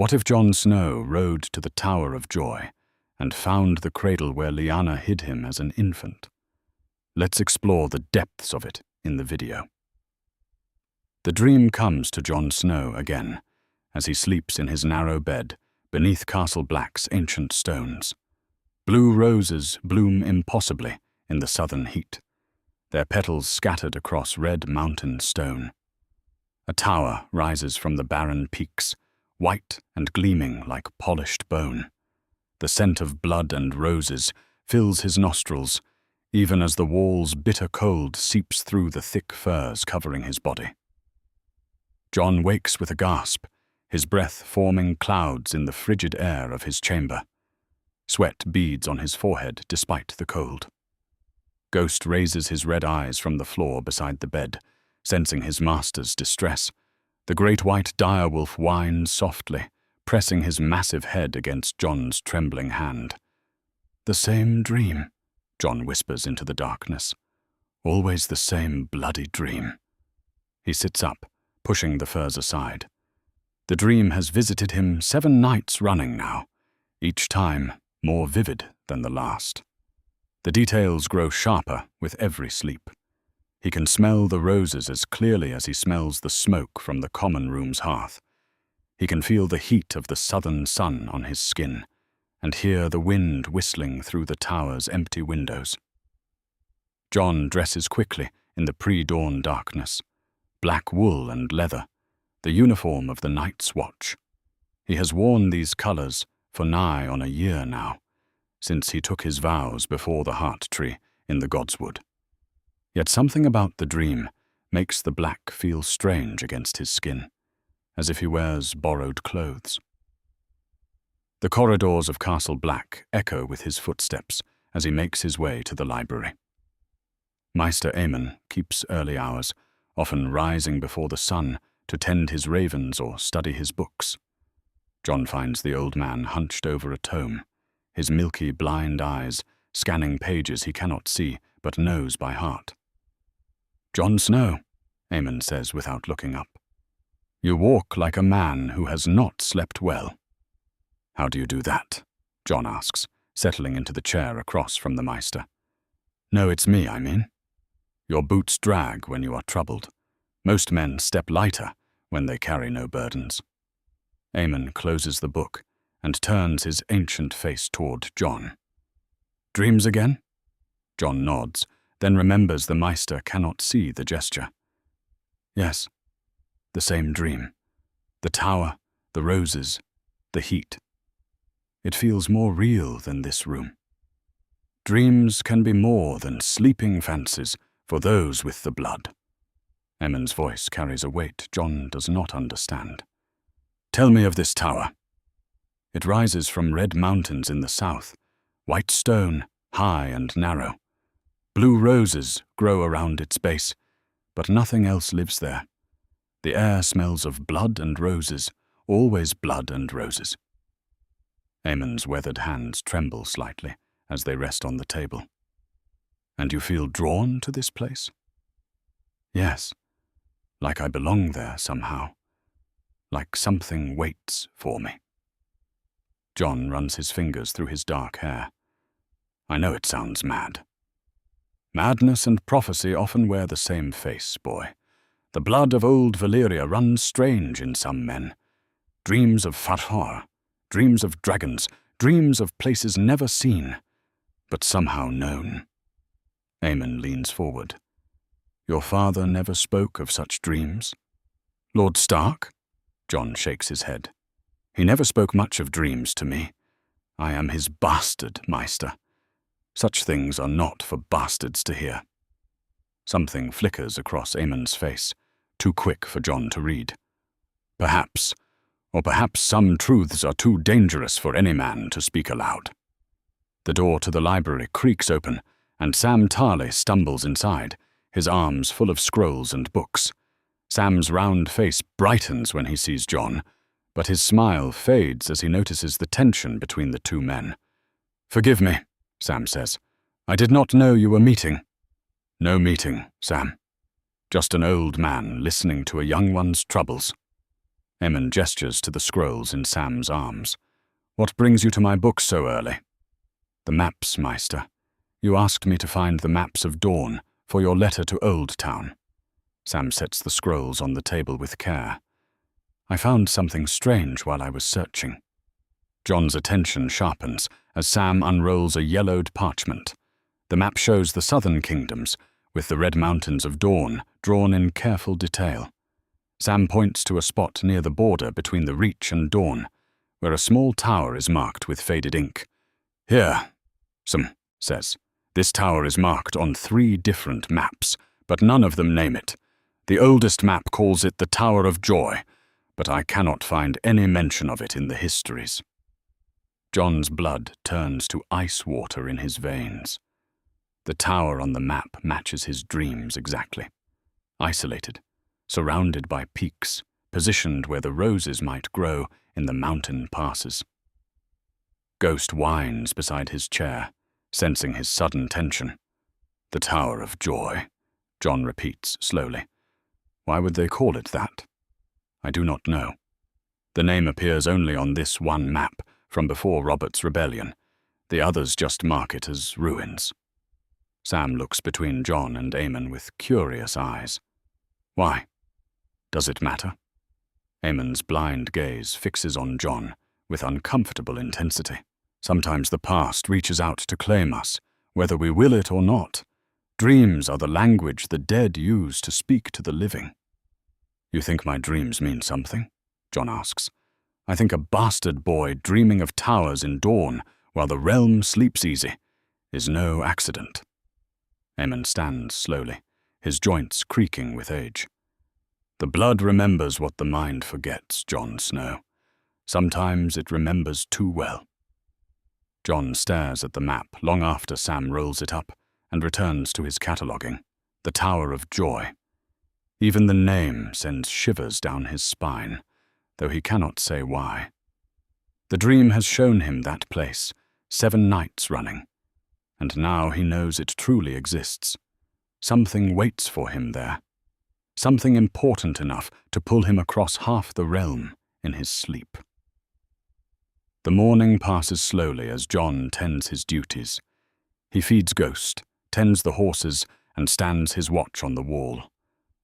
What if Jon Snow rode to the Tower of Joy and found the cradle where Lyanna hid him as an infant? Let's explore the depths of it in the video. The dream comes to Jon Snow again, as he sleeps in his narrow bed beneath Castle Black's ancient stones. Blue roses bloom impossibly in the southern heat, their petals scattered across red mountain stone. A tower rises from the barren peaks, white and gleaming like polished bone. The scent of blood and roses fills his nostrils, even as the wall's bitter cold seeps through the thick furs covering his body. Jon wakes with a gasp, his breath forming clouds in the frigid air of his chamber. Sweat beads on his forehead despite the cold. Ghost raises his red eyes from the floor beside the bed, sensing his master's distress. The great white direwolf whines softly, pressing his massive head against Jon's trembling hand. "The same dream," Jon whispers into the darkness. "Always the same bloody dream." He sits up, pushing the furs aside. The dream has visited him 7 nights running now, each time more vivid than the last. The details grow sharper with every sleep. He can smell the roses as clearly as he smells the smoke from the common room's hearth. He can feel the heat of the southern sun on his skin, and hear the wind whistling through the tower's empty windows. Jon dresses quickly in the pre-dawn darkness. Black wool and leather, the uniform of the Night's Watch. He has worn these colours for nigh on a year now, since he took his vows before the heart tree in the Godswood. Yet something about the dream makes the black feel strange against his skin, as if he wears borrowed clothes. The corridors of Castle Black echo with his footsteps as he makes his way to the library. Maester Aemon keeps early hours, often rising before the sun to tend his ravens or study his books. Jon finds the old man hunched over a tome, his milky blind eyes scanning pages he cannot see but knows by heart. "Jon Snow," Aemon says without looking up. "You walk like a man who has not slept well." "How do you do that?" Jon asks, settling into the chair across from the Maester. "No, it's me, I mean. Your boots drag when you are troubled. Most men step lighter when they carry no burdens." Aemon closes the book and turns his ancient face toward Jon. "Dreams again?" Jon nods, then remembers the Maester cannot see the gesture. "Yes, the same dream. The tower, the roses, the heat. It feels more real than this room. Dreams can be more than sleeping fancies for those with the blood." Aemon's voice carries a weight Jon does not understand. "Tell me of this tower." It rises from red mountains in the south, white stone, high and narrow. Blue roses grow around its base, but nothing else lives there. The air smells of blood and roses, always blood and roses. Aemon's weathered hands tremble slightly as they rest on the table. "And you feel drawn to this place?" "Yes, like I belong there somehow. Like something waits for me." Jon runs his fingers through his dark hair. "I know it sounds mad. Madness and prophecy often wear the same face, boy. The blood of old Valyria runs strange in some men. Dreams of Farhar, dreams of dragons, dreams of places never seen, but somehow known." Aemon leans forward. "Your father never spoke of such dreams?" "Lord Stark?" Jon shakes his head. "He never spoke much of dreams to me. I am his bastard, Maester. Such things are not for bastards to hear." Something flickers across Aemon's face, too quick for Jon to read. "Perhaps, or perhaps some truths are too dangerous for any man to speak aloud." The door to the library creaks open, and Sam Tarley stumbles inside, his arms full of scrolls and books. Sam's round face brightens when he sees Jon, but his smile fades as he notices the tension between the two men. "Forgive me," Sam says. "I did not know you were meeting." "No meeting, Sam. Just an old man listening to a young one's troubles." Aemon gestures to the scrolls in Sam's arms. "What brings you to my book so early?" "The maps, Maester. You asked me to find the maps of Dawn for your letter to Old Town." Sam sets the scrolls on the table with care. "I found something strange while I was searching." Jon's attention sharpens as Sam unrolls a yellowed parchment. The map shows the southern kingdoms, with the red mountains of Dawn drawn in careful detail. Sam points to a spot near the border between the Reach and Dawn, where a small tower is marked with faded ink. "Here," Sam says. "This tower is marked on 3 different maps, but none of them name it. The oldest map calls it the Tower of Joy, but I cannot find any mention of it in the histories." Jon's blood turns to ice water in his veins. The tower on the map matches his dreams exactly. Isolated, surrounded by peaks, positioned where the roses might grow in the mountain passes. Ghost whines beside his chair, sensing his sudden tension. "The Tower of Joy," Jon repeats slowly. "Why would they call it that?" "I do not know. The name appears only on this one map from before Robert's rebellion. The others just mark it as ruins." Sam looks between Jon and Aemon with curious eyes. "Why? Does it matter?" Aemon's blind gaze fixes on Jon with uncomfortable intensity. "Sometimes the past reaches out to claim us, whether we will it or not. Dreams are the language the dead use to speak to the living." "You think my dreams mean something?" Jon asks. "I think a bastard boy dreaming of towers in Dawn while the realm sleeps easy is no accident." Aemon stands slowly, his joints creaking with age. "The blood remembers what the mind forgets, Jon Snow. Sometimes it remembers too well." Jon stares at the map long after Sam rolls it up and returns to his cataloguing. The Tower of Joy. Even the name sends shivers down his spine, though he cannot say why. The dream has shown him that place, 7 nights running, and now he knows it truly exists. Something waits for him there. Something important enough to pull him across half the realm in his sleep. The morning passes slowly as Jon tends his duties. He feeds Ghost, tends the horses, and stands his watch on the wall.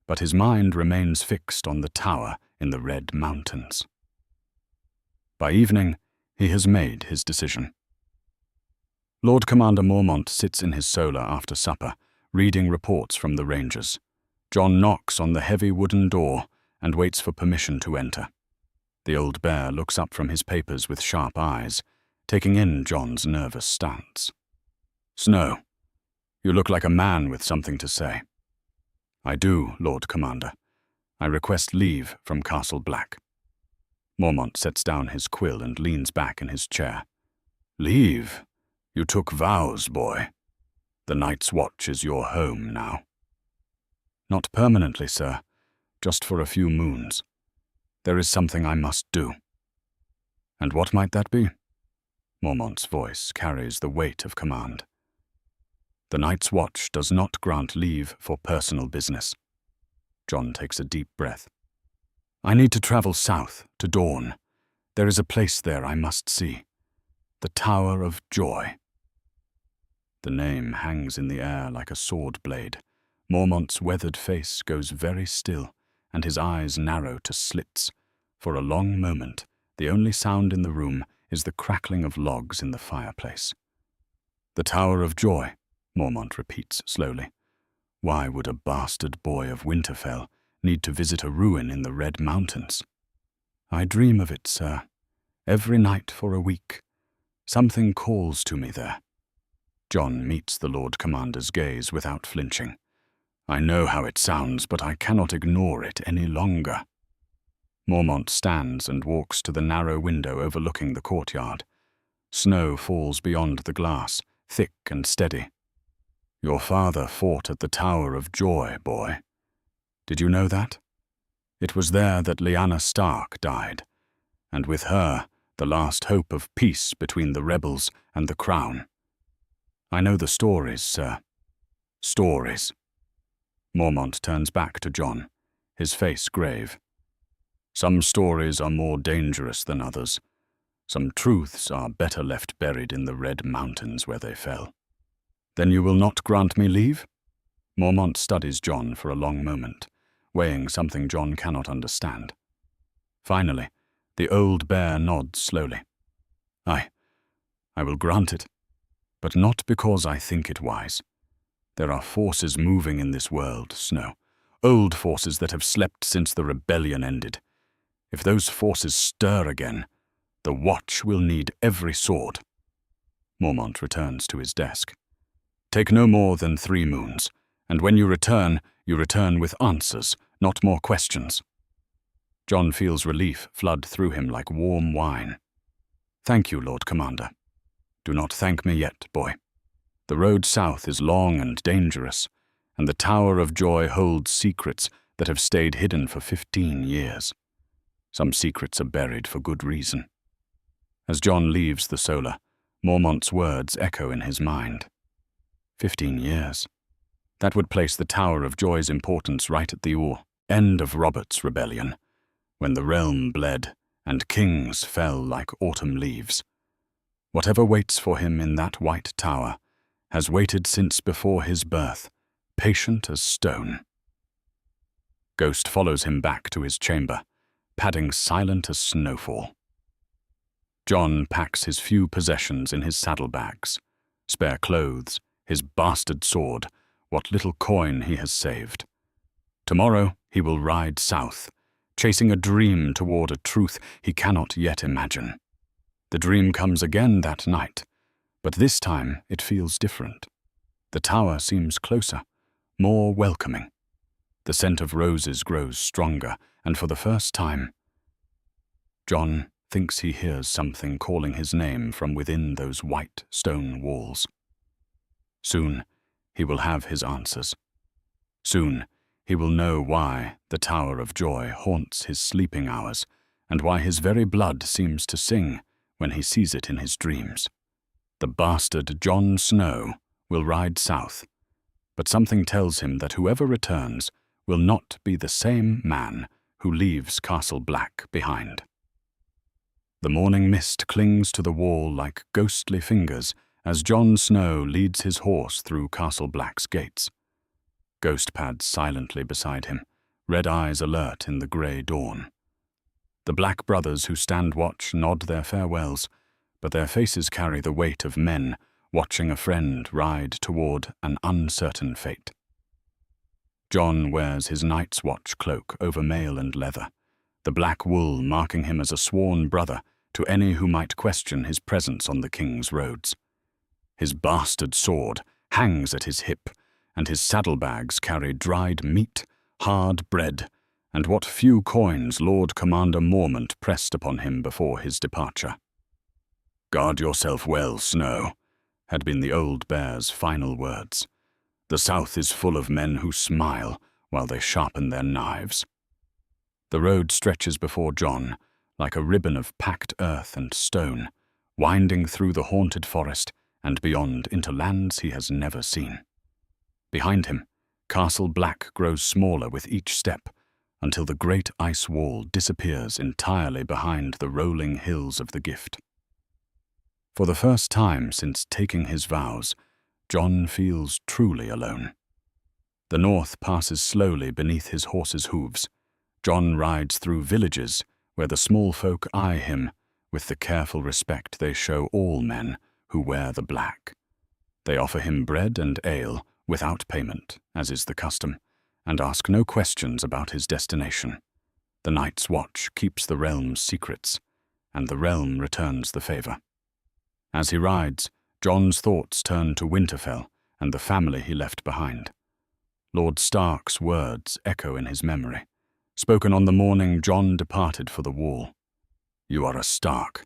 But his mind remains fixed on the tower in the Red Mountains. By evening, he has made his decision. Lord Commander Mormont sits in his solar after supper, reading reports from the Rangers. Jon knocks on the heavy wooden door and waits for permission to enter. The old bear looks up from his papers with sharp eyes, taking in Jon's nervous stance. "Snow, you look like a man with something to say." "I do, Lord Commander. I request leave from Castle Black." Mormont sets down his quill and leans back in his chair. "Leave? You took vows, boy. The Night's Watch is your home now." "Not permanently, sir. Just for a few moons. There is something I must do." "And what might that be?" Mormont's voice carries the weight of command. "The Night's Watch does not grant leave for personal business." Jon takes a deep breath. "I need to travel south to Dawn. There is a place there I must see. The Tower of Joy." The name hangs in the air like a sword blade. Mormont's weathered face goes very still, and his eyes narrow to slits. For a long moment, the only sound in the room is the crackling of logs in the fireplace. "The Tower of Joy," Mormont repeats slowly. "Why would a bastard boy of Winterfell need to visit a ruin in the Red Mountains?" "I dream of it, sir. Every night for a week. Something calls to me there." Jon meets the Lord Commander's gaze without flinching. "I know how it sounds, but I cannot ignore it any longer." Mormont stands and walks to the narrow window overlooking the courtyard. Snow falls beyond the glass, thick and steady. "Your father fought at the Tower of Joy, boy. Did you know that? It was there that Lyanna Stark died, and with her, the last hope of peace between the rebels and the crown. I know the stories, sir. Stories." Mormont turns back to Jon, his face grave. Some stories are more dangerous than others. Some truths are better left buried in the red mountains where they fell. Then you will not grant me leave? Mormont studies Jon for a long moment, weighing something Jon cannot understand. Finally, the old bear nods slowly. I will grant it, but not because I think it wise. There are forces moving in this world, Snow, old forces that have slept since the rebellion ended. If those forces stir again, the Watch will need every sword. Mormont returns to his desk. Take no more than 3 moons, and when you return with answers, not more questions. Jon feels relief flood through him like warm wine. Thank you, Lord Commander. Do not thank me yet, boy. The road south is long and dangerous, and the Tower of Joy holds secrets that have stayed hidden for 15 years. Some secrets are buried for good reason. As Jon leaves the Solar, Mormont's words echo in his mind. 15 years. That would place the Tower of Joy's importance right at the end of Robert's rebellion, when the realm bled and kings fell like autumn leaves. Whatever waits for him in that white tower has waited since before his birth, patient as stone. Ghost follows him back to his chamber, padding silent as snowfall. Jon packs his few possessions in his saddlebags, spare clothes, his bastard sword, what little coin he has saved. Tomorrow he will ride south, chasing a dream toward a truth he cannot yet imagine. The dream comes again that night, but this time it feels different. The tower seems closer, more welcoming. The scent of roses grows stronger, and for the first time, Jon thinks he hears something calling his name from within those white stone walls. Soon he will have his answers. Soon he will know why the Tower of Joy haunts his sleeping hours, and why his very blood seems to sing when he sees it in his dreams. The bastard Jon Snow will ride south, but something tells him that whoever returns will not be the same man who leaves Castle Black behind. The morning mist clings to the wall like ghostly fingers as Jon Snow leads his horse through Castle Black's gates. Ghost pads silently beside him, red eyes alert in the grey dawn. The Black brothers who stand watch nod their farewells, but their faces carry the weight of men watching a friend ride toward an uncertain fate. Jon wears his Night's Watch cloak over mail and leather, the black wool marking him as a sworn brother to any who might question his presence on the king's roads. His bastard sword hangs at his hip, and his saddlebags carry dried meat, hard bread, and what few coins Lord Commander Mormont pressed upon him before his departure. "Guard yourself well, Snow," had been the old bear's final words. "The south is full of men who smile while they sharpen their knives." The road stretches before Jon like a ribbon of packed earth and stone, winding through the haunted forest and beyond into lands he has never seen. Behind him, Castle Black grows smaller with each step, until the great ice wall disappears entirely behind the rolling hills of the Gift. For the first time since taking his vows, Jon feels truly alone. The north passes slowly beneath his horse's hooves. Jon rides through villages where the small folk eye him with the careful respect they show all men who wear the black. They offer him bread and ale without payment, as is the custom, and ask no questions about his destination. The Night's Watch keeps the realm's secrets, and the realm returns the favor. As he rides, Jon's thoughts turn to Winterfell and the family he left behind. Lord Stark's words echo in his memory, spoken on the morning Jon departed for the wall. "You are a Stark.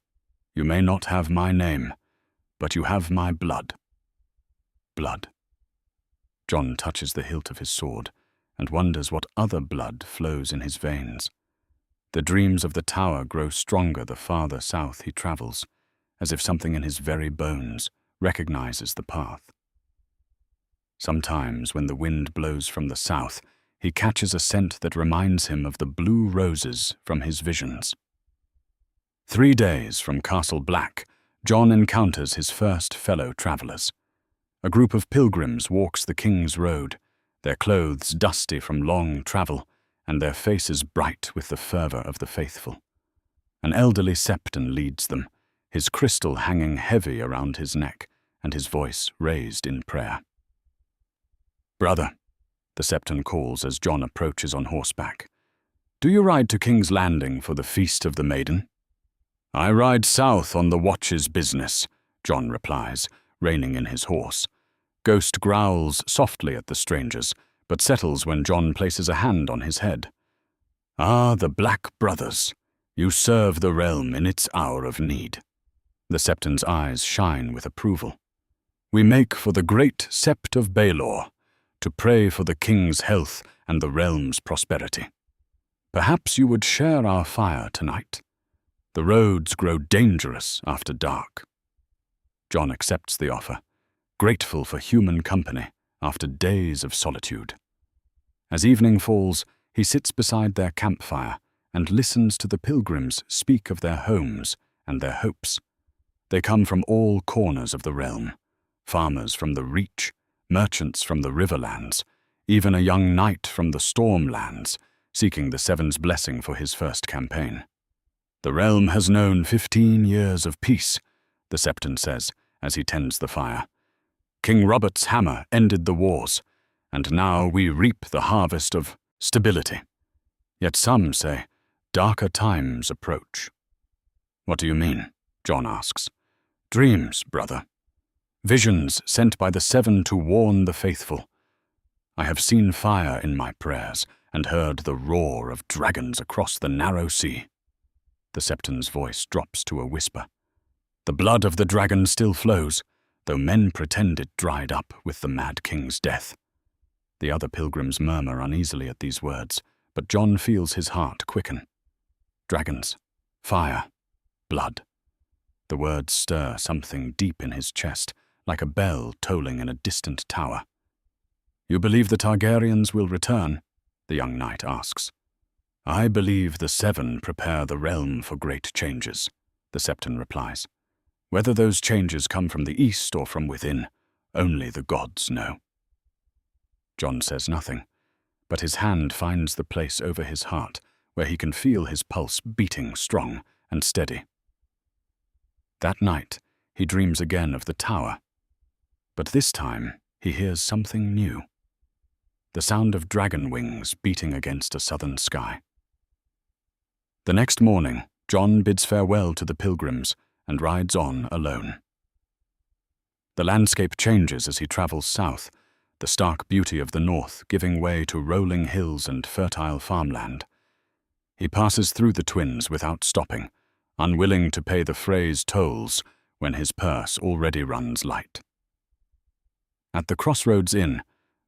You may not have my name, but you have my blood." Blood. Jon touches the hilt of his sword and wonders what other blood flows in his veins. The dreams of the tower grow stronger the farther south he travels, as if something in his very bones recognizes the path. Sometimes when the wind blows from the south, he catches a scent that reminds him of the blue roses from his visions. 3 days from Castle Black, Jon encounters his first fellow travelers. A group of pilgrims walks the King's Road, their clothes dusty from long travel, and their faces bright with the fervor of the faithful. An elderly septon leads them, his crystal hanging heavy around his neck, and his voice raised in prayer. "Brother," the septon calls as Jon approaches on horseback, "do you ride to King's Landing for the Feast of the Maiden?" "I ride south on the watch's business," Jon replies, reining in his horse. Ghost growls softly at the strangers, but settles when Jon places a hand on his head. "Ah, the Black Brothers. You serve the realm in its hour of need." The septon's eyes shine with approval. "We make for the great Sept of Baelor, to pray for the king's health and the realm's prosperity. Perhaps you would share our fire tonight. The roads grow dangerous after dark." Jon accepts the offer, grateful for human company after days of solitude. As evening falls, he sits beside their campfire and listens to the pilgrims speak of their homes and their hopes. They come from all corners of the realm, farmers from the Reach, merchants from the Riverlands, even a young knight from the Stormlands, seeking the Seven's blessing for his first campaign. "The realm has known 15 years of peace," the septon says as he tends the fire. "King Robert's hammer ended the wars, and now we reap the harvest of stability. Yet some say darker times approach." "What do you mean?" Jon asks. "Dreams, brother. Visions sent by the Seven to warn the faithful. I have seen fire in my prayers and heard the roar of dragons across the narrow sea." The septon's voice drops to a whisper. "The blood of the dragon still flows, though men pretend it dried up with the Mad King's death." The other pilgrims murmur uneasily at these words, but Jon feels his heart quicken. Dragons, fire, blood. The words stir something deep in his chest, like a bell tolling in a distant tower. "You believe the Targaryens will return?" the young knight asks. "I believe the Seven prepare the realm for great changes," the septon replies. "Whether those changes come from the east or from within, only the gods know." Jon says nothing, but his hand finds the place over his heart where he can feel his pulse beating strong and steady. That night, he dreams again of the tower, but this time he hears something new. The sound of dragon wings beating against a southern sky. The next morning, Jon bids farewell to the pilgrims and rides on alone. The landscape changes as he travels south, the stark beauty of the north giving way to rolling hills and fertile farmland. He passes through the Twins without stopping, unwilling to pay the Frey's tolls when his purse already runs light. At the Crossroads Inn,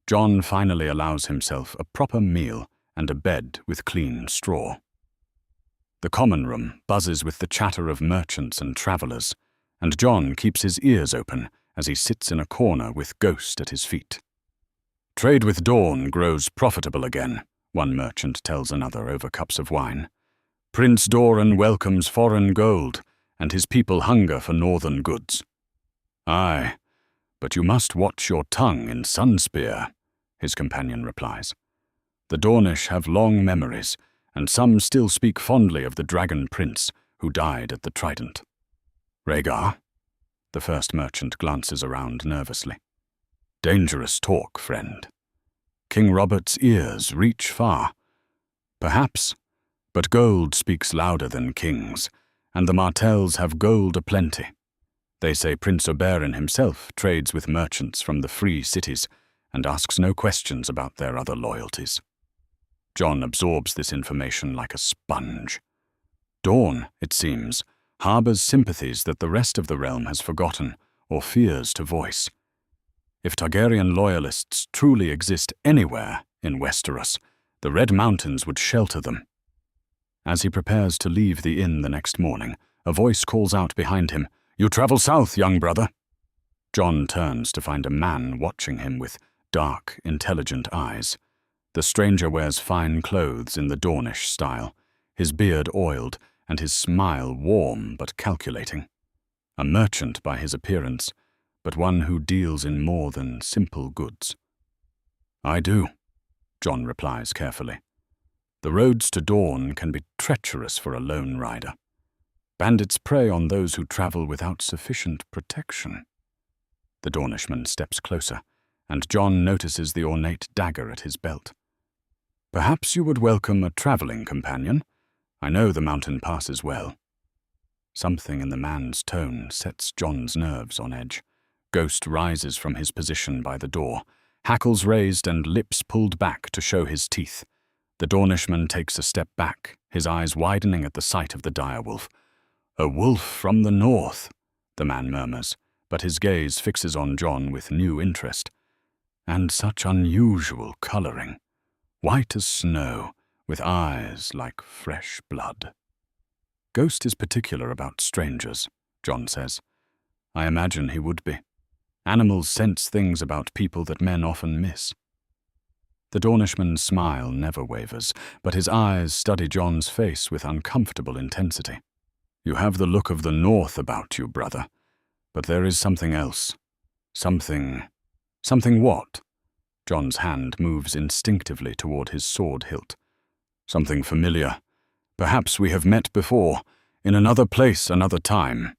Jon finally allows himself a proper meal and a bed with clean straw. The common room buzzes with the chatter of merchants and travelers, and Jon keeps his ears open as he sits in a corner with Ghost at his feet. "Trade with Dawn grows profitable again," one merchant tells another over cups of wine. "Prince Doran welcomes foreign gold, and his people hunger for northern goods." "Aye, but you must watch your tongue in Sunspear," his companion replies. "The Dornish have long memories, and some still speak fondly of the Dragon Prince who died at the Trident." "Rhaegar?" The first merchant glances around nervously. "Dangerous talk, friend. King Robert's ears reach far. Perhaps, but gold speaks louder than kings, and the Martells have gold aplenty. They say Prince Oberyn himself trades with merchants from the free cities and asks no questions about their other loyalties." Jon absorbs this information like a sponge. Dawn, it seems, harbors sympathies that the rest of the realm has forgotten or fears to voice. If Targaryen loyalists truly exist anywhere in Westeros, the Red Mountains would shelter them. As he prepares to leave the inn the next morning, a voice calls out behind him, "You travel south, young brother." Jon turns to find a man watching him with dark, intelligent eyes. The stranger wears fine clothes in the Dornish style, his beard oiled and his smile warm but calculating. A merchant by his appearance, but one who deals in more than simple goods. "I do," Jon replies carefully. "The roads to Dorne can be treacherous for a lone rider. Bandits prey on those who travel without sufficient protection." The Dornishman steps closer, and Jon notices the ornate dagger at his belt. "Perhaps you would welcome a traveling companion. I know the mountain passes well." Something in the man's tone sets Jon's nerves on edge. Ghost rises from his position by the door, hackles raised and lips pulled back to show his teeth. The Dornishman takes a step back, his eyes widening at the sight of the direwolf. "A wolf from the north," the man murmurs, but his gaze fixes on Jon with new interest. "And such unusual coloring. White as snow, with eyes like fresh blood." "Ghost is particular about strangers," Jon says. "I imagine he would be. Animals sense things about people that men often miss." The Dornishman's smile never wavers, but his eyes study Jon's face with uncomfortable intensity. "You have the look of the north about you, brother. But there is something else. Something what?" Jon's hand moves instinctively toward his sword hilt. "Something familiar. Perhaps we have met before, in another place, another time."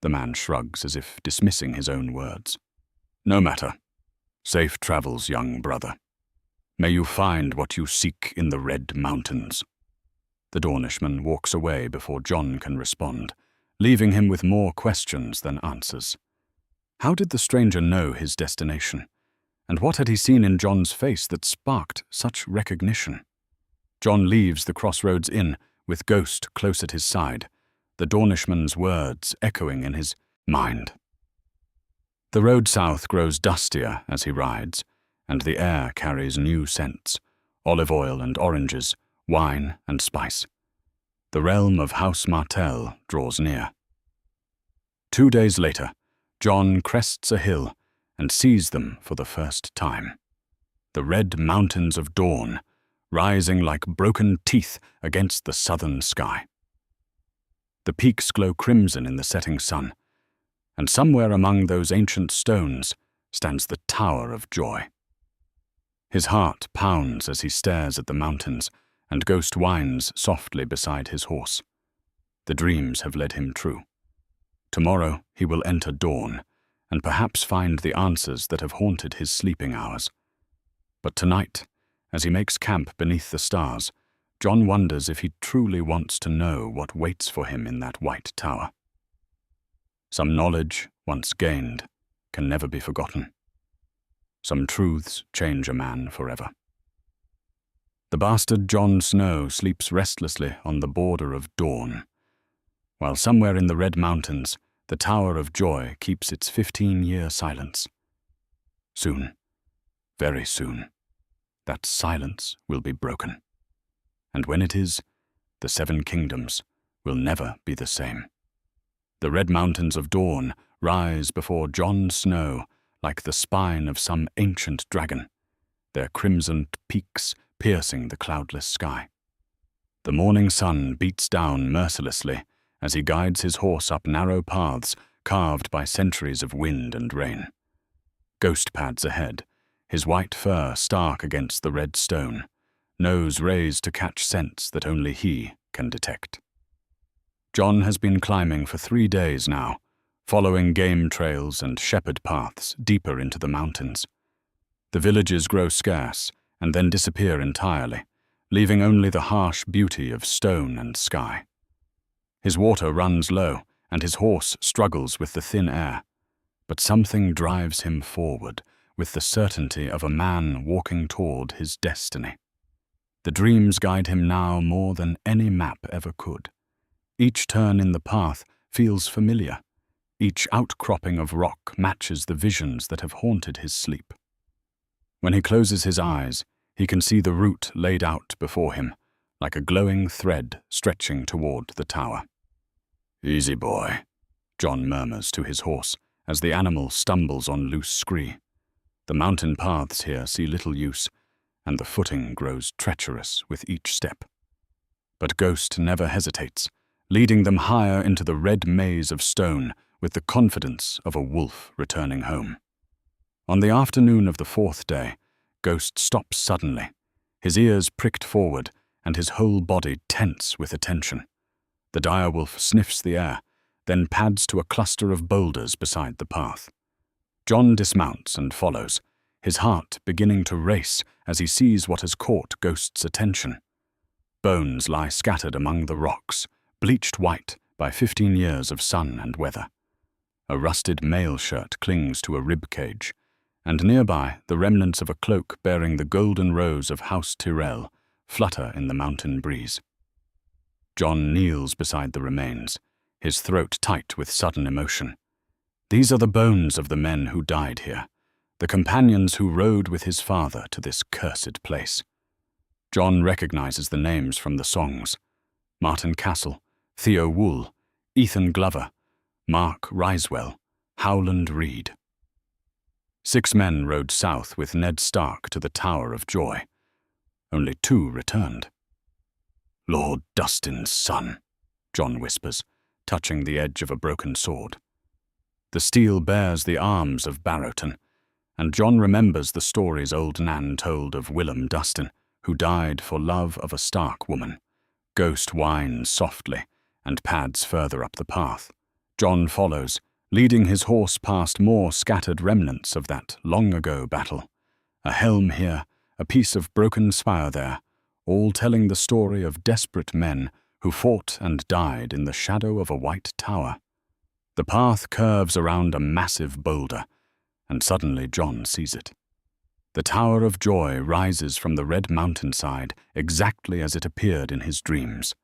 The man shrugs as if dismissing his own words. "No matter. Safe travels, young brother. May you find what you seek in the Red Mountains." The Dornishman walks away before Jon can respond, leaving him with more questions than answers. How did the stranger know his destination? And what had he seen in Jon's face that sparked such recognition? Jon leaves the Crossroads Inn, with Ghost close at his side, the Dornishman's words echoing in his mind. The road south grows dustier as he rides, and the air carries new scents, olive oil and oranges, wine and spice. The realm of House Martell draws near. 2 days later, Jon crests a hill and sees them for the first time. The Red Mountains of Dorne, rising like broken teeth against the southern sky. The peaks glow crimson in the setting sun, and somewhere among those ancient stones stands the Tower of Joy. His heart pounds as he stares at the mountains, and Ghost whines softly beside his horse. The dreams have led him true. Tomorrow he will enter Dorne, and perhaps find the answers that have haunted his sleeping hours. But tonight, as he makes camp beneath the stars, Jon wonders if he truly wants to know what waits for him in that white tower. Some knowledge, once gained, can never be forgotten. Some truths change a man forever. The bastard Jon Snow sleeps restlessly on the border of Dorne, while somewhere in the Red Mountains, the Tower of Joy keeps its 15-year silence. Soon, very soon, that silence will be broken. And when it is, the 7 kingdoms will never be the same. The Red Mountains of Dorne rise before Jon Snow like the spine of some ancient dragon, their crimsoned peaks piercing the cloudless sky. The morning sun beats down mercilessly as he guides his horse up narrow paths carved by centuries of wind and rain. Ghost pads ahead, his white fur stark against the red stone, nose raised to catch scents that only he can detect. Jon has been climbing for 3 days now, following game trails and shepherd paths deeper into the mountains. The villages grow scarce and then disappear entirely, leaving only the harsh beauty of stone and sky. His water runs low, and his horse struggles with the thin air, but something drives him forward with the certainty of a man walking toward his destiny. The dreams guide him now more than any map ever could. Each turn in the path feels familiar. Each outcropping of rock matches the visions that have haunted his sleep. When he closes his eyes, he can see the route laid out before him, like a glowing thread stretching toward the tower. "Easy, boy," Jon murmurs to his horse as the animal stumbles on loose scree. The mountain paths here see little use, and the footing grows treacherous with each step. But Ghost never hesitates, leading them higher into the red maze of stone with the confidence of a wolf returning home. On the afternoon of the fourth day, Ghost stops suddenly, his ears pricked forward and his whole body tense with attention. The direwolf sniffs the air, then pads to a cluster of boulders beside the path. Jon dismounts and follows, his heart beginning to race as he sees what has caught Ghost's attention. Bones lie scattered among the rocks, bleached white by 15 years of sun and weather. A rusted mail shirt clings to a rib cage, and nearby the remnants of a cloak bearing the golden rose of House Tyrell flutter in the mountain breeze. Jon kneels beside the remains, his throat tight with sudden emotion. These are the bones of the men who died here, the companions who rode with his father to this cursed place. Jon recognizes the names from the songs: Martin Castle, Theo Wool, Ethan Glover, Mark Risewell, Howland Reed. 6 men rode south with Ned Stark to the Tower of Joy. Only 2 returned. "Lord Dustin's son," Jon whispers, touching the edge of a broken sword. The steel bears the arms of Barrowton, and Jon remembers the stories old Nan told of Willem Dustin, who died for love of a Stark woman. Ghost whines softly and pads further up the path. Jon follows, leading his horse past more scattered remnants of that long-ago battle. A helm here, a piece of broken spire there, all telling the story of desperate men who fought and died in the shadow of a white tower. The path curves around a massive boulder, and suddenly Jon sees it. The Tower of Joy rises from the red mountainside exactly as it appeared in his dreams.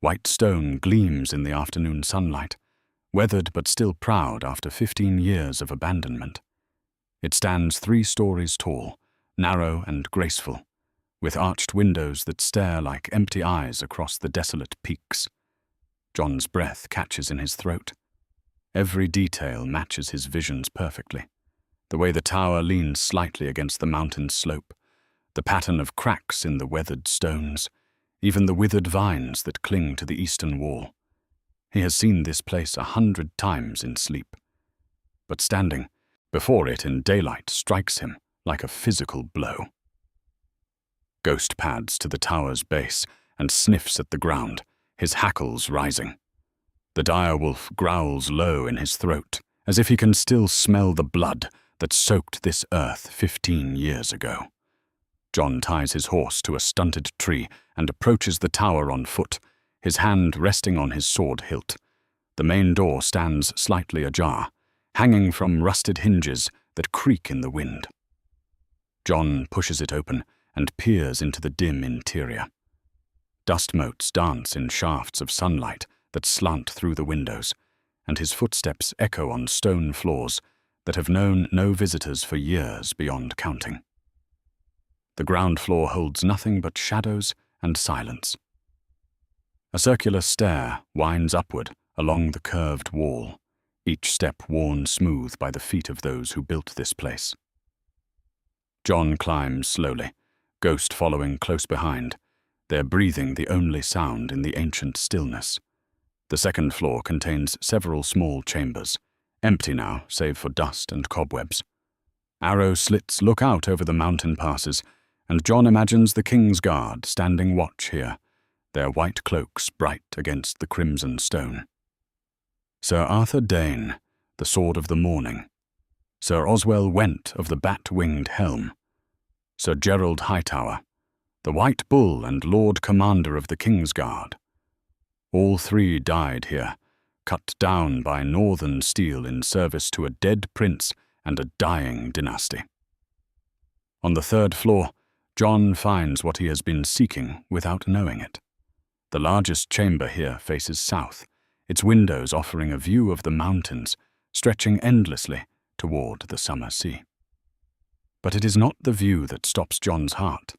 White stone gleams in the afternoon sunlight, weathered but still proud after 15 years of abandonment. It stands 3 stories tall, narrow and graceful, with arched windows that stare like empty eyes across the desolate peaks. Jon's breath catches in his throat. Every detail matches his visions perfectly. The way the tower leans slightly against the mountain's slope, the pattern of cracks in the weathered stones, even the withered vines that cling to the eastern wall. He has seen this place 100 times in sleep. But standing before it in daylight strikes him like a physical blow. Ghost pads to the tower's base and sniffs at the ground, his hackles rising. The direwolf growls low in his throat, as if he can still smell the blood that soaked this earth 15 years ago. Jon ties his horse to a stunted tree and approaches the tower on foot, his hand resting on his sword hilt. The main door stands slightly ajar, hanging from rusted hinges that creak in the wind. Jon pushes it open and peers into the dim interior. Dust motes dance in shafts of sunlight that slant through the windows, and his footsteps echo on stone floors that have known no visitors for years beyond counting. The ground floor holds nothing but shadows and silence. A circular stair winds upward along the curved wall, each step worn smooth by the feet of those who built this place. Jon climbs slowly, Ghost following close behind, their breathing the only sound in the ancient stillness. The second floor contains several small chambers, empty now save for dust and cobwebs. Arrow slits look out over the mountain passes, and Jon imagines the King's Guard standing watch here, their white cloaks bright against the crimson stone. Sir Arthur Dane, the Sword of the Morning. Sir Oswell Went of the Bat-Winged Helm. Sir Gerald Hightower, the White Bull and Lord Commander of the King's Guard. All 3 died here, cut down by northern steel in service to a dead prince and a dying dynasty. On the 3rd floor, Jon finds what he has been seeking without knowing it. The largest chamber here faces south, its windows offering a view of the mountains, stretching endlessly toward the summer sea. But it is not the view that stops Jon's heart.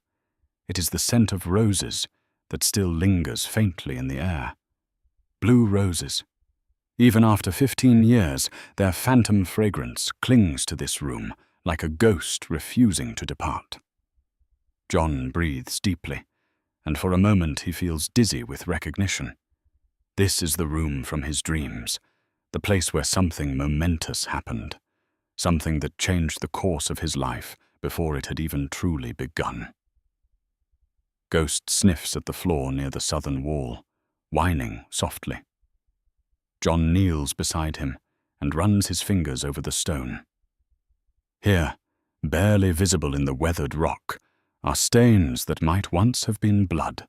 It is the scent of roses that still lingers faintly in the air. Blue roses. Even after 15 years, their phantom fragrance clings to this room like a ghost refusing to depart. Jon breathes deeply, and for a moment he feels dizzy with recognition. This is the room from his dreams, the place where something momentous happened, something that changed the course of his life before it had even truly begun. Ghost sniffs at the floor near the southern wall, whining softly. Jon kneels beside him and runs his fingers over the stone. Here, barely visible in the weathered rock, are stains that might once have been blood.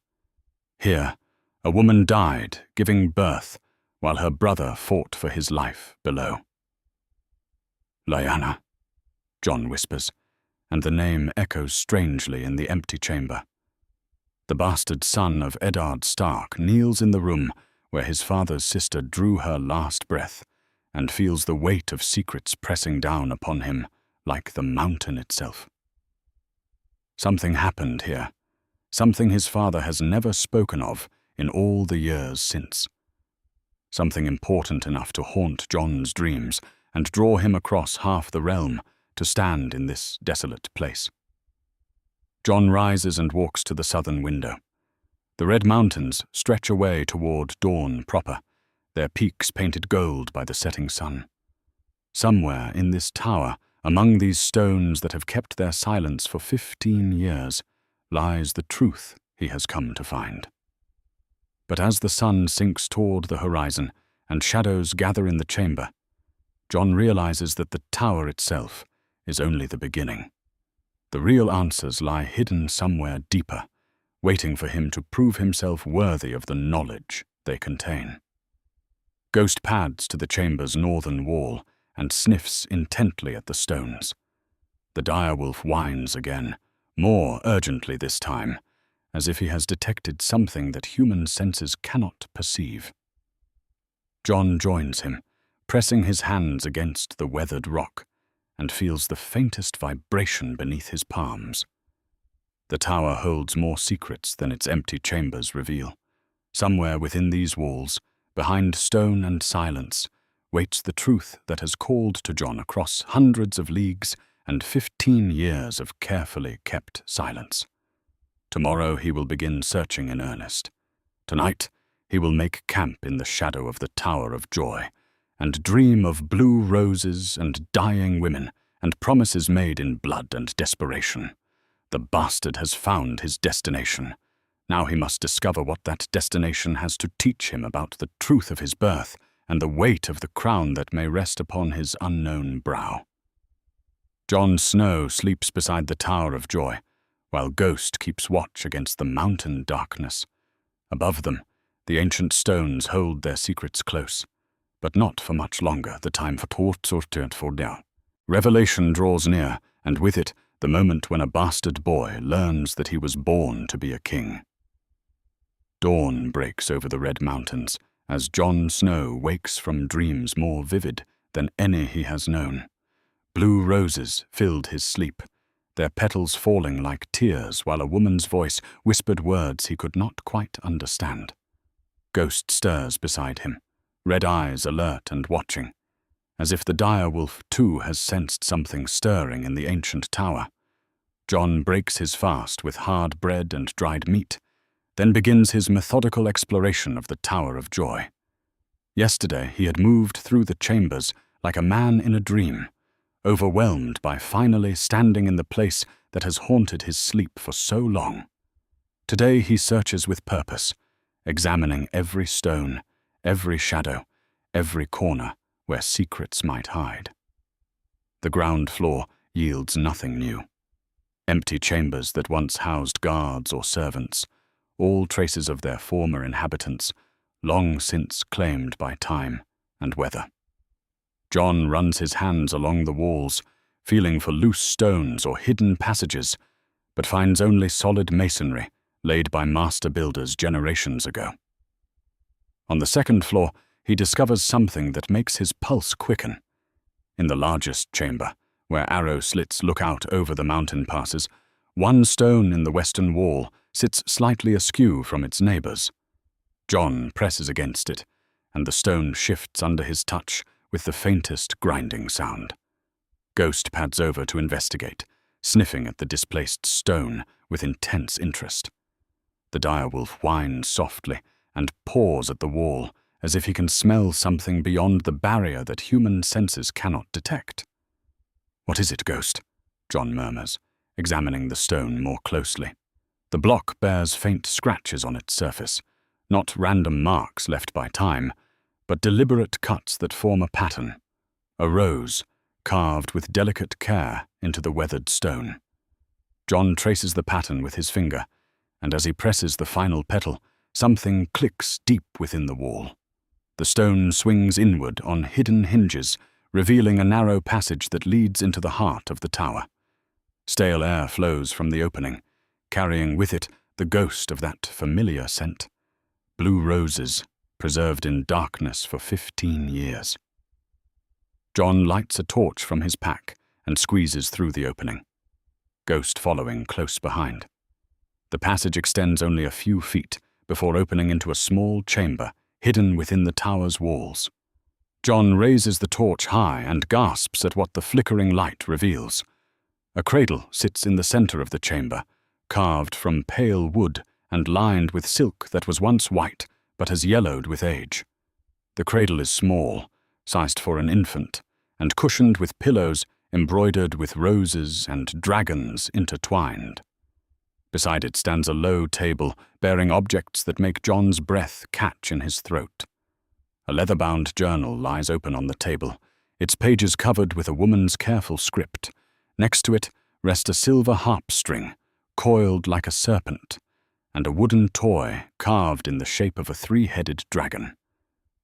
Here, a woman died, giving birth, while her brother fought for his life below. Lyanna, Jon whispers, and the name echoes strangely in the empty chamber. The bastard son of Eddard Stark kneels in the room where his father's sister drew her last breath and feels the weight of secrets pressing down upon him like the mountain itself. Something happened here, something his father has never spoken of in all the years since. Something important enough to haunt Jon's dreams and draw him across half the realm to stand in this desolate place. Jon rises and walks to the southern window. The red mountains stretch away toward dawn proper, their peaks painted gold by the setting sun. Somewhere in this tower, among these stones that have kept their silence for 15 years, lies the truth he has come to find. But as the sun sinks toward the horizon and shadows gather in the chamber, Jon realizes that the tower itself is only the beginning. The real answers lie hidden somewhere deeper, waiting for him to prove himself worthy of the knowledge they contain. Ghost pads to the chamber's northern wall and sniffs intently at the stones. The direwolf whines again, more urgently this time, as if he has detected something that human senses cannot perceive. Jon joins him, pressing his hands against the weathered rock, and feels the faintest vibration beneath his palms. The tower holds more secrets than its empty chambers reveal. Somewhere within these walls, behind stone and silence, waits the truth that has called to Jon across hundreds of leagues and 15 years of carefully kept silence. Tomorrow he will begin searching in earnest. Tonight he will make camp in the shadow of the Tower of Joy, and dream of blue roses and dying women and promises made in blood and desperation. The bastard has found his destination. Now he must discover what that destination has to teach him about the truth of his birth and the weight of the crown that may rest upon his unknown brow. Jon Snow sleeps beside the Tower of Joy, while Ghost keeps watch against the mountain darkness. Above them, the ancient stones hold their secrets close, but not for much longer, the time for now. Revelation draws near, and with it, the moment when a bastard boy learns that he was born to be a king. Dawn breaks over the red mountains as Jon Snow wakes from dreams more vivid than any he has known. Blue roses filled his sleep, their petals falling like tears while a woman's voice whispered words he could not quite understand. Ghost stirs beside him, red eyes alert and watching, as if the direwolf too has sensed something stirring in the ancient tower. Jon breaks his fast with hard bread and dried meat, then begins his methodical exploration of the Tower of Joy. Yesterday he had moved through the chambers like a man in a dream, overwhelmed by finally standing in the place that has haunted his sleep for so long. Today he searches with purpose, examining every stone, every shadow, every corner where secrets might hide. The ground floor yields nothing new. Empty chambers that once housed guards or servants, all traces of their former inhabitants, long since claimed by time and weather. Jon runs his hands along the walls, feeling for loose stones or hidden passages, but finds only solid masonry laid by master builders generations ago. On the second floor, he discovers something that makes his pulse quicken. In the largest chamber, where arrow slits look out over the mountain passes, one stone in the western wall sits slightly askew from its neighbors. Jon presses against it, and the stone shifts under his touch with the faintest grinding sound. Ghost pads over to investigate, sniffing at the displaced stone with intense interest. The direwolf whines softly and paws at the wall as if he can smell something beyond the barrier that human senses cannot detect. "What is it, Ghost?" Jon murmurs, examining the stone more closely. The block bears faint scratches on its surface, not random marks left by time, but deliberate cuts that form a pattern, a rose carved with delicate care into the weathered stone. Jon traces the pattern with his finger, and as he presses the final petal, something clicks deep within the wall. The stone swings inward on hidden hinges, revealing a narrow passage that leads into the heart of the tower. Stale air flows from the opening, carrying with it the ghost of that familiar scent. Blue roses, preserved in darkness for 15 years. Jon lights a torch from his pack and squeezes through the opening, Ghost following close behind. The passage extends only a few feet before opening into a small chamber hidden within the tower's walls. Jon raises the torch high and gasps at what the flickering light reveals. A cradle sits in the center of the chamber, carved from pale wood and lined with silk that was once white but has yellowed with age. The cradle is small, sized for an infant, and cushioned with pillows embroidered with roses and dragons intertwined. Beside it stands a low table bearing objects that make Jon's breath catch in his throat. A leather-bound journal lies open on the table, its pages covered with a woman's careful script. Next to it rest a silver harp string, coiled like a serpent, and a wooden toy carved in the shape of a three-headed dragon.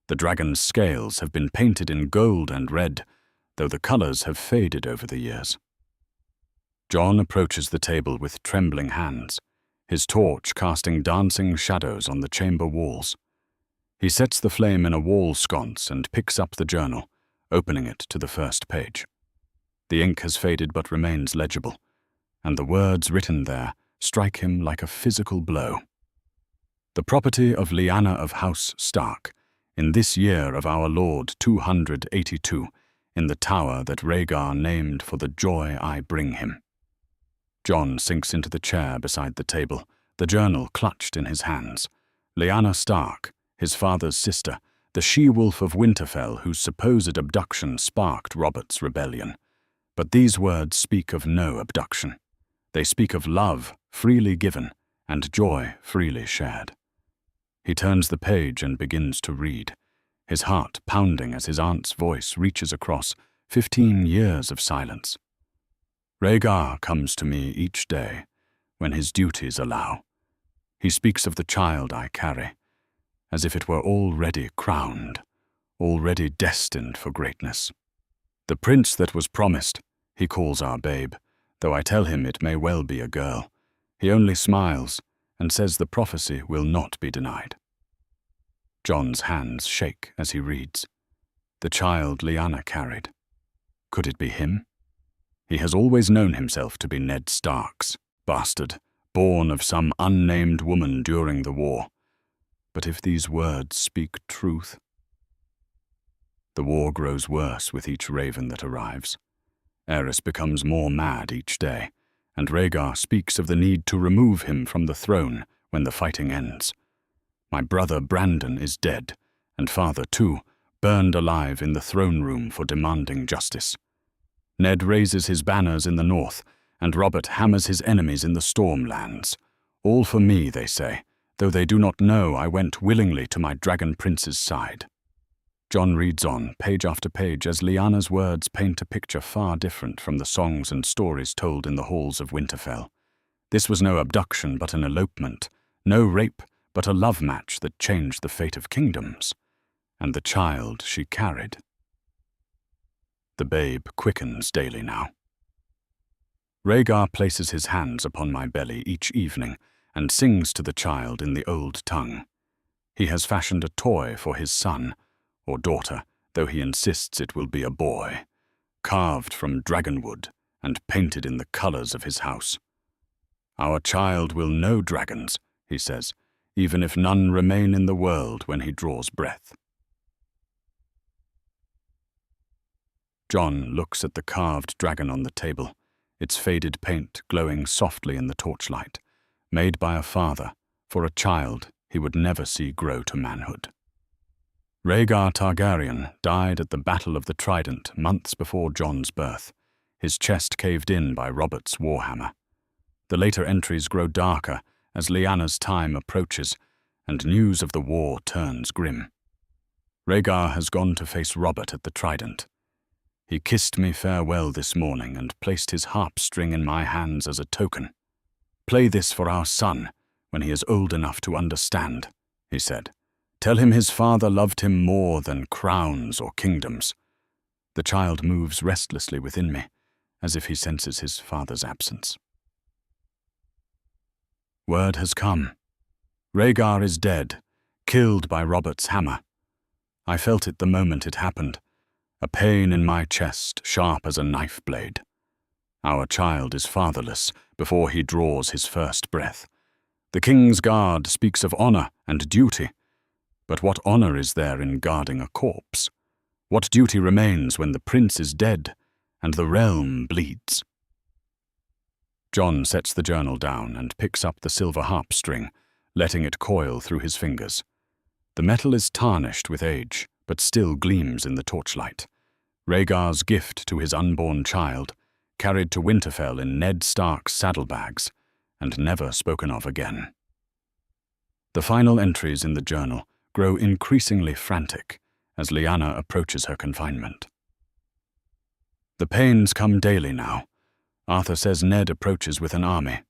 The dragon's scales have been painted in gold and red, though the colors have faded over the years. Jon approaches the table with trembling hands, his torch casting dancing shadows on the chamber walls. He sets the flame in a wall sconce and picks up the journal, opening it to the first page. The ink has faded but remains legible, and the words written there strike him like a physical blow. The property of Lyanna of House Stark, in this year of our Lord 282, in the tower that Rhaegar named for the joy I bring him. Jon sinks into the chair beside the table, the journal clutched in his hands. Lyanna Stark, his father's sister, the she-wolf of Winterfell whose supposed abduction sparked Robert's rebellion. But these words speak of no abduction. They speak of love freely given and joy freely shared. He turns the page and begins to read, his heart pounding as his aunt's voice reaches across 15 years of silence. Rhaegar comes to me each day, when his duties allow. He speaks of the child I carry, as if it were already crowned, already destined for greatness. The prince that was promised, he calls our babe, though I tell him it may well be a girl. He only smiles and says the prophecy will not be denied. Jon's hands shake as he reads. The child Lyanna carried. Could it be him? He has always known himself to be Ned Stark's bastard, born of some unnamed woman during the war. But if these words speak truth... The war grows worse with each raven that arrives. Aerys becomes more mad each day, and Rhaegar speaks of the need to remove him from the throne when the fighting ends. My brother Brandon is dead, and father too, burned alive in the throne room for demanding justice. Ned raises his banners in the north, and Robert hammers his enemies in the Stormlands. All for me, they say, though they do not know I went willingly to my dragon prince's side. Jon reads on, page after page, as Lyanna's words paint a picture far different from the songs and stories told in the halls of Winterfell. This was no abduction but an elopement, no rape but a love match that changed the fate of kingdoms, and the child she carried. The babe quickens daily now. Rhaegar places his hands upon my belly each evening and sings to the child in the old tongue. He has fashioned a toy for his son, or daughter, though he insists it will be a boy, carved from dragonwood and painted in the colors of his house. Our child will know dragons, he says, even if none remain in the world when he draws breath. Jon looks at the carved dragon on the table, its faded paint glowing softly in the torchlight, made by a father for a child he would never see grow to manhood. Rhaegar Targaryen died at the Battle of the Trident months before Jon's birth, his chest caved in by Robert's warhammer. The later entries grow darker as Lyanna's time approaches and news of the war turns grim. Rhaegar has gone to face Robert at the Trident. He kissed me farewell this morning and placed his harp string in my hands as a token. "Play this for our son when he is old enough to understand," he said. "Tell him his father loved him more than crowns or kingdoms." The child moves restlessly within me, as if he senses his father's absence. Word has come. Rhaegar is dead, killed by Robert's hammer. I felt it the moment it happened, a pain in my chest sharp as a knife blade. Our child is fatherless before he draws his first breath. The King's Guard speaks of honor and duty, but what honor is there in guarding a corpse? What duty remains when the prince is dead and the realm bleeds? Jon sets the journal down and picks up the silver harp string, letting it coil through his fingers. The metal is tarnished with age, but still gleams in the torchlight. Rhaegar's gift to his unborn child, carried to Winterfell in Ned Stark's saddlebags, and never spoken of again. The final entries in the journal grow increasingly frantic as Lyanna approaches her confinement. The pains come daily now. Arthur says Ned approaches with an army.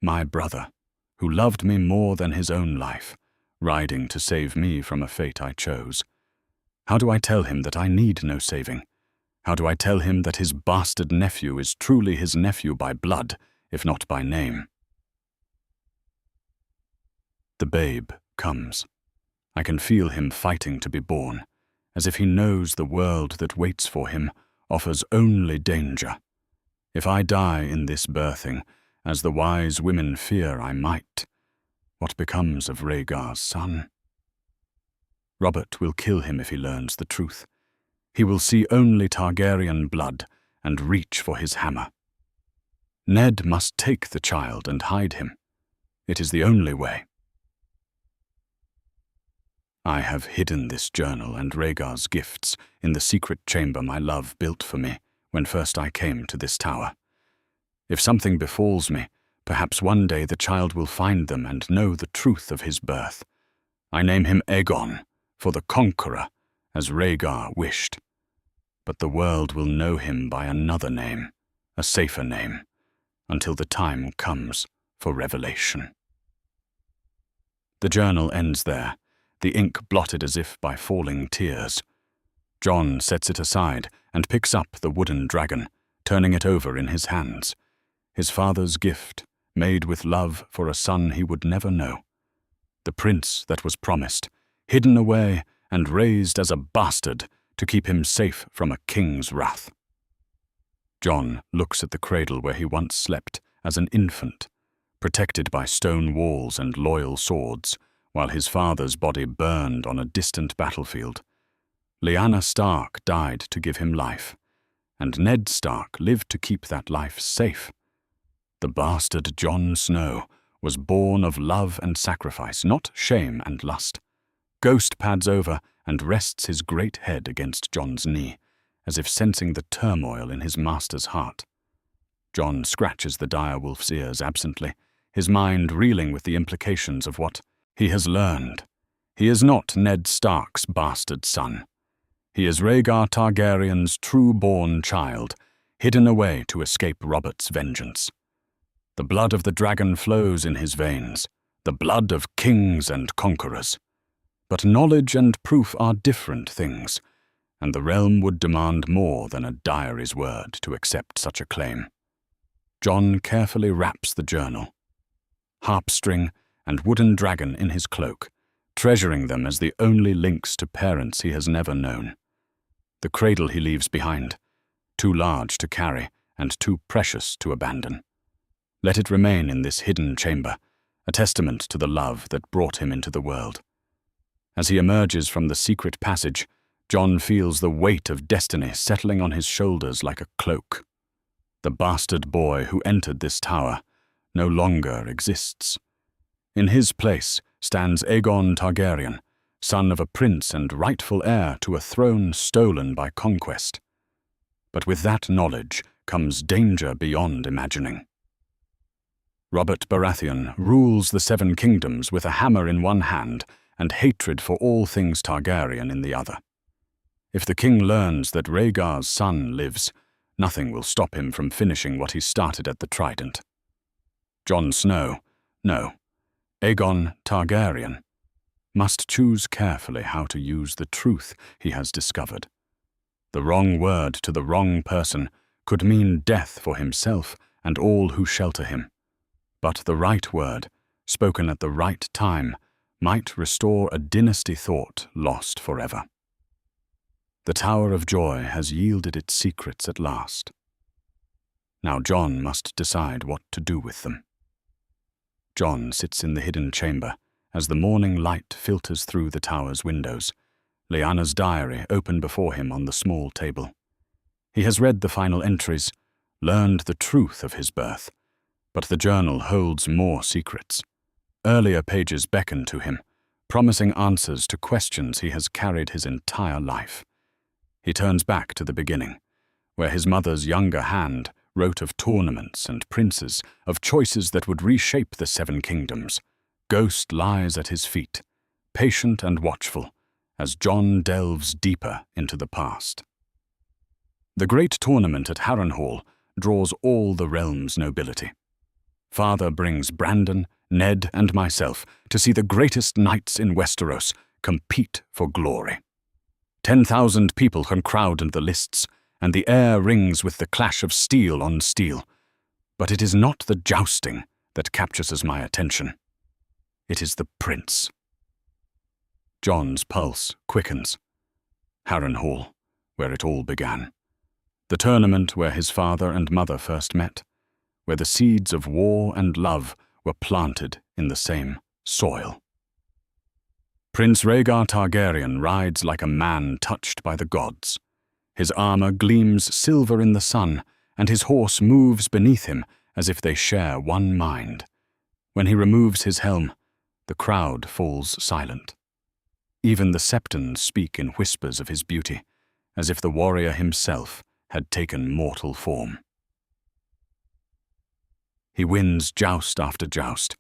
My brother, who loved me more than his own life, riding to save me from a fate I chose. How do I tell him that I need no saving? How do I tell him that his bastard nephew is truly his nephew by blood, if not by name? The babe comes. I can feel him fighting to be born, as if he knows the world that waits for him offers only danger. If I die in this birthing, as the wise women fear I might, what becomes of Rhaegar's son? Robert will kill him if he learns the truth. He will see only Targaryen blood and reach for his hammer. Ned must take the child and hide him. It is the only way. I have hidden this journal and Rhaegar's gifts in the secret chamber my love built for me when first I came to this tower. If something befalls me, perhaps one day the child will find them and know the truth of his birth. I name him Aegon, for the conqueror, as Rhaegar wished. But the world will know him by another name, a safer name, until the time comes for revelation. The journal ends there, the ink blotted as if by falling tears. Jon sets it aside and picks up the wooden dragon, turning it over in his hands. His father's gift, made with love for a son he would never know. The prince that was promised, hidden away and raised as a bastard to keep him safe from a king's wrath. Jon looks at the cradle where he once slept as an infant, protected by stone walls and loyal swords, while his father's body burned on a distant battlefield. Lyanna Stark died to give him life, and Ned Stark lived to keep that life safe. The bastard Jon Snow was born of love and sacrifice, not shame and lust. Ghost pads over and rests his great head against Jon's knee, as if sensing the turmoil in his master's heart. Jon scratches the direwolf's ears absently, his mind reeling with the implications of what he has learned. He is not Ned Stark's bastard son. He is Rhaegar Targaryen's true-born child, hidden away to escape Robert's vengeance. The blood of the dragon flows in his veins, the blood of kings and conquerors. But knowledge and proof are different things, and the realm would demand more than a diary's word to accept such a claim. Jon carefully wraps the journal, harpstring and wooden dragon in his cloak, treasuring them as the only links to parents he has never known. The cradle he leaves behind, too large to carry and too precious to abandon. Let it remain in this hidden chamber, a testament to the love that brought him into the world. As he emerges from the secret passage, Jon feels the weight of destiny settling on his shoulders like a cloak. The bastard boy who entered this tower no longer exists. In his place stands Aegon Targaryen, son of a prince and rightful heir to a throne stolen by conquest. But with that knowledge comes danger beyond imagining. Robert Baratheon rules the Seven Kingdoms with a hammer in one hand and hatred for all things Targaryen in the other. If the king learns that Rhaegar's son lives, nothing will stop him from finishing what he started at the Trident. Jon Snow, no, Aegon Targaryen, must choose carefully how to use the truth he has discovered. The wrong word to the wrong person could mean death for himself and all who shelter him. But the right word, spoken at the right time, might restore a dynasty thought lost forever. The Tower of Joy has yielded its secrets at last. Now Jon must decide what to do with them. Jon sits in the hidden chamber as the morning light filters through the tower's windows, Lyanna's diary open before him on the small table. He has read the final entries, learned the truth of his birth, but the journal holds more secrets. Earlier pages beckon to him, promising answers to questions he has carried his entire life. He turns back to the beginning, where his mother's younger hand wrote of tournaments and princes, of choices that would reshape the Seven Kingdoms. Ghost lies at his feet, patient and watchful, as Jon delves deeper into the past. The great tournament at Harrenhal draws all the realm's nobility. Father brings Brandon, Ned, and myself to see the greatest knights in Westeros compete for glory. 10,000 people can crowd in the lists, and the air rings with the clash of steel on steel. But it is not the jousting that captures my attention. It is the prince. Jon's pulse quickens. Harrenhal, where it all began. The tournament where his father and mother first met, where the seeds of war and love were planted in the same soil. Prince Rhaegar Targaryen rides like a man touched by the gods. His armor gleams silver in the sun, and his horse moves beneath him as if they share one mind. When he removes his helm, the crowd falls silent. Even the Septons speak in whispers of his beauty, as if the warrior himself had taken mortal form. He wins joust after joust,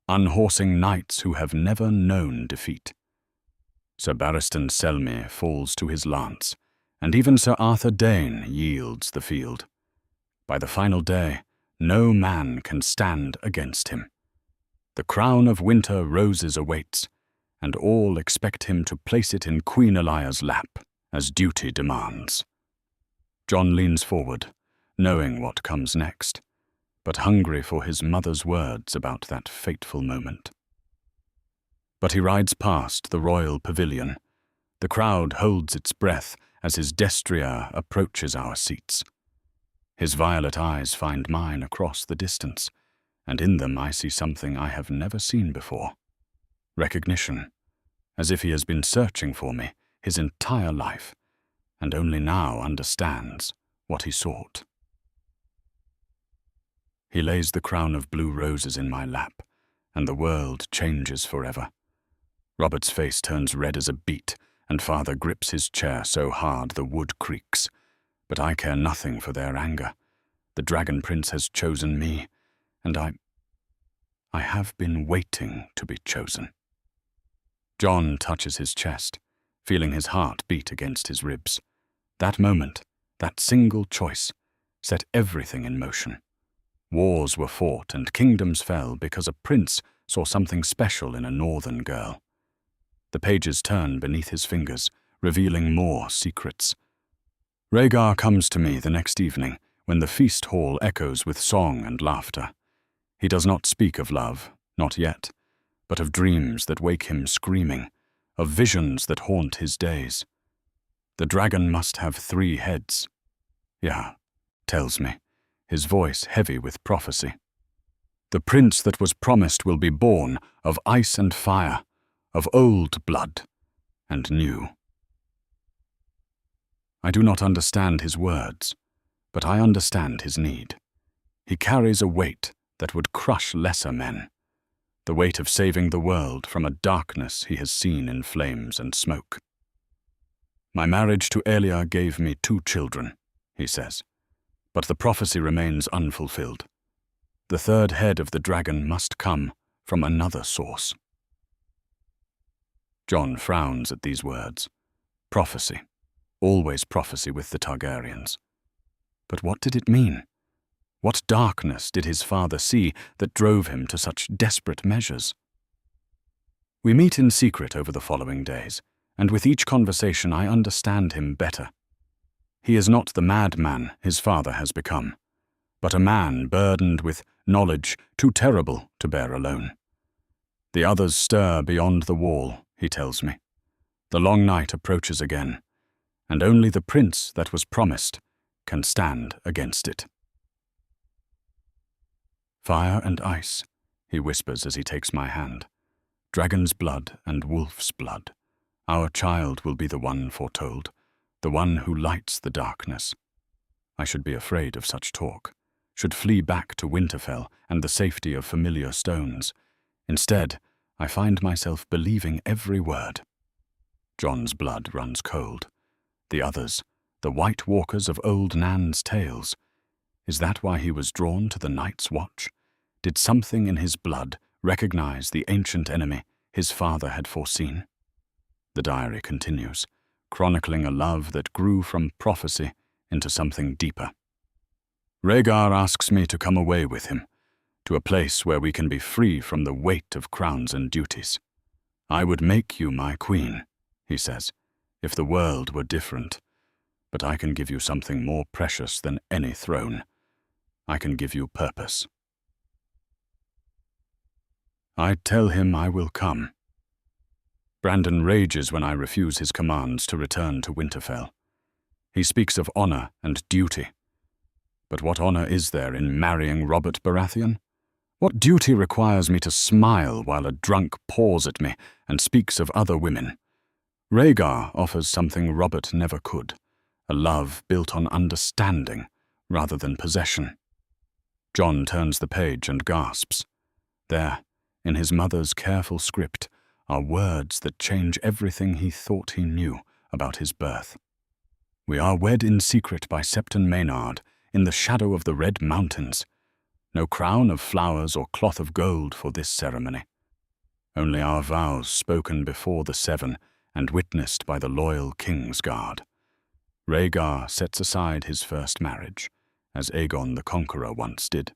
unhorsing knights who have never known defeat. Sir Barristan Selmy falls to his lance, and even Sir Arthur Dayne yields the field. By the final day, no man can stand against him. The crown of winter roses awaits, and all expect him to place it in Queen Elia's lap, as duty demands. Jon leans forward, knowing what comes next, but hungry for his mother's words about that fateful moment. But he rides past the royal pavilion. The crowd holds its breath as his destrier approaches our seats. His violet eyes find mine across the distance, and in them I see something I have never seen before. Recognition, as if he has been searching for me his entire life, and only now understands what he sought. He lays the crown of blue roses in my lap, and the world changes forever. Robert's face turns red as a beet, and father grips his chair so hard the wood creaks. But I care nothing for their anger. The Dragon Prince has chosen me, and I have been waiting to be chosen. Jon touches his chest, feeling his heart beat against his ribs. That moment, that single choice, set everything in motion. Wars were fought and kingdoms fell because a prince saw something special in a northern girl. The pages turn beneath his fingers, revealing more secrets. Rhaegar comes to me the next evening, when the feast hall echoes with song and laughter. He does not speak of love, not yet, but of dreams that wake him screaming, of visions that haunt his days. The dragon must have 3 heads. Yah tells me, his voice heavy with prophecy. The prince that was promised will be born of ice and fire, of old blood and new. I do not understand his words, but I understand his need. He carries a weight that would crush lesser men, the weight of saving the world from a darkness he has seen in flames and smoke. My marriage to Elia gave me 2 children, he says, but the prophecy remains unfulfilled. The 3rd head of the dragon must come from another source. Jon frowns at these words. Prophecy. Always prophecy with the Targaryens. But what did it mean? What darkness did his father see that drove him to such desperate measures? We meet in secret over the following days, and with each conversation I understand him better. He is not the madman his father has become, but a man burdened with knowledge too terrible to bear alone. The others stir beyond the wall, he tells me. The long night approaches again, and only the prince that was promised can stand against it. Fire and ice, he whispers as he takes my hand. Dragon's blood and wolf's blood. Our child will be the one foretold, the one who lights the darkness. I should be afraid of such talk, should flee back to Winterfell and the safety of familiar stones. Instead, I find myself believing every word. Jon's blood runs cold. The others, the White Walkers of old Nan's tales. Is that why he was drawn to the Night's Watch? Did something in his blood recognize the ancient enemy his father had foreseen? The diary continues, chronicling a love that grew from prophecy into something deeper. Rhaegar asks me to come away with him, to a place where we can be free from the weight of crowns and duties. I would make you my queen, he says, if the world were different. But I can give you something more precious than any throne. I can give you purpose. I tell him I will come. Brandon rages when I refuse his commands to return to Winterfell. He speaks of honor and duty. But what honor is there in marrying Robert Baratheon? What duty requires me to smile while a drunk paws at me and speaks of other women? Rhaegar offers something Robert never could, a love built on understanding rather than possession. Jon turns the page and gasps. There, in his mother's careful script, are words that change everything he thought he knew about his birth. We are wed in secret by Septon Maynard, in the shadow of the Red Mountains. No crown of flowers or cloth of gold for this ceremony. Only our vows spoken before the Seven and witnessed by the loyal King's Guard. Rhaegar sets aside his first marriage, as Aegon the Conqueror once did,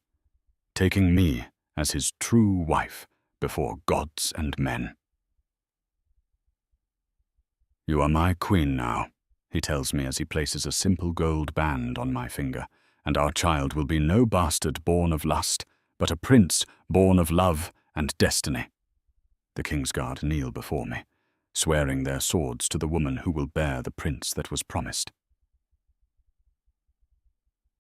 taking me as his true wife before gods and men. You are my queen now, he tells me as he places a simple gold band on my finger, and our child will be no bastard born of lust, but a prince born of love and destiny. The Kingsguard kneel before me, swearing their swords to the woman who will bear the prince that was promised.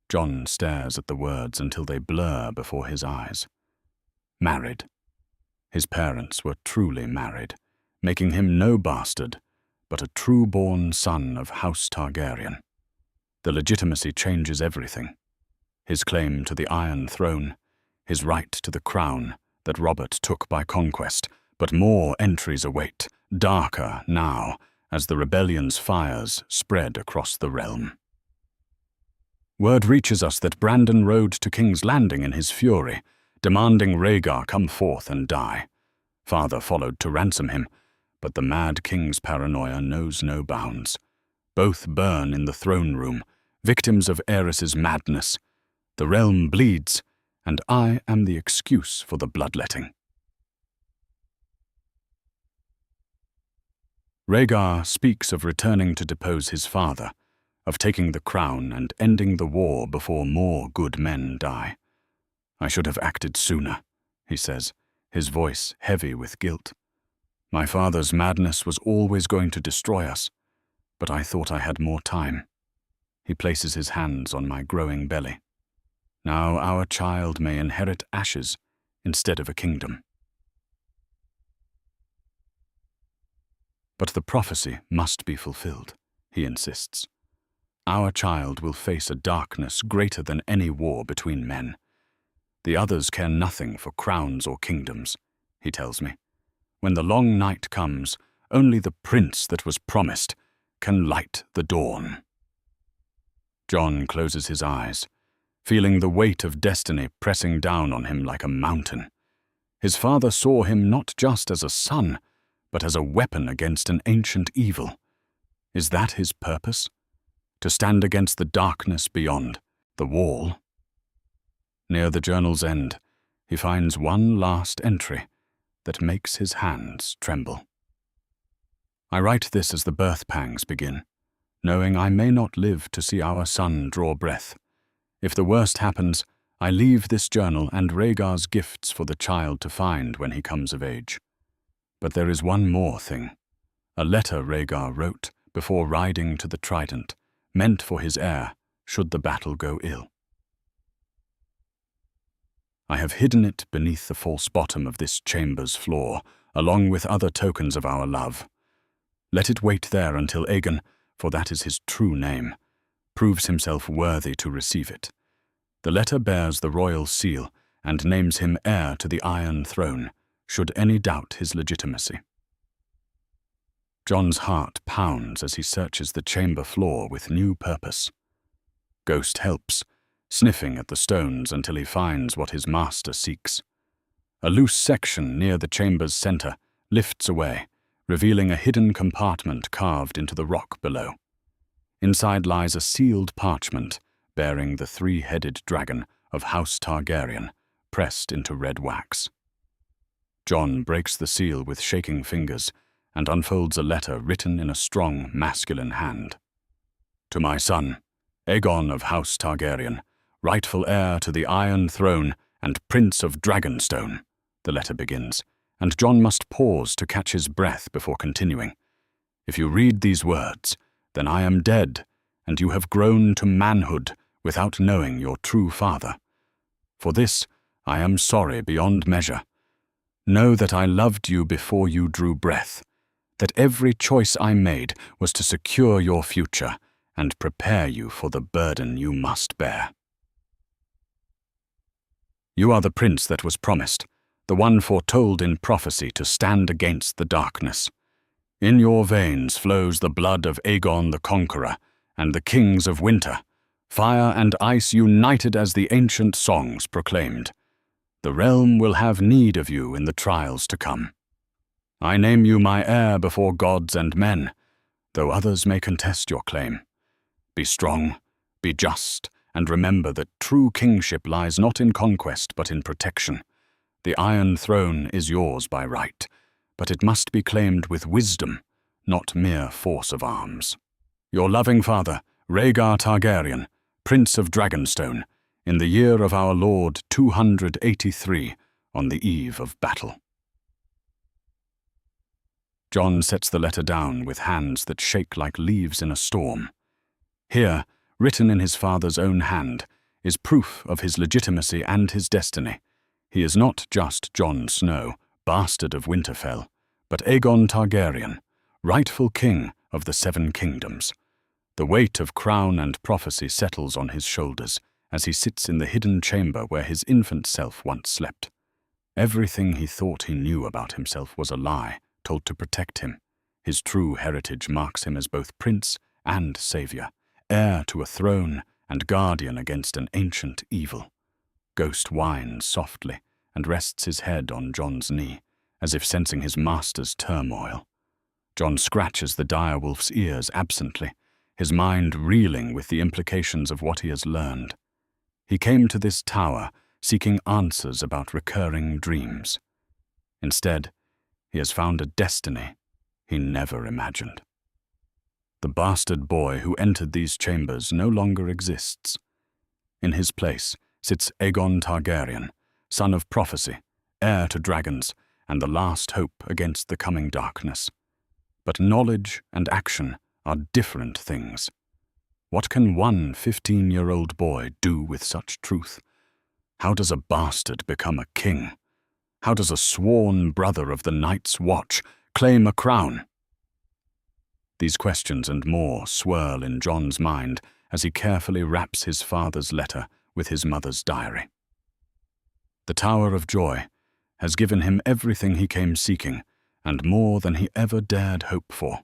Jon stares at the words until they blur before his eyes. Married. His parents were truly married, making him no bastard, but a true-born son of House Targaryen. The legitimacy changes everything. His claim to the Iron Throne, his right to the crown that Robert took by conquest, but more entries await, darker now, as the rebellion's fires spread across the realm. Word reaches us that Brandon rode to King's Landing in his fury, demanding Rhaegar come forth and die. Father followed to ransom him, but the mad king's paranoia knows no bounds. Both burn in the throne room, victims of Aerys's madness. The realm bleeds, and I am the excuse for the bloodletting. Rhaegar speaks of returning to depose his father, of taking the crown and ending the war before more good men die. I should have acted sooner, he says, his voice heavy with guilt. My father's madness was always going to destroy us, but I thought I had more time. He places his hands on my growing belly. Now our child may inherit ashes instead of a kingdom. But the prophecy must be fulfilled, he insists. our child will face a darkness greater than any war between men. The others care nothing for crowns or kingdoms, he tells me. When the long night comes, only the prince that was promised can light the dawn. Jon closes his eyes, feeling the weight of destiny pressing down on him like a mountain. His father saw him not just as a son, but as a weapon against an ancient evil. Is that his purpose? To stand against the darkness beyond, the wall? Near the journal's end, he finds one last entry that makes his hands tremble. I write this as the birth pangs begin, knowing I may not live to see our son draw breath. If the worst happens, I leave this journal and Rhaegar's gifts for the child to find when he comes of age. But there is one more thing. A letter Rhaegar wrote before riding to the Trident, meant for his heir, should the battle go ill. I have hidden it beneath the false bottom of this chamber's floor, along with other tokens of our love. Let it wait there until Aegon, for that is his true name, proves himself worthy to receive it. The letter bears the royal seal and names him heir to the Iron Throne, should any doubt his legitimacy. Jon's heart pounds as he searches the chamber floor with new purpose. Ghost helps, sniffing at the stones until he finds what his master seeks. A loose section near the chamber's center lifts away, revealing a hidden compartment carved into the rock below. Inside lies a sealed parchment bearing the three-headed dragon of House Targaryen, pressed into red wax. Jon breaks the seal with shaking fingers and unfolds a letter written in a strong, masculine hand. To my son, Aegon of House Targaryen, rightful heir to the Iron Throne and Prince of Dragonstone, the letter begins, and Jon must pause to catch his breath before continuing. If you read these words, then I am dead, and you have grown to manhood without knowing your true father. For this, I am sorry beyond measure. Know that I loved you before you drew breath, that every choice I made was to secure your future and prepare you for the burden you must bear. You are the prince that was promised, the one foretold in prophecy to stand against the darkness. In your veins flows the blood of Aegon the Conqueror and the kings of winter, fire and ice united as the ancient songs proclaimed. The realm will have need of you in the trials to come. I name you my heir before gods and men, though others may contest your claim. Be strong, be just, and remember that true kingship lies not in conquest but in protection. The Iron Throne is yours by right, but it must be claimed with wisdom, not mere force of arms. Your loving father, Rhaegar Targaryen, Prince of Dragonstone, in the year of our Lord 283, on the eve of battle. Jon sets the letter down with hands that shake like leaves in a storm. Here, written in his father's own hand, is proof of his legitimacy and his destiny. He is not just Jon Snow, bastard of Winterfell, but Aegon Targaryen, rightful king of the Seven Kingdoms. The weight of crown and prophecy settles on his shoulders as he sits in the hidden chamber where his infant self once slept. Everything he thought he knew about himself was a lie, told to protect him. His true heritage marks him as both prince and savior, heir to a throne and guardian against an ancient evil. Ghost whines softly and rests his head on Jon's knee, as if sensing his master's turmoil. Jon scratches the direwolf's ears absently, his mind reeling with the implications of what he has learned. He came to this tower seeking answers about recurring dreams. Instead, he has found a destiny he never imagined. The bastard boy who entered these chambers no longer exists. In his place sits Aegon Targaryen, son of prophecy, heir to dragons, and the last hope against the coming darkness. But knowledge and action are different things. What can one 15-year-old boy do with such truth? How does a bastard become a king? How does a sworn brother of the Night's Watch claim a crown? These questions and more swirl in Jon's mind as he carefully wraps his father's letter with his mother's diary. The Tower of Joy has given him everything he came seeking, and more than he ever dared hope for.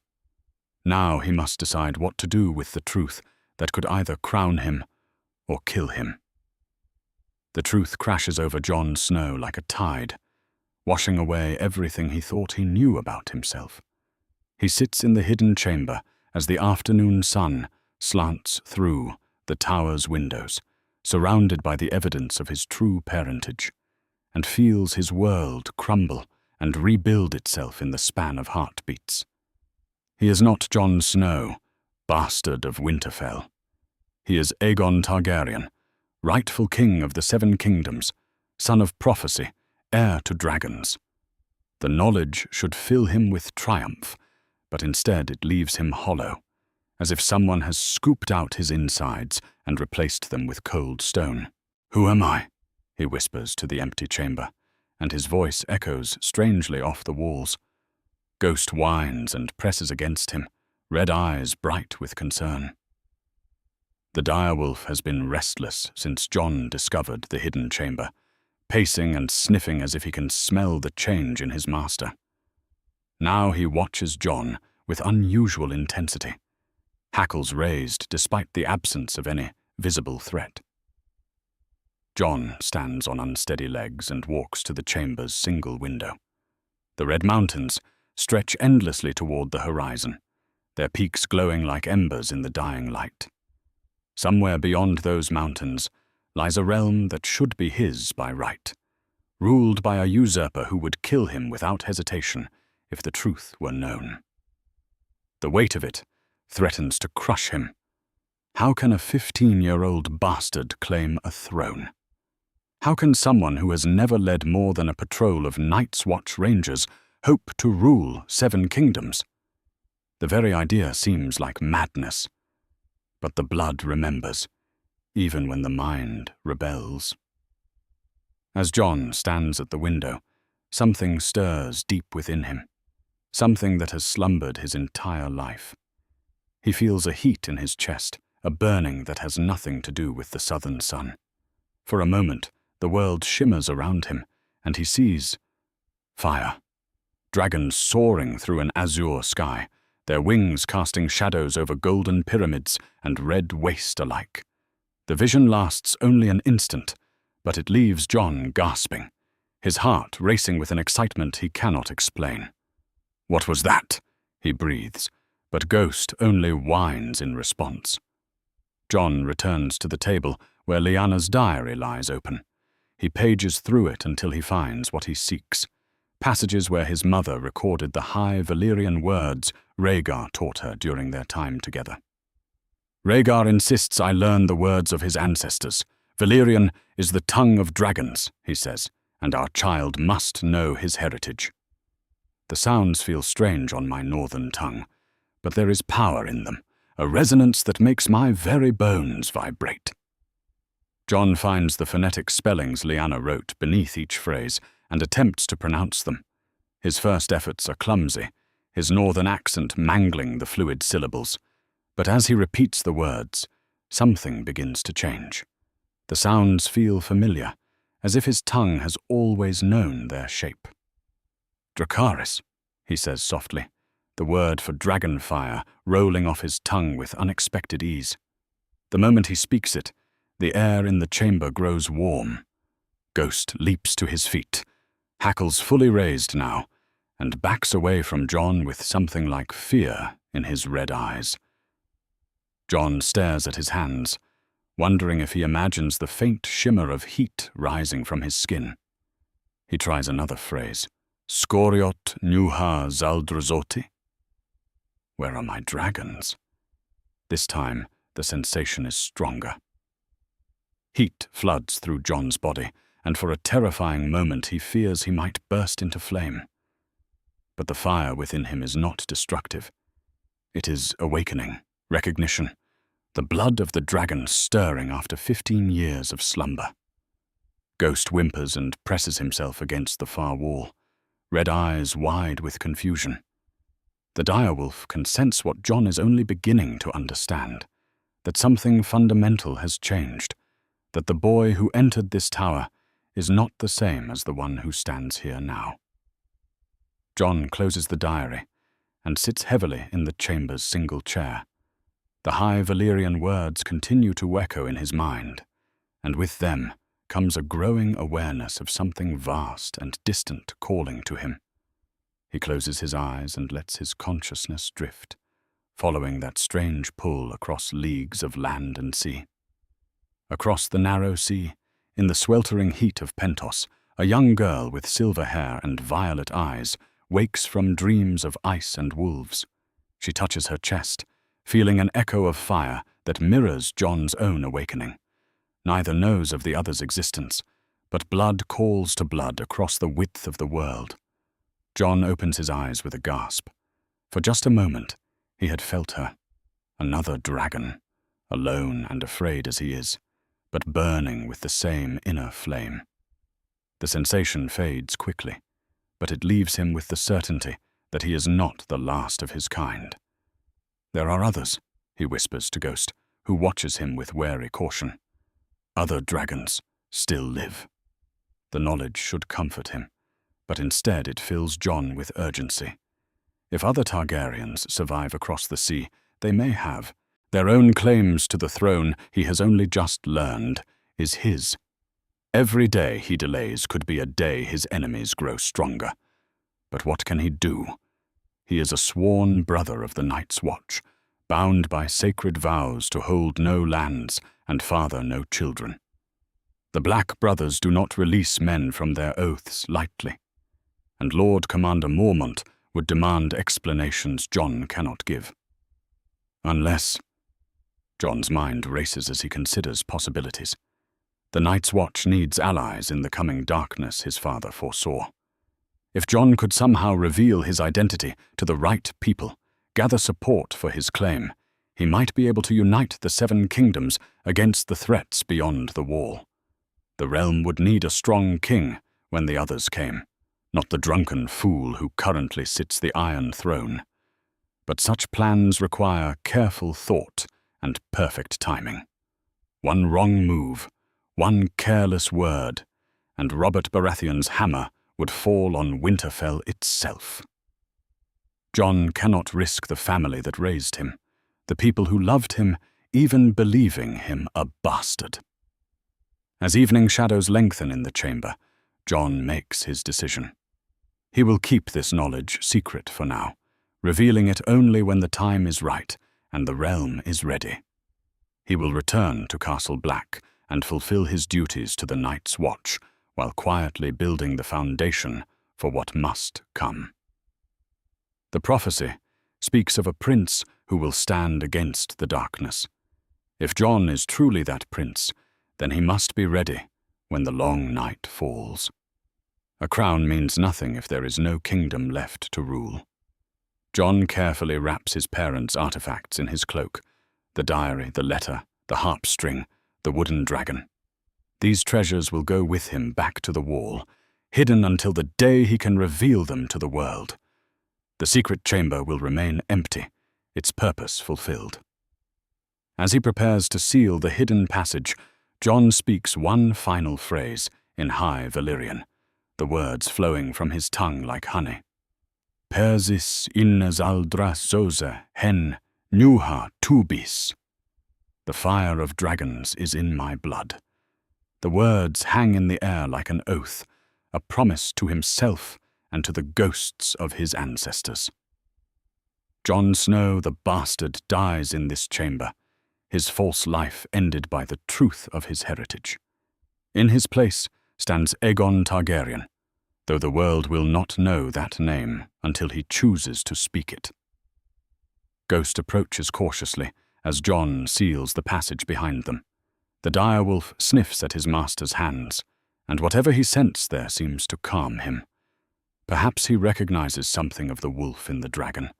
Now he must decide what to do with the truth that could either crown him or kill him. The truth crashes over Jon Snow like a tide, washing away everything he thought he knew about himself. He sits in the hidden chamber as the afternoon sun slants through the tower's windows, surrounded by the evidence of his true parentage, and feels his world crumble and rebuild itself in the span of heartbeats. He is not Jon Snow, bastard of Winterfell. He is Aegon Targaryen, rightful king of the Seven Kingdoms, son of prophecy, heir to dragons. The knowledge should fill him with triumph, but instead it leaves him hollow, as if someone has scooped out his insides and replaced them with cold stone. "Who am I?" he whispers to the empty chamber, and his voice echoes strangely off the walls. Ghost whines and presses against him, red eyes bright with concern. The direwolf has been restless since Jon discovered the hidden chamber, pacing and sniffing as if he can smell the change in his master. Now he watches Jon with unusual intensity, hackles raised despite the absence of any visible threat. Jon stands on unsteady legs and walks to the chamber's single window. The Red Mountains stretch endlessly toward the horizon, their peaks glowing like embers in the dying light. Somewhere beyond those mountains lies a realm that should be his by right, ruled by a usurper who would kill him without hesitation if the truth were known. The weight of it threatens to crush him. How can a 15-year-old bastard claim a throne? How can someone who has never led more than a patrol of Night's Watch Rangers hope to rule 7 kingdoms? The very idea seems like madness. But the blood remembers, even when the mind rebels. As Jon stands at the window, something stirs deep within him, something that has slumbered his entire life. He feels a heat in his chest, a burning that has nothing to do with the southern sun. For a moment, the world shimmers around him, and he sees fire. Dragons soaring through an azure sky, their wings casting shadows over golden pyramids and red waste alike. The vision lasts only an instant, but it leaves Jon gasping, his heart racing with an excitement he cannot explain. "What was that?" he breathes, but Ghost only whines in response. Jon returns to the table where Lyanna's diary lies open. He pages through it until he finds what he seeks, passages where his mother recorded the high Valyrian words Rhaegar taught her during their time together. "Rhaegar insists I learn the words of his ancestors. Valyrian is the tongue of dragons," he says, "and our child must know his heritage." The sounds feel strange on my northern tongue, but there is power in them, a resonance that makes my very bones vibrate. Jon finds the phonetic spellings Lyanna wrote beneath each phrase and attempts to pronounce them. His first efforts are clumsy, his northern accent mangling the fluid syllables. But as he repeats the words, something begins to change. The sounds feel familiar, as if his tongue has always known their shape. "Dracarys," he says softly, the word for dragonfire rolling off his tongue with unexpected ease. The moment he speaks it, the air in the chamber grows warm. Ghost leaps to his feet, hackles fully raised now, and backs away from Jon with something like fear in his red eyes. Jon stares at his hands, wondering if he imagines the faint shimmer of heat rising from his skin. He tries another phrase, "Scoriot nuha zaldrazoti." Where are my dragons? This time, the sensation is stronger. Heat floods through Jon's body, and for a terrifying moment he fears he might burst into flame. But the fire within him is not destructive. It is awakening, recognition, the blood of the dragon stirring after 15 years of slumber. Ghost whimpers and presses himself against the far wall, red eyes wide with confusion. The direwolf can sense what Jon is only beginning to understand, that something fundamental has changed, that the boy who entered this tower is not the same as the one who stands here now. Jon closes the diary and sits heavily in the chamber's single chair. The high Valyrian words continue to echo in his mind, and with them comes a growing awareness of something vast and distant calling to him. He closes his eyes and lets his consciousness drift, following that strange pull across leagues of land and sea. Across the narrow sea, in the sweltering heat of Pentos, a young girl with silver hair and violet eyes wakes from dreams of ice and wolves. She touches her chest, feeling an echo of fire that mirrors Jon's own awakening. Neither knows of the other's existence, but blood calls to blood across the width of the world. Jon opens his eyes with a gasp. For just a moment, he had felt her. Another dragon, alone and afraid as he is, but burning with the same inner flame. The sensation fades quickly, but it leaves him with the certainty that he is not the last of his kind. There are others, he whispers to Ghost, who watches him with wary caution. Other dragons still live. The knowledge should comfort him, but instead it fills Jon with urgency. If other Targaryens survive across the sea, they may have. Their own claims to the throne, he has only just learned, is his. Every day he delays could be a day his enemies grow stronger. But what can he do? He is a sworn brother of the Night's Watch, bound by sacred vows to hold no lands and father no children. The Black Brothers do not release men from their oaths lightly, and Lord Commander Mormont would demand explanations Jon cannot give. Unless... Jon's mind races as he considers possibilities. The Night's Watch needs allies in the coming darkness his father foresaw. If Jon could somehow reveal his identity to the right people, gather support for his claim, he might be able to unite the Seven Kingdoms against the threats beyond the Wall. The realm would need a strong king when the others came, not the drunken fool who currently sits the Iron Throne. But such plans require careful thought and perfect timing. One wrong move, one careless word, and Robert Baratheon's hammer would fall on Winterfell itself. Jon cannot risk the family that raised him, the people who loved him, even believing him a bastard. As evening shadows lengthen in the chamber, Jon makes his decision. He will keep this knowledge secret for now, revealing it only when the time is right and the realm is ready. He will return to Castle Black and fulfill his duties to the Night's Watch, while quietly building the foundation for what must come. The prophecy speaks of a prince who will stand against the darkness. If Jon is truly that prince, then he must be ready when the long night falls. A crown means nothing if there is no kingdom left to rule. Jon carefully wraps his parents' artifacts in his cloak, the diary, the letter, the harp string, the wooden dragon. These treasures will go with him back to the Wall, hidden until the day he can reveal them to the world. The secret chamber will remain empty, its purpose fulfilled. As he prepares to seal the hidden passage, Jon speaks one final phrase in High Valyrian, the words flowing from his tongue like honey. Persis innes aldra soze hen nuha tubis. The fire of dragons is in my blood. The words hang in the air like an oath, a promise to himself and to the ghosts of his ancestors. Jon Snow the bastard dies in this chamber, his false life ended by the truth of his heritage. In his place stands Aegon Targaryen, though the world will not know that name until he chooses to speak it. Ghost approaches cautiously as Jon seals the passage behind them. The direwolf sniffs at his master's hands, and whatever he scents there seems to calm him. Perhaps he recognizes something of the wolf in the dragon,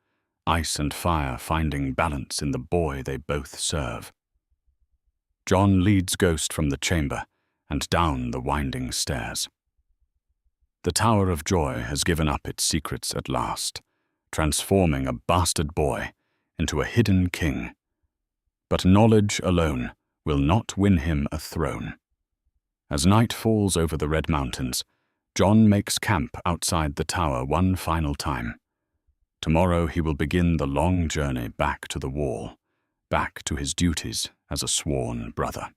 ice and fire finding balance in the boy they both serve. Jon leads Ghost from the chamber and down the winding stairs. The Tower of Joy has given up its secrets at last, transforming a bastard boy into a hidden king. But knowledge alone will not win him a throne. As night falls over the Red Mountains, Jon makes camp outside the tower one final time. Tomorrow he will begin the long journey back to the wall, back to his duties as a sworn brother.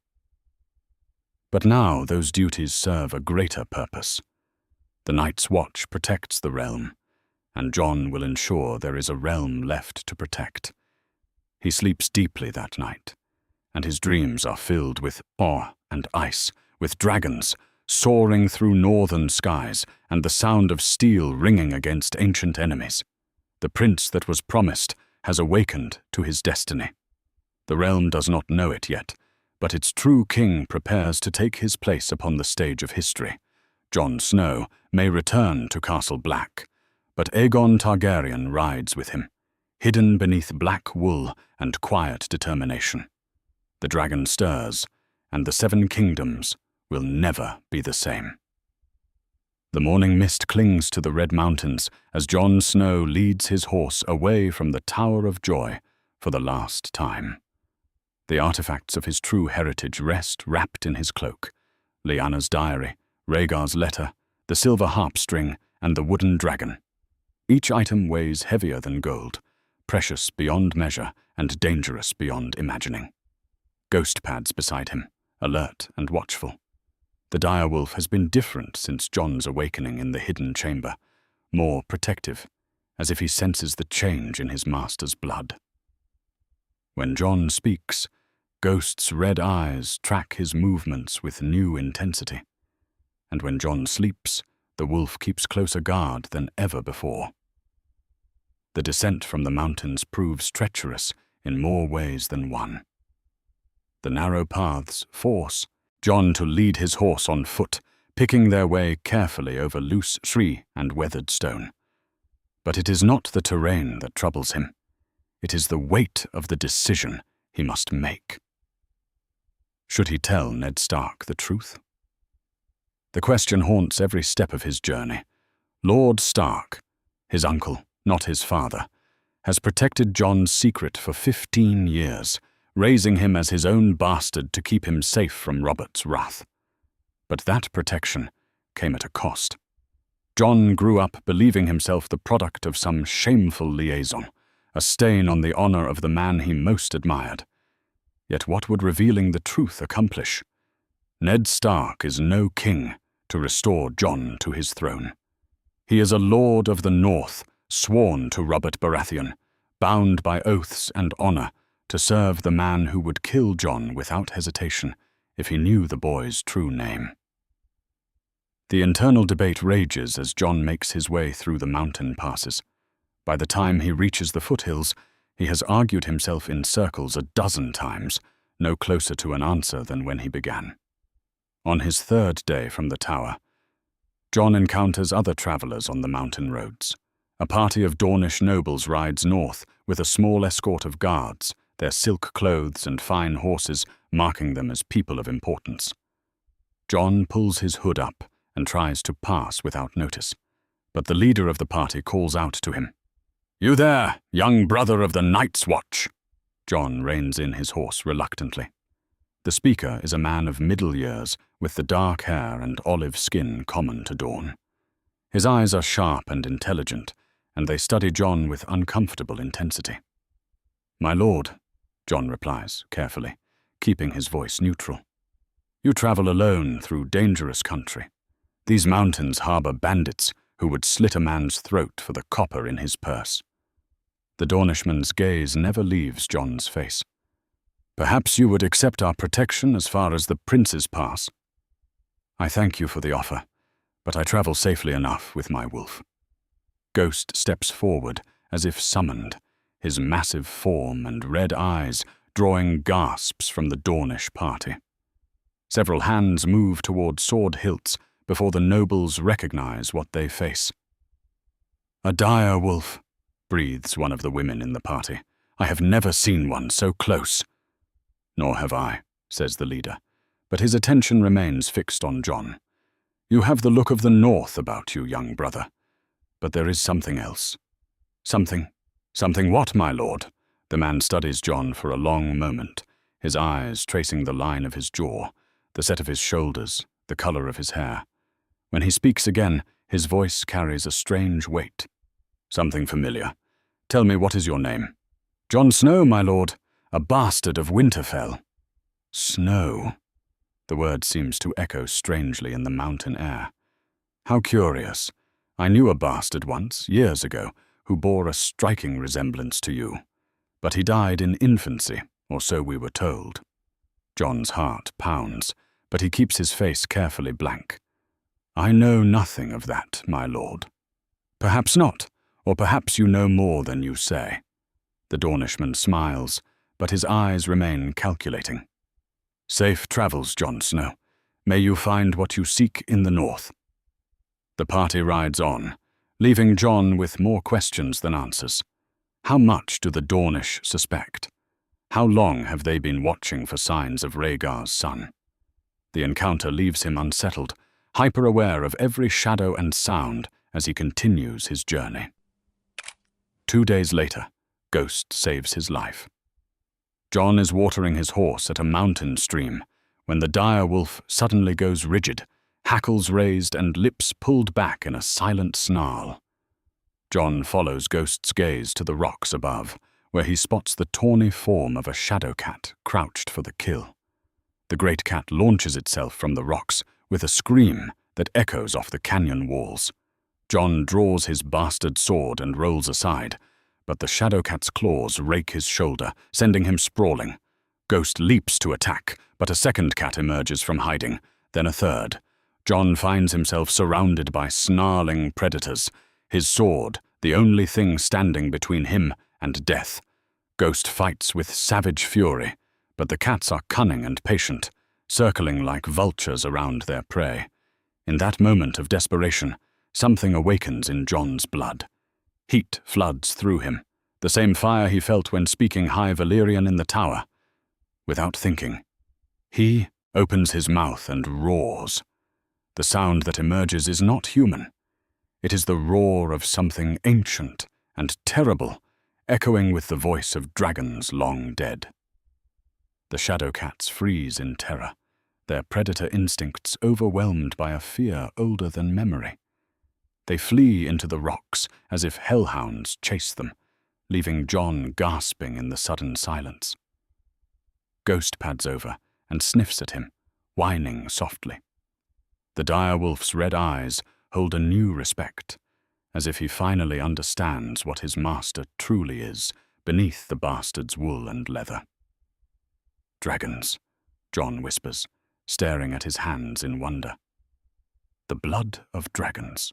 But now those duties serve a greater purpose. The Night's Watch protects the realm, and Jon will ensure there is a realm left to protect. He sleeps deeply that night, and his dreams are filled with awe and ice, with dragons soaring through northern skies and the sound of steel ringing against ancient enemies. The prince that was promised has awakened to his destiny. The realm does not know it yet, but its true king prepares to take his place upon the stage of history. Jon Snow may return to Castle Black, but Aegon Targaryen rides with him, hidden beneath black wool and quiet determination. The dragon stirs, and the 7 kingdoms will never be the same. The morning mist clings to the Red Mountains as Jon Snow leads his horse away from the Tower of Joy for the last time. The artifacts of his true heritage rest wrapped in his cloak: Lyanna's diary, Rhaegar's letter, the silver harp string, and the wooden dragon. Each item weighs heavier than gold, precious beyond measure and dangerous beyond imagining. Ghost pads beside him, alert and watchful. The direwolf has been different since Jon's awakening in the hidden chamber, more protective, as if he senses the change in his master's blood. When Jon speaks, Ghost's red eyes track his movements with new intensity. And when Jon sleeps, the wolf keeps closer guard than ever before. The descent from the mountains proves treacherous in more ways than one. The narrow paths force Jon to lead his horse on foot, picking their way carefully over loose tree and weathered stone. But it is not the terrain that troubles him. It is the weight of the decision he must make. Should he tell Ned Stark the truth? The question haunts every step of his journey. Lord Stark, his uncle, not his father, has protected Jon's secret for 15 years, raising him as his own bastard to keep him safe from Robert's wrath. But that protection came at a cost. Jon grew up believing himself the product of some shameful liaison, a stain on the honor of the man he most admired. Yet what would revealing the truth accomplish? Ned Stark is no king to restore Jon to his throne. He is a lord of the North, sworn to Robert Baratheon, bound by oaths and honor to serve the man who would kill Jon without hesitation if he knew the boy's true name. The internal debate rages as Jon makes his way through the mountain passes. By the time he reaches the foothills, he has argued himself in circles a dozen times, no closer to an answer than when he began. On his 3rd day from the tower, Jon encounters other travelers on the mountain roads. A party of Dornish nobles rides north with a small escort of guards, their silk clothes and fine horses marking them as people of importance. Jon pulls his hood up and tries to pass without notice, but the leader of the party calls out to him. "You there, young brother of the Night's Watch!" Jon reins in his horse reluctantly. The speaker is a man of middle years with the dark hair and olive skin common to Dorne. His eyes are sharp and intelligent, and they study Jon with uncomfortable intensity. "My lord," Jon replies carefully, keeping his voice neutral. "You travel alone through dangerous country. These mountains harbor bandits who would slit a man's throat for the copper in his purse." The Dornishman's gaze never leaves Jon's face. "Perhaps you would accept our protection as far as the Prince's Pass." "I thank you for the offer, but I travel safely enough with my wolf." Ghost steps forward as if summoned, his massive form and red eyes drawing gasps from the Dornish party. Several hands move toward sword hilts before the nobles recognize what they face. "A dire wolf," breathes one of the women in the party. "I have never seen one so close." "Nor have I," says the leader, but his attention remains fixed on Jon. "You have the look of the North about you, young brother. But there is something else." Something what, my lord?" The man studies Jon for a long moment, his eyes tracing the line of his jaw, the set of his shoulders, the color of his hair. When he speaks again, his voice carries a strange weight. Something familiar. Tell me, what is your name? Jon Snow, my lord, a bastard of Winterfell. Snow. The word seems to echo strangely in the mountain air. How curious. I knew a bastard once, years ago, who bore a striking resemblance to you. But he died in infancy, or so we were told. Jon's heart pounds, but he keeps his face carefully blank. I know nothing of that, my lord. Perhaps not, or perhaps you know more than you say. The Dornishman smiles, but his eyes remain calculating. Safe travels, Jon Snow. May you find what you seek in the north. The party rides on, leaving Jon with more questions than answers. How much do the Dornish suspect? How long have they been watching for signs of Rhaegar's son? The encounter leaves him unsettled, hyper-aware of every shadow and sound as he continues his journey. 2 days later, Ghost saves his life. Jon is watering his horse at a mountain stream when the dire wolf suddenly goes rigid, hackles raised and lips pulled back in a silent snarl. Jon follows Ghost's gaze to the rocks above, where he spots the tawny form of a shadow cat crouched for the kill. The great cat launches itself from the rocks with a scream that echoes off the canyon walls. Jon draws his bastard sword and rolls aside, but the shadow cat's claws rake his shoulder, sending him sprawling. Ghost leaps to attack, but a second cat emerges from hiding, then a third. Jon finds himself surrounded by snarling predators, his sword the only thing standing between him and death. Ghost fights with savage fury, but the cats are cunning and patient, circling like vultures around their prey. In that moment of desperation, something awakens in Jon's blood. Heat floods through him, the same fire he felt when speaking High Valyrian in the tower. Without thinking, he opens his mouth and roars. The sound that emerges is not human. It is the roar of something ancient and terrible, echoing with the voice of dragons long dead. The shadow cats freeze in terror, their predator instincts overwhelmed by a fear older than memory. They flee into the rocks as if hellhounds chase them, leaving Jon gasping in the sudden silence. Ghost pads over and sniffs at him, whining softly. The dire wolf's red eyes hold a new respect, as if he finally understands what his master truly is beneath the bastard's wool and leather. Dragons, Jon whispers, staring at his hands in wonder. The blood of dragons.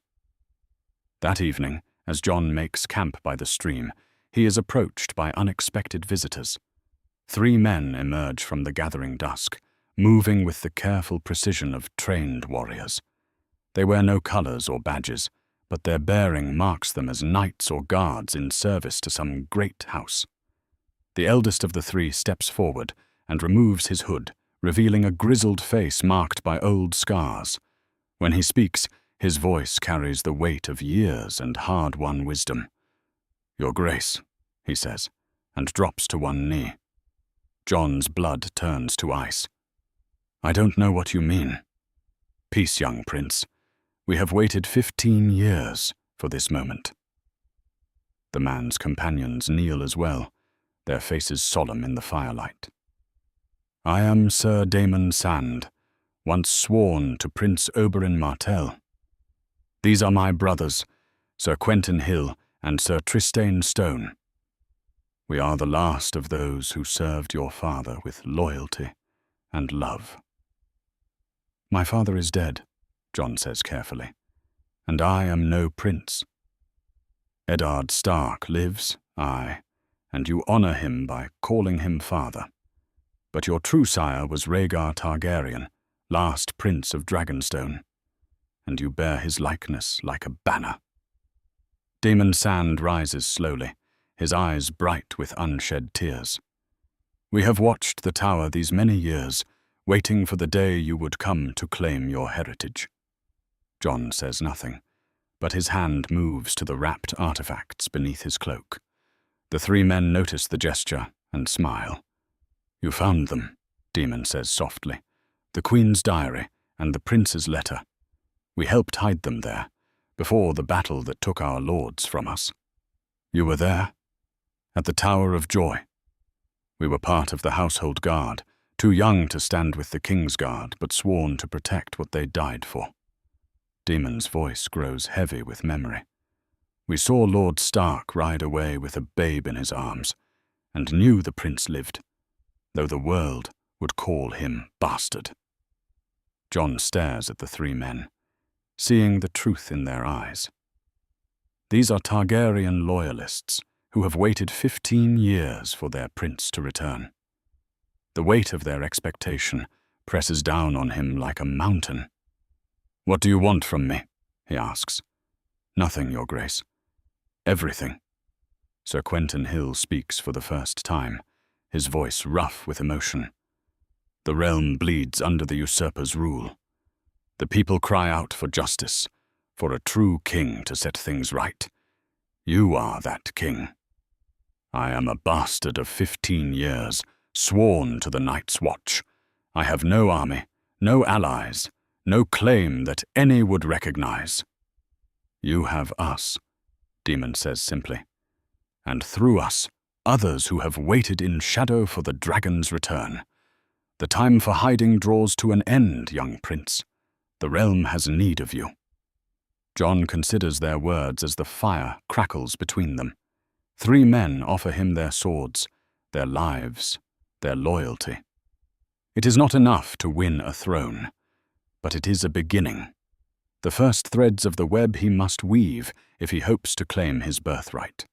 That evening, as Jon makes camp by the stream, he is approached by unexpected visitors. 3 men emerge from the gathering dusk, moving with the careful precision of trained warriors. They wear no colors or badges, but their bearing marks them as knights or guards in service to some great house. The eldest of the 3 steps forward and removes his hood, revealing a grizzled face marked by old scars. When he speaks, his voice carries the weight of years and hard-won wisdom. "Your Grace," he says, and drops to one knee. Jon's blood turns to ice. "I don't know what you mean." "Peace, young prince. We have waited 15 years for this moment." The man's companions kneel as well, their faces solemn in the firelight. "I am Sir Daemon Sand, once sworn to Prince Oberyn Martell. These are my brothers, Sir Quentyn Hill and Sir Trystane Stone. We are the last of those who served your father with loyalty and love." "My father is dead," Jon says carefully, "and I am no prince. Eddard Stark lives, aye, and you honor him by calling him father. But your true sire was Rhaegar Targaryen, last prince of Dragonstone, and you bear his likeness like a banner." Daemon Sand rises slowly, his eyes bright with unshed tears. "We have watched the tower these many years, waiting for the day you would come to claim your heritage." Jon says nothing, but his hand moves to the wrapped artifacts beneath his cloak. The three men notice the gesture and smile. "You found them," Demon says softly. "The Queen's diary and the Prince's letter. We helped hide them there, before the battle that took our lords from us. You were there? At the Tower of Joy. We were part of the household guard, too young to stand with the King's Guard, but sworn to protect what they died for." Demon's voice grows heavy with memory. "We saw Lord Stark ride away with a babe in his arms, and knew the prince lived, though the world would call him bastard." Jon stares at the three men, seeing the truth in their eyes. These are Targaryen loyalists who have waited 15 years for their prince to return. The weight of their expectation presses down on him like a mountain. "What do you want from me?" he asks. "Nothing, Your Grace. Everything." Sir Quentin Hill speaks for the first time, his voice rough with emotion. "The realm bleeds under the usurper's rule. The people cry out for justice, for a true king to set things right. You are that king. I am a bastard of 15 years, sworn to the Night's Watch. I have no army, no allies, no claim that any would recognize. You have us," Demon says simply. "And through us, others who have waited in shadow for the dragon's return. The time for hiding draws to an end, young prince. The realm has need of you." Jon considers their words as the fire crackles between them. Three men offer him their swords, their lives, their loyalty. It is not enough to win a throne, but it is a beginning. The first threads of the web he must weave if he hopes to claim his birthright.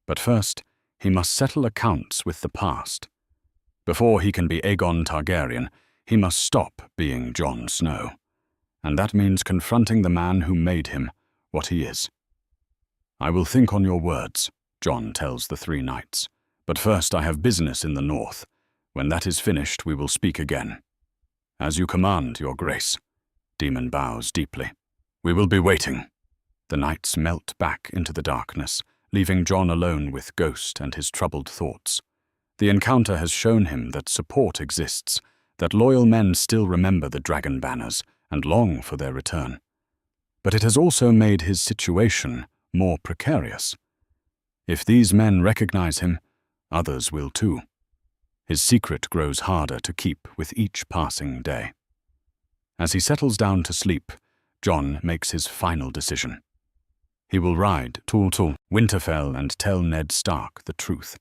But first, he must settle accounts with the past. Before he can be Aegon Targaryen, he must stop being Jon Snow. And that means confronting the man who made him what he is. "I will think on your words," Jon tells the three knights. "But first I have business in the north. When that is finished, we will speak again." "As you command, Your Grace." Demon bows deeply. "We will be waiting." The knights melt back into the darkness, leaving Jon alone with Ghost and his troubled thoughts. The encounter has shown him that support exists, that loyal men still remember the dragon banners and long for their return. But it has also made his situation more precarious. If these men recognize him, others will too. His secret grows harder to keep with each passing day. As he settles down to sleep, Jon makes his final decision. He will ride to Winterfell and tell Ned Stark the truth.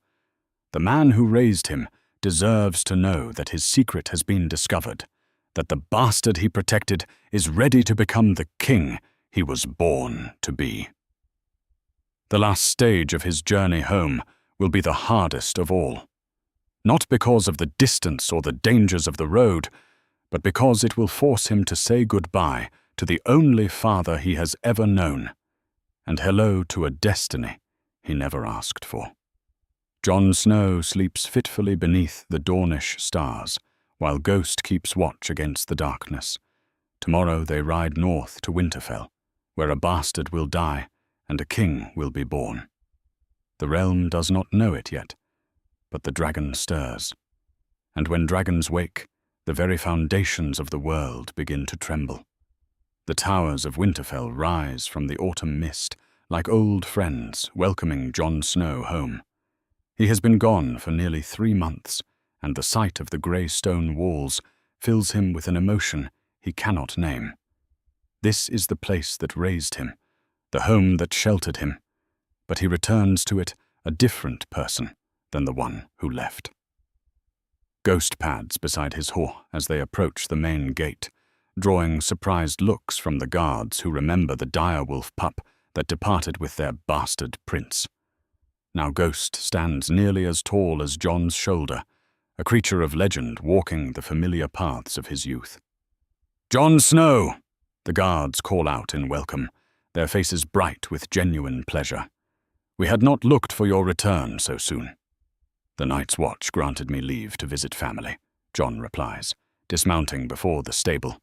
The man who raised him deserves to know that his secret has been discovered, that the bastard he protected is ready to become the king he was born to be. The last stage of his journey home will be the hardest of all. Not because of the distance or the dangers of the road, but because it will force him to say goodbye to the only father he has ever known, and hello to a destiny he never asked for. Jon Snow sleeps fitfully beneath the Dornish stars, while Ghost keeps watch against the darkness. Tomorrow they ride north to Winterfell, where a bastard will die and a king will be born. The realm does not know it yet, but the dragon stirs. And when dragons wake, the very foundations of the world begin to tremble. The towers of Winterfell rise from the autumn mist, like old friends welcoming Jon Snow home. He has been gone for nearly 3 months, and the sight of the grey stone walls fills him with an emotion he cannot name. This is the place that raised him, the home that sheltered him, but he returns to it a different person than the one who left. Ghost pads beside his horse as they approach the main gate, drawing surprised looks from the guards who remember the direwolf pup that departed with their bastard prince. Now Ghost stands nearly as tall as Jon's shoulder, a creature of legend walking the familiar paths of his youth. "Jon Snow!" the guards call out in welcome, their faces bright with genuine pleasure. "We had not looked for your return so soon." "The Night's Watch granted me leave to visit family," Jon replies, dismounting before the stable.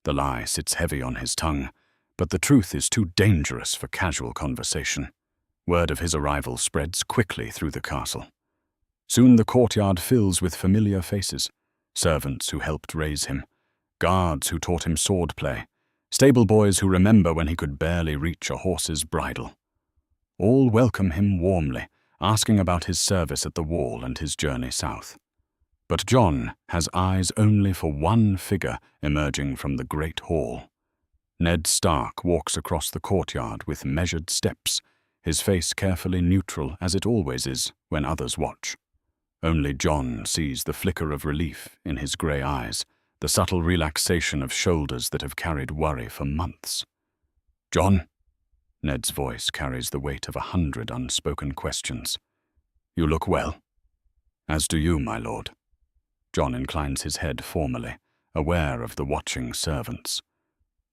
The lie sits heavy on his tongue, but the truth is too dangerous for casual conversation. Word of his arrival spreads quickly through the castle. Soon the courtyard fills with familiar faces, servants who helped raise him, guards who taught him swordplay, stable boys who remember when he could barely reach a horse's bridle. All welcome him warmly, asking about his service at the wall and his journey south. But Jon has eyes only for one figure emerging from the great hall. Ned Stark walks across the courtyard with measured steps, his face carefully neutral as it always is when others watch. Only Jon sees the flicker of relief in his grey eyes, the subtle relaxation of shoulders that have carried worry for months. "Jon?" Ned's voice carries the weight of 100 unspoken questions. "You look well." "As do you, my lord." Jon inclines his head formally, aware of the watching servants.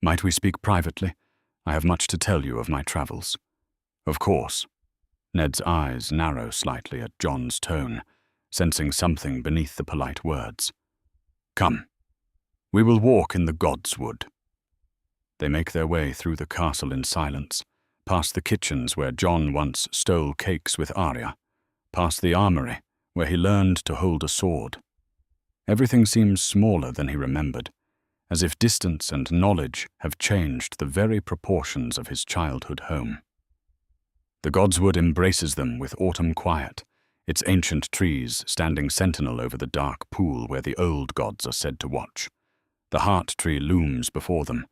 "Might we speak privately? I have much to tell you of my travels." "Of course." Ned's eyes narrow slightly at Jon's tone, sensing something beneath the polite words. "Come. We will walk in the God's Wood." They make their way through the castle in silence, past the kitchens where Jon once stole cakes with Arya, past the armory where he learned to hold a sword. Everything seems smaller than he remembered, as if distance and knowledge have changed the very proportions of his childhood home. The Godswood embraces them with autumn quiet, its ancient trees standing sentinel over the dark pool where the old gods are said to watch. The heart tree looms before them,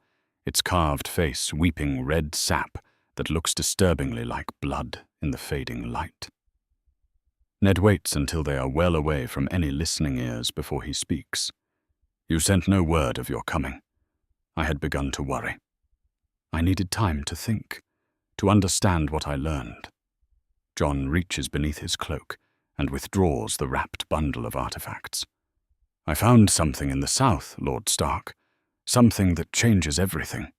its carved face weeping red sap that looks disturbingly like blood in the fading light. Ned waits until they are well away from any listening ears before he speaks. "You sent no word of your coming. I had begun to worry. I needed time to think, to understand what I learned." Jon reaches beneath his cloak and withdraws the wrapped bundle of artifacts. "I found something in the south, Lord Stark, something that changes everything."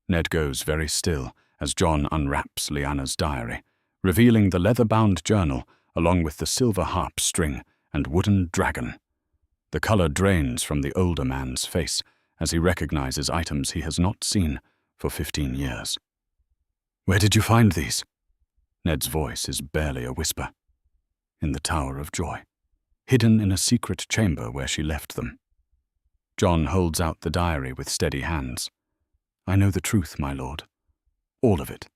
Ned goes very still as Jon unwraps Lyanna's diary, revealing the leather-bound journal along with the silver harp string and wooden dragon. The color drains from the older man's face as he recognizes items he has not seen for 15 years. "Where did you find these?" Ned's voice is barely a whisper. "In the Tower of Joy, hidden in a secret chamber where she left them." Jon holds out the diary with steady hands. "I know the truth, my lord. All of it."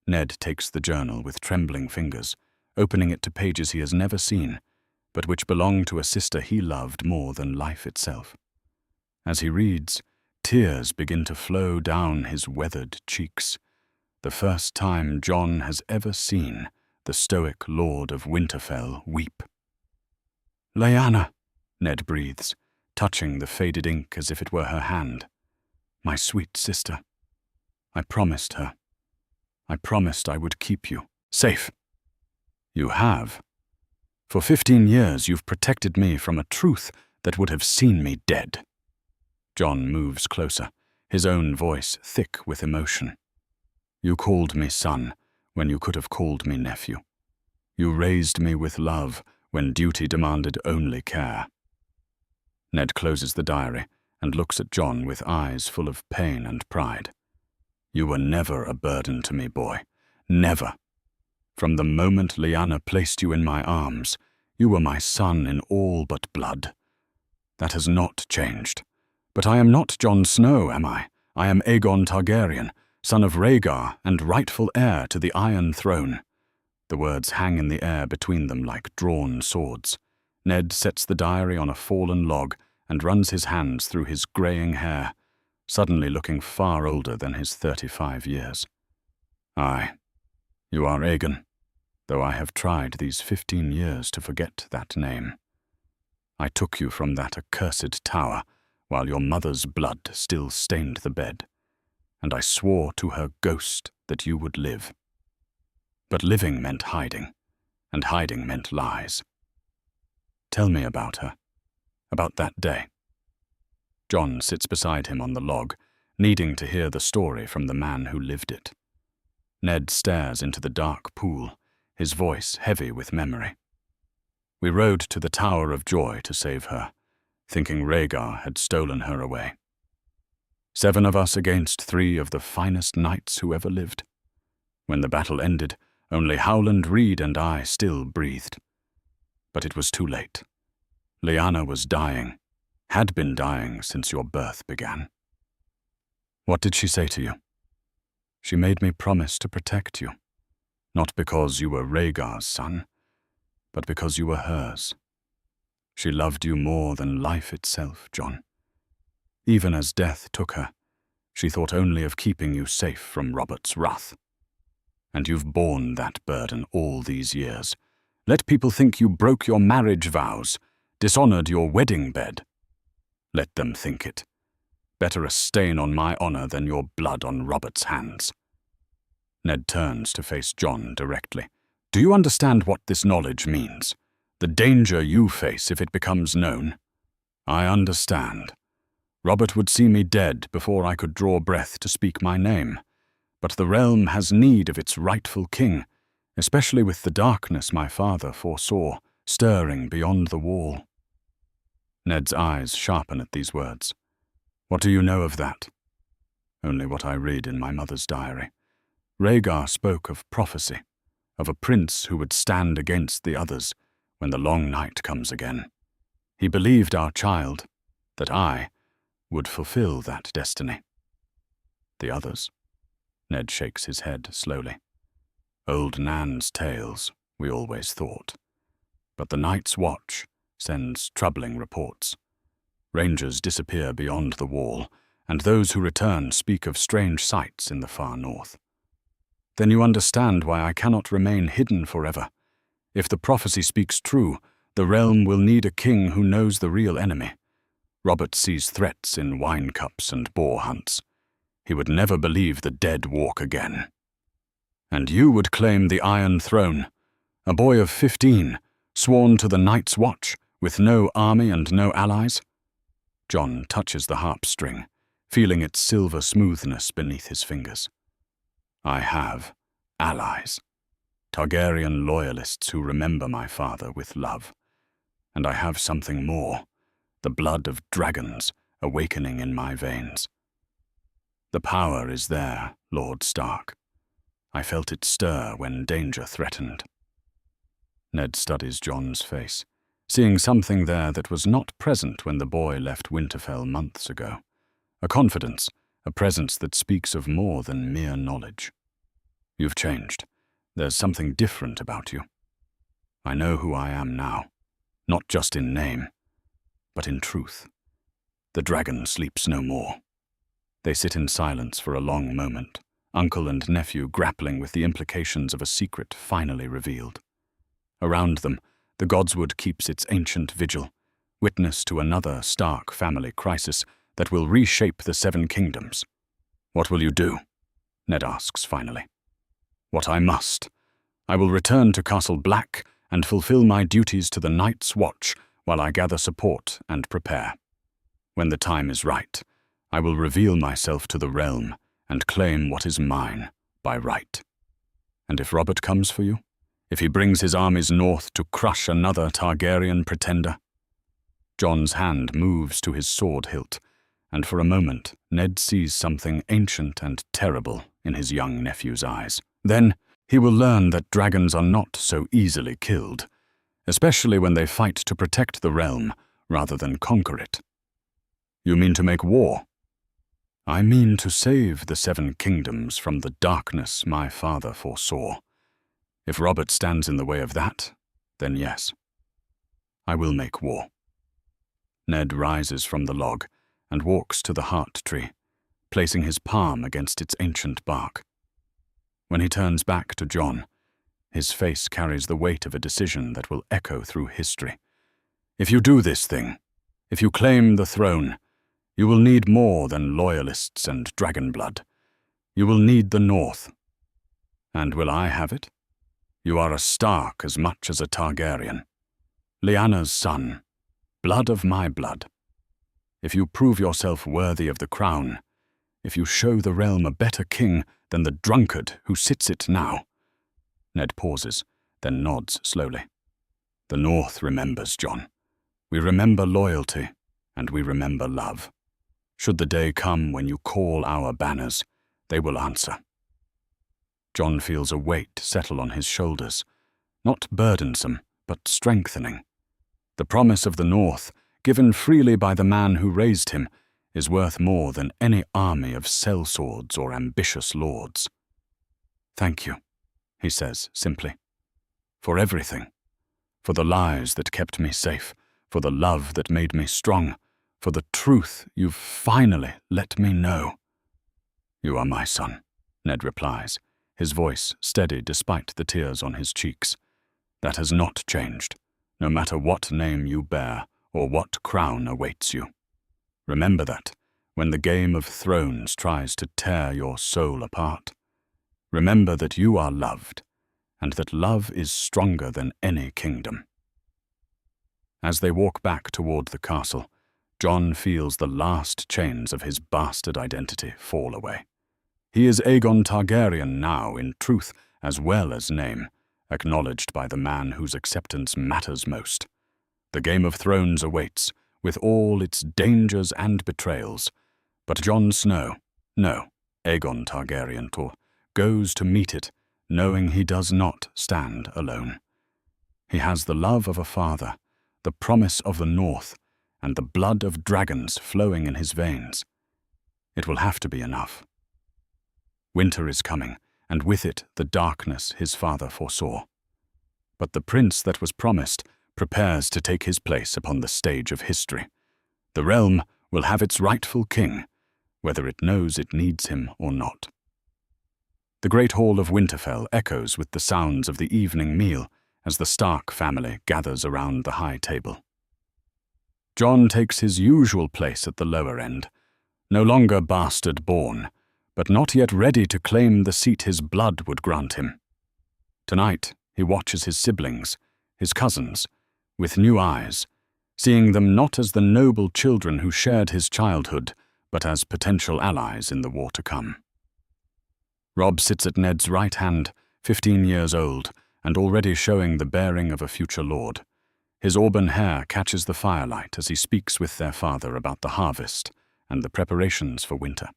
Ned takes the journal with trembling fingers, opening it to pages he has never seen, but which belong to a sister he loved more than life itself. As he reads, tears begin to flow down his weathered cheeks, the first time Jon has ever seen the stoic Lord of Winterfell weep. "Lyanna," Ned breathes, touching the faded ink as if it were her hand. "My sweet sister. I promised her. I promised I would keep you safe." "You have. For 15 years you've protected me from a truth that would have seen me dead." Jon moves closer, his own voice thick with emotion. "You called me son when you could have called me nephew. You raised me with love when duty demanded only care." Ned closes the diary and looks at Jon with eyes full of pain and pride. "You were never a burden to me, boy. Never. From the moment Lyanna placed you in my arms, you were my son in all but blood. That has not changed. But I am not Jon Snow, am I? I am Aegon Targaryen, son of Rhaegar and rightful heir to the Iron Throne." The words hang in the air between them like drawn swords. Ned sets the diary on a fallen log and runs his hands through his greying hair, suddenly looking far older than his 35 years. "Aye, you are Aegon, though I have tried these 15 years to forget that name. I took you from that accursed tower while your mother's blood still stained the bed, and I swore to her ghost that you would live. But living meant hiding, and hiding meant lies. Tell me about her, about that day." Jon sits beside him on the log, needing to hear the story from the man who lived it. Ned stares into the dark pool, his voice heavy with memory. "We rode to the Tower of Joy to save her, thinking Rhaegar had stolen her away. 7 of us against 3 of the finest knights who ever lived. When the battle ended, only Howland Reed and I still breathed. But it was too late. Lyanna was dying, had been dying since your birth began. What did she say to you? She made me promise to protect you, not because you were Rhaegar's son, but because you were hers. She loved you more than life itself, Jon. Even as death took her, she thought only of keeping you safe from Robert's wrath. And you've borne that burden all these years. Let people think you broke your marriage vows, dishonored your wedding bed. Let them think it. Better a stain on my honor than your blood on Robert's hands. Ned turns to face Jon directly. Do you understand what this knowledge means? The danger you face if it becomes known? I understand. Robert would see me dead before I could draw breath to speak my name. But the realm has need of its rightful king, especially with the darkness my father foresaw, stirring beyond the wall. Ned's eyes sharpen at these words. What do you know of that? Only what I read in my mother's diary. Rhaegar spoke of prophecy, of a prince who would stand against the others when the long night comes again. He believed our child, that I, would fulfill that destiny. The others? Ned shakes his head slowly. Old Nan's tales, we always thought. But the Night's Watch sends troubling reports. Rangers disappear beyond the wall, and those who return speak of strange sights in the far north. Then you understand why I cannot remain hidden forever. If the prophecy speaks true, the realm will need a king who knows the real enemy. Robert sees threats in wine cups and boar hunts. He would never believe the dead walk again. And you would claim the Iron Throne, a boy of 15, sworn to the Night's Watch, with no army and no allies? Jon touches the harp string, feeling its silver smoothness beneath his fingers. I have allies, Targaryen loyalists who remember my father with love. And I have something more, the blood of dragons awakening in my veins. The power is there, Lord Stark. I felt it stir when danger threatened. Ned studies Jon's face, seeing something there that was not present when the boy left Winterfell months ago. A confidence, a presence that speaks of more than mere knowledge. You've changed. There's something different about you. I know who I am now, not just in name, but in truth. The dragon sleeps no more. They sit in silence for a long moment, uncle and nephew grappling with the implications of a secret finally revealed. Around them, the Godswood keeps its ancient vigil, witness to another Stark family crisis that will reshape the Seven Kingdoms. What will you do? Ned asks finally. What I must. I will return to Castle Black and fulfill my duties to the Night's Watch while I gather support and prepare. When the time is right, I will reveal myself to the realm and claim what is mine by right. And if Robert comes for you, if he brings his armies north to crush another Targaryen pretender? Jon's hand moves to his sword hilt, and for a moment Ned sees something ancient and terrible in his young nephew's eyes. Then he will learn that dragons are not so easily killed, especially when they fight to protect the realm rather than conquer it. You mean to make war? I mean to save the Seven Kingdoms from the darkness my father foresaw. If Robert stands in the way of that, then yes, I will make war. Ned rises from the log and walks to the heart tree, placing his palm against its ancient bark. When he turns back to Jon, his face carries the weight of a decision that will echo through history. If you do this thing, if you claim the throne, you will need more than loyalists and dragon blood. You will need the North. And will I have it? You are a Stark as much as a Targaryen. Lyanna's son, blood of my blood. If you prove yourself worthy of the crown, if you show the realm a better king than the drunkard who sits it now. Ned pauses, then nods slowly. The North remembers, Jon. We remember loyalty, and we remember love. Should the day come when you call our banners, they will answer. Jon feels a weight settle on his shoulders, not burdensome, but strengthening. The promise of the North, given freely by the man who raised him, is worth more than any army of sellswords or ambitious lords. "Thank you," he says simply, "for everything. For the lies that kept me safe, for the love that made me strong, for the truth you've finally let me know." "You are my son," Ned replies, his voice steady despite the tears on his cheeks. "That has not changed, no matter what name you bear or what crown awaits you. Remember that when the Game of Thrones tries to tear your soul apart. Remember that you are loved, and that love is stronger than any kingdom." As they walk back toward the castle, Jon feels the last chains of his bastard identity fall away. He is Aegon Targaryen now in truth as well as name, acknowledged by the man whose acceptance matters most. The Game of Thrones awaits, with all its dangers and betrayals, but Jon Snow, no, Aegon Targaryen, goes to meet it, knowing he does not stand alone. He has the love of a father, the promise of the North, and the blood of dragons flowing in his veins. It will have to be enough. Winter is coming, and with it the darkness his father foresaw. But the prince that was promised prepares to take his place upon the stage of history. The realm will have its rightful king, whether it knows it needs him or not. The great hall of Winterfell echoes with the sounds of the evening meal as the Stark family gathers around the high table. Jon takes his usual place at the lower end, no longer bastard-born, but not yet ready to claim the seat his blood would grant him. Tonight, he watches his siblings, his cousins, with new eyes, seeing them not as the noble children who shared his childhood, but as potential allies in the war to come. Robb sits at Ned's right hand, 15 years old, and already showing the bearing of a future lord. His auburn hair catches the firelight as he speaks with their father about the harvest and the preparations for winter.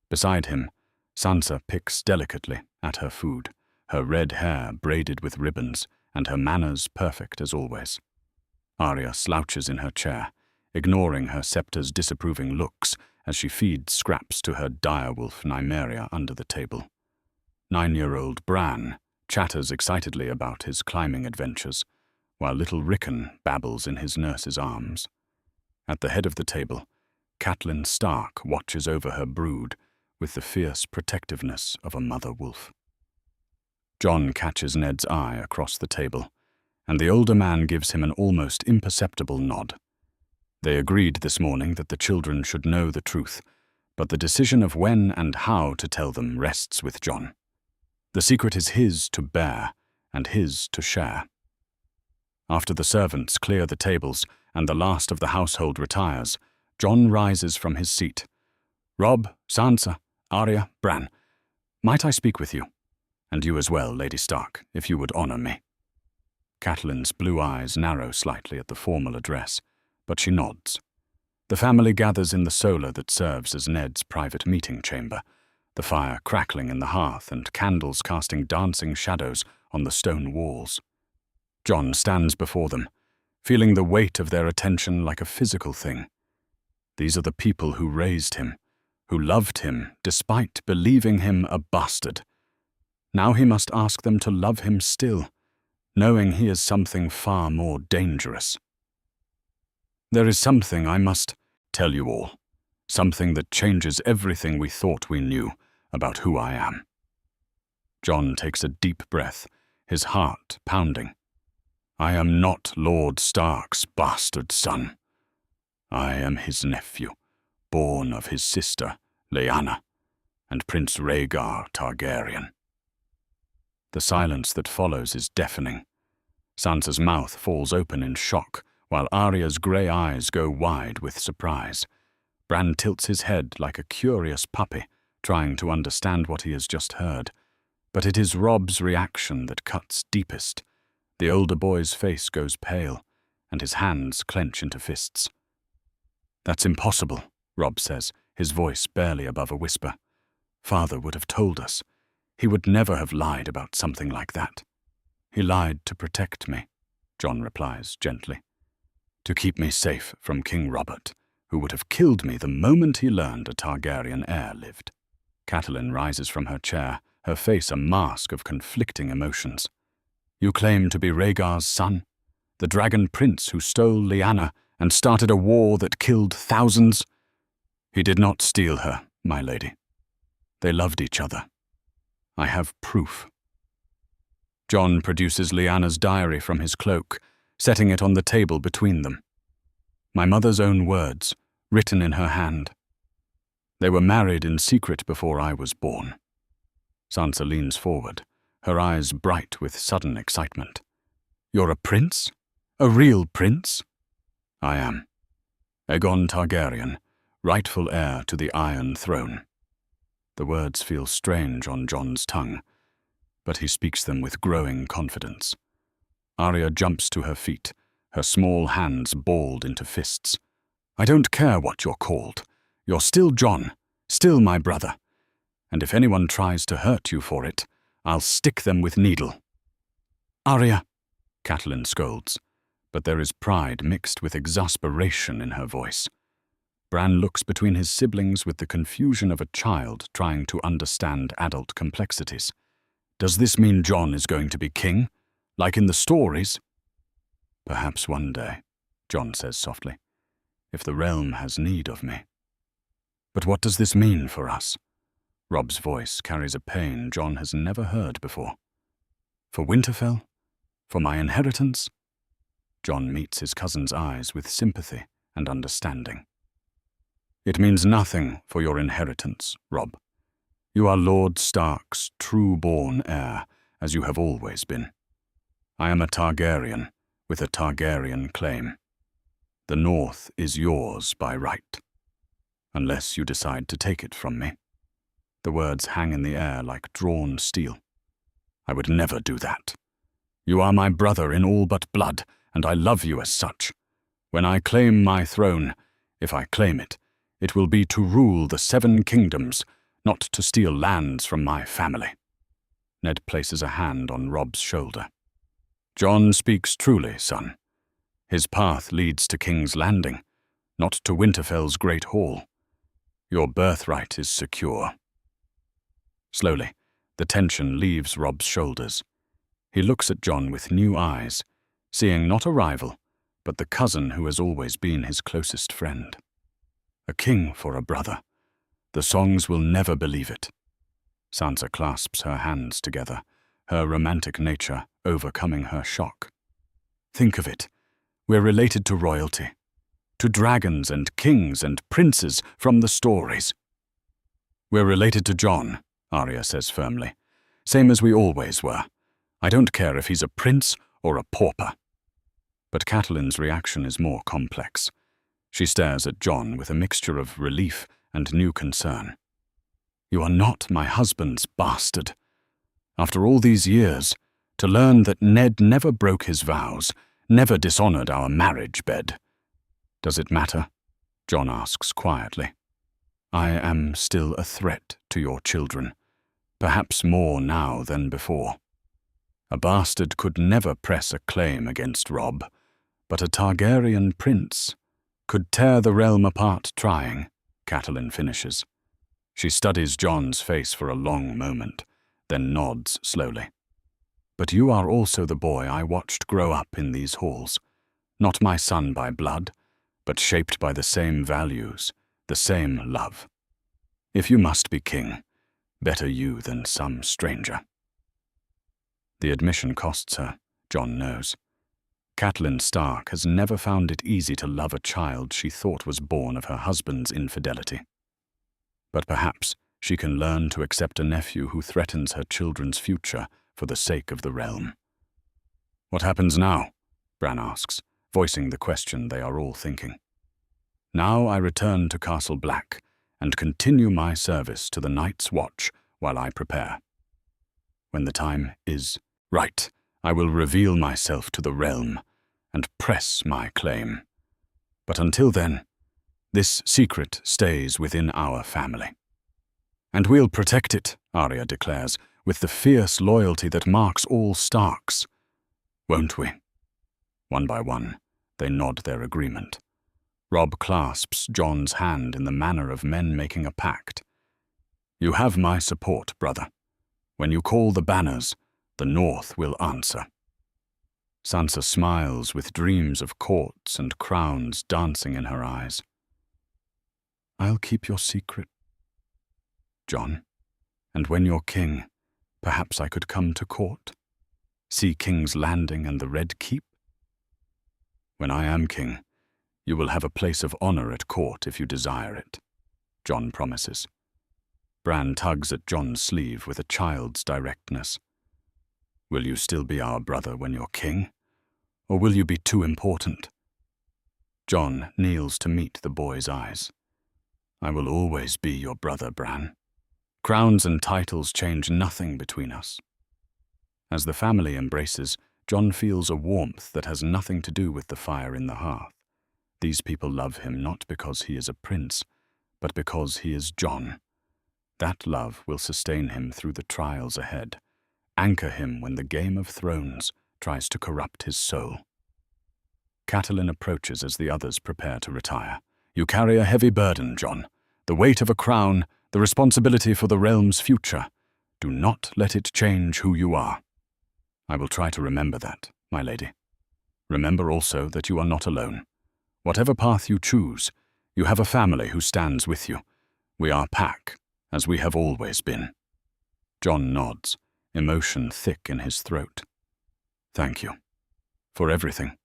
Beside him, Sansa picks delicately at her food, her red hair braided with ribbons and her manners perfect as always. Arya slouches in her chair, ignoring her scepter's disapproving looks as she feeds scraps to her direwolf Nymeria under the table. 9-year-old Bran chatters excitedly about his climbing adventures, while little Rickon babbles in his nurse's arms. At the head of the table, Catelyn Stark watches over her brood with the fierce protectiveness of a mother wolf. Jon catches Ned's eye across the table, and the older man gives him an almost imperceptible nod. They agreed this morning that the children should know the truth, but the decision of when and how to tell them rests with Jon. The secret is his to bear and his to share. After the servants clear the tables and the last of the household retires, Jon rises from his seat. "Robb, Sansa, Arya, Bran, might I speak with you? And you as well, Lady Stark, if you would honor me." Catelyn's blue eyes narrow slightly at the formal address, but she nods. The family gathers in the solar that serves as Ned's private meeting chamber, the fire crackling in the hearth and candles casting dancing shadows on the stone walls. Jon stands before them, feeling the weight of their attention like a physical thing. These are the people who raised him, who loved him despite believing him a bastard. Now he must ask them to love him still, knowing he is something far more dangerous. "There is something I must tell you all, something that changes everything we thought we knew about who I am." Jon takes a deep breath, his heart pounding. "I am not Lord Stark's bastard son. I am his nephew, born of his sister, Lyanna, and Prince Rhaegar Targaryen." The silence that follows is deafening. Sansa's mouth falls open in shock, while Arya's grey eyes go wide with surprise. Bran tilts his head like a curious puppy, trying to understand what he has just heard. But it is Robb's reaction that cuts deepest. The older boy's face goes pale, and his hands clench into fists. "That's impossible," Robb says, his voice barely above a whisper. "Father would have told us. He would never have lied about something like that. He lied to protect me, Jon replies gently. To keep me safe from King Robert, who would have killed me the moment he learned a Targaryen heir lived. Catelyn rises from her chair, her face a mask of conflicting emotions. You claim to be Rhaegar's son, the dragon prince who stole Lyanna and started a war that killed thousands? He did not steal her, my lady. They loved each other. I have proof. Jon produces Lyanna's diary from his cloak, setting it on the table between them. My mother's own words, written in her hand. They were married in secret before I was born. Sansa leans forward, her eyes bright with sudden excitement. You're a prince? A real prince? I am. Aegon Targaryen, rightful heir to the Iron Throne. The words feel strange on Jon's tongue, but he speaks them with growing confidence. Arya jumps to her feet, her small hands balled into fists. I don't care what you're called. You're still Jon, still my brother. And if anyone tries to hurt you for it, I'll stick them with needle. Arya, Catelyn scolds, but there is pride mixed with exasperation in her voice. Bran looks between his siblings with the confusion of a child trying to understand adult complexities. Does this mean Jon is going to be king, like in the stories? Perhaps one day, Jon says softly, if the realm has need of me. But what does this mean for us? Robb's voice carries a pain Jon has never heard before. For Winterfell? For my inheritance? Jon meets his cousin's eyes with sympathy and understanding. It means nothing for your inheritance, Robb. You are Lord Stark's true-born heir, as you have always been. I am a Targaryen, with a Targaryen claim. The North is yours by right, unless you decide to take it from me. The words hang in the air like drawn steel. I would never do that. You are my brother in all but blood, and I love you as such. When I claim my throne, if I claim it, it will be to rule the 7 kingdoms, not to steal lands from my family. Ned places a hand on Robb's shoulder. Jon speaks truly, son. His path leads to King's Landing, not to Winterfell's Great Hall. Your birthright is secure. Slowly, the tension leaves Robb's shoulders. He looks at Jon with new eyes, seeing not a rival, but the cousin who has always been his closest friend. A king for a brother. The songs will never believe it. Sansa clasps her hands together, her romantic nature overcoming her shock. Think of it. We're related to royalty, to dragons and kings and princes from the stories. We're related to Jon, Arya says firmly, same as we always were. I don't care if he's a prince or a pauper. But Catelyn's reaction is more complex. She stares at Jon with a mixture of relief and new concern. You are not my husband's bastard. After all these years, to learn that Ned never broke his vows, never dishonored our marriage bed. Does it matter? Jon asks quietly. I am still a threat to your children, perhaps more now than before. A bastard could never press a claim against Robb, but a Targaryen prince could tear the realm apart trying, Catelyn finishes. She studies Jon's face for a long moment, then nods slowly. But you are also the boy I watched grow up in these halls, not my son by blood, but shaped by the same values, the same love. If you must be king, better you than some stranger. The admission costs her, Jon knows. Catelyn Stark has never found it easy to love a child she thought was born of her husband's infidelity. But perhaps she can learn to accept a nephew who threatens her children's future for the sake of the realm. What happens now? Bran asks, voicing the question they are all thinking. Now I return to Castle Black and continue my service to the Night's Watch while I prepare. When the time is right, I will reveal myself to the realm and press my claim. But until then, this secret stays within our family. And we'll protect it, Arya declares, with the fierce loyalty that marks all Starks. Won't we? One by one, they nod their agreement. Robb clasps Jon's hand in the manner of men making a pact. You have my support, brother. When you call the banners, the North will answer. Sansa smiles with dreams of courts and crowns dancing in her eyes. I'll keep your secret, Jon, and when you're king, perhaps I could come to court, see King's Landing and the Red Keep. When I am king, you will have a place of honor at court if you desire it, Jon promises. Bran tugs at Jon's sleeve with a child's directness. Will you still be our brother when you're king? Or will you be too important? Jon kneels to meet the boy's eyes. I will always be your brother, Bran. Crowns and titles change nothing between us. As the family embraces, Jon feels a warmth that has nothing to do with the fire in the hearth. These people love him not because he is a prince, but because he is Jon. That love will sustain him through the trials ahead, anchor him when the Game of Thrones tries to corrupt his soul. Catelyn approaches as the others prepare to retire. You carry a heavy burden, Jon. The weight of a crown, the responsibility for the realm's future. Do not let it change who you are. I will try to remember that, my lady. Remember also that you are not alone. Whatever path you choose, you have a family who stands with you. We are pack, as we have always been. Jon nods, emotion thick in his throat. Thank you. For everything.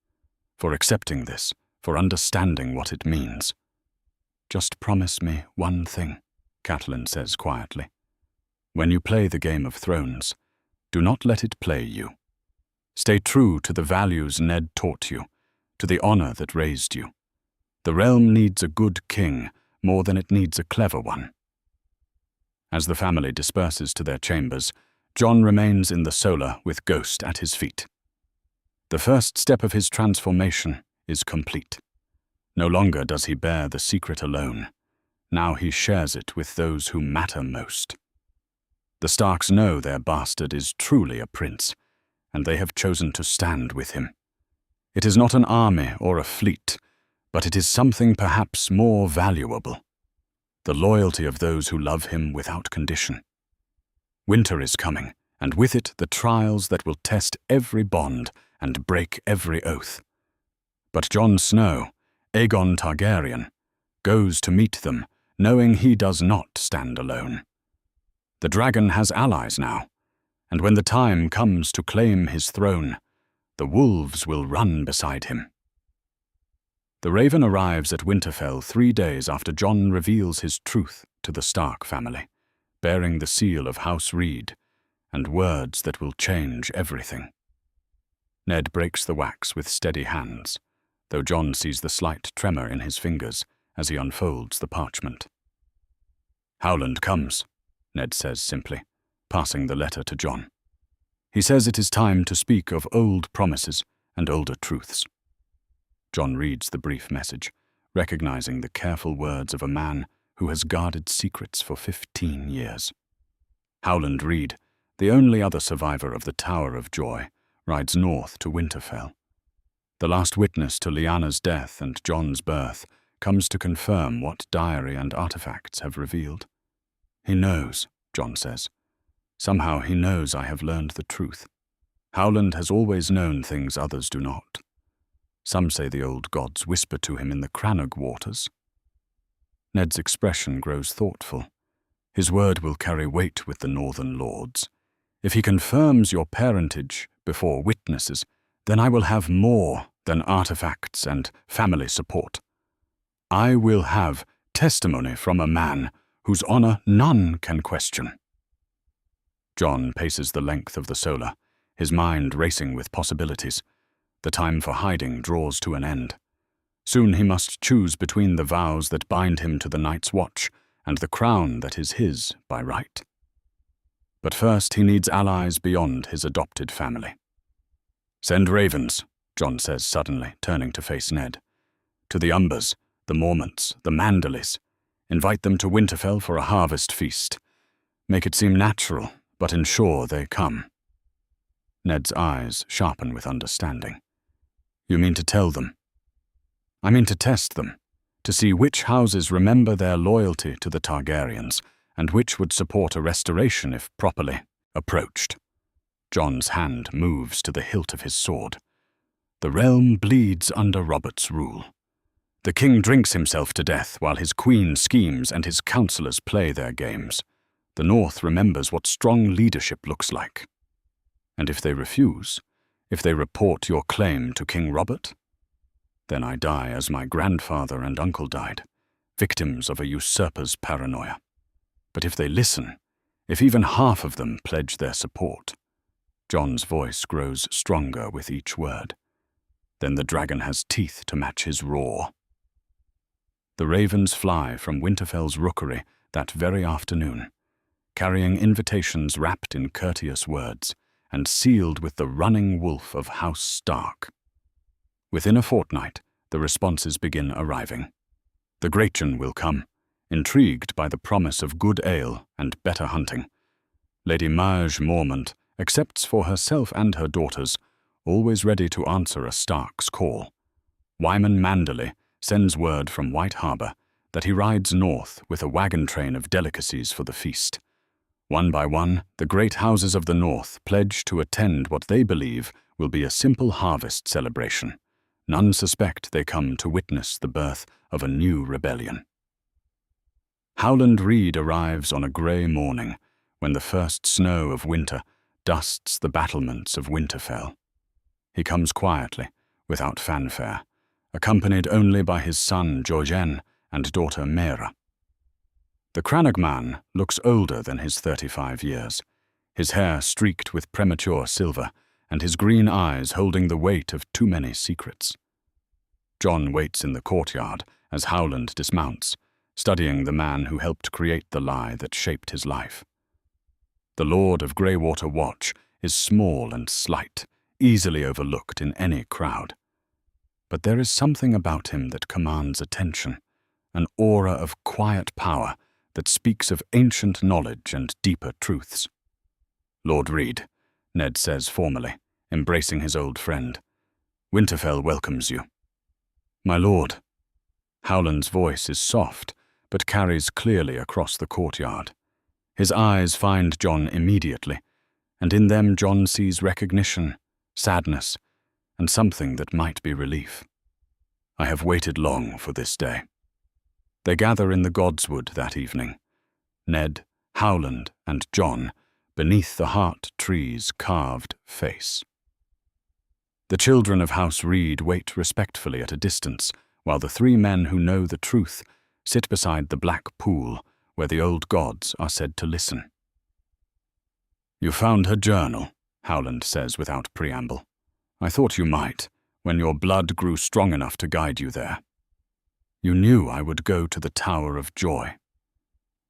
For accepting this. For understanding what it means. Just promise me one thing, Catelyn says quietly. When you play the Game of Thrones, do not let it play you. Stay true to the values Ned taught you, to the honor that raised you. The realm needs a good king more than it needs a clever one. As the family disperses to their chambers, Jon remains in the solar with Ghost at his feet. The first step of his transformation is complete. No longer does he bear the secret alone. Now he shares it with those who matter most. The Starks know their bastard is truly a prince, and they have chosen to stand with him. It is not an army or a fleet, but it is something perhaps more valuable. The loyalty of those who love him without condition. Winter is coming, and with it the trials that will test every bond and break every oath. But Jon Snow, Aegon Targaryen, goes to meet them, knowing he does not stand alone. The dragon has allies now, and when the time comes to claim his throne, the wolves will run beside him. The Raven arrives at Winterfell 3 days after Jon reveals his truth to the Stark family, bearing the seal of House Reed, and words that will change everything. Ned breaks the wax with steady hands, though Jon sees the slight tremor in his fingers as he unfolds the parchment. Howland comes, Ned says simply, passing the letter to Jon. He says it is time to speak of old promises and older truths. Jon reads the brief message, recognizing the careful words of a man who has guarded secrets for 15 years. Howland Reed, the only other survivor of the Tower of Joy, rides north to Winterfell. The last witness to Lyanna's death and Jon's birth comes to confirm what diary and artifacts have revealed. He knows, Jon says. Somehow he knows I have learned the truth. Howland has always known things others do not. Some say the old gods whisper to him in the Crannog waters. Ned's expression grows thoughtful. His word will carry weight with the Northern Lords. If he confirms your parentage before witnesses, then I will have more than artifacts and family support. I will have testimony from a man whose honor none can question. Jon paces the length of the solar, his mind racing with possibilities. The time for hiding draws to an end. Soon he must choose between the vows that bind him to the Night's Watch and the crown that is his by right. But first he needs allies beyond his adopted family. Send ravens, Jon says suddenly, turning to face Ned. To the Umbers, the Mormonts, the Manderleys. Invite them to Winterfell for a harvest feast. Make it seem natural, but ensure they come." Ned's eyes sharpen with understanding. "You mean to tell them?" "I mean to test them, to see which houses remember their loyalty to the Targaryens, and which would support a restoration if properly approached." Jon's hand moves to the hilt of his sword. "The realm bleeds under Robert's rule. The king drinks himself to death while his queen schemes and his counselors play their games. The North remembers what strong leadership looks like. And if they refuse, if they report your claim to King Robert, then I die as my grandfather and uncle died, victims of a usurper's paranoia. But if they listen, if even half of them pledge their support," Jon's voice grows stronger with each word, "then the dragon has teeth to match his roar." The ravens fly from Winterfell's rookery that very afternoon, carrying invitations wrapped in courteous words and sealed with the running wolf of House Stark. Within a fortnight, the responses begin arriving. The Greatjon will come, intrigued by the promise of good ale and better hunting. Lady Marge Mormont accepts for herself and her daughters, always ready to answer a Stark's call. Wyman Manderley sends word from White Harbor that he rides north with a wagon train of delicacies for the feast. One by one, the great houses of the North pledge to attend what they believe will be a simple harvest celebration. None suspect they come to witness the birth of a new rebellion. Howland Reed arrives on a grey morning when the first snow of winter dusts the battlements of Winterfell. He comes quietly, without fanfare, accompanied only by his son Jojen and daughter Mera. The Cranagman looks older than his 35 years, his hair streaked with premature silver and his green eyes holding the weight of too many secrets. Jon waits in the courtyard as Howland dismounts, studying the man who helped create the lie that shaped his life. The Lord of Greywater Watch is small and slight, easily overlooked in any crowd. But there is something about him that commands attention, an aura of quiet power that speaks of ancient knowledge and deeper truths. "Lord Reed," Ned says formally, embracing his old friend, "Winterfell welcomes you." "My lord." Howland's voice is soft, but carries clearly across the courtyard. His eyes find Jon immediately, and in them Jon sees recognition, sadness, and something that might be relief. "I have waited long for this day." They gather in the Godswood that evening, Ned, Howland, and Jon, beneath the heart tree's carved face. The children of House Reed wait respectfully at a distance, while the three men who know the truth sit beside the black pool where the old gods are said to listen. "You found her journal," Howland says without preamble. "I thought you might, when your blood grew strong enough to guide you there. You knew I would go to the Tower of Joy.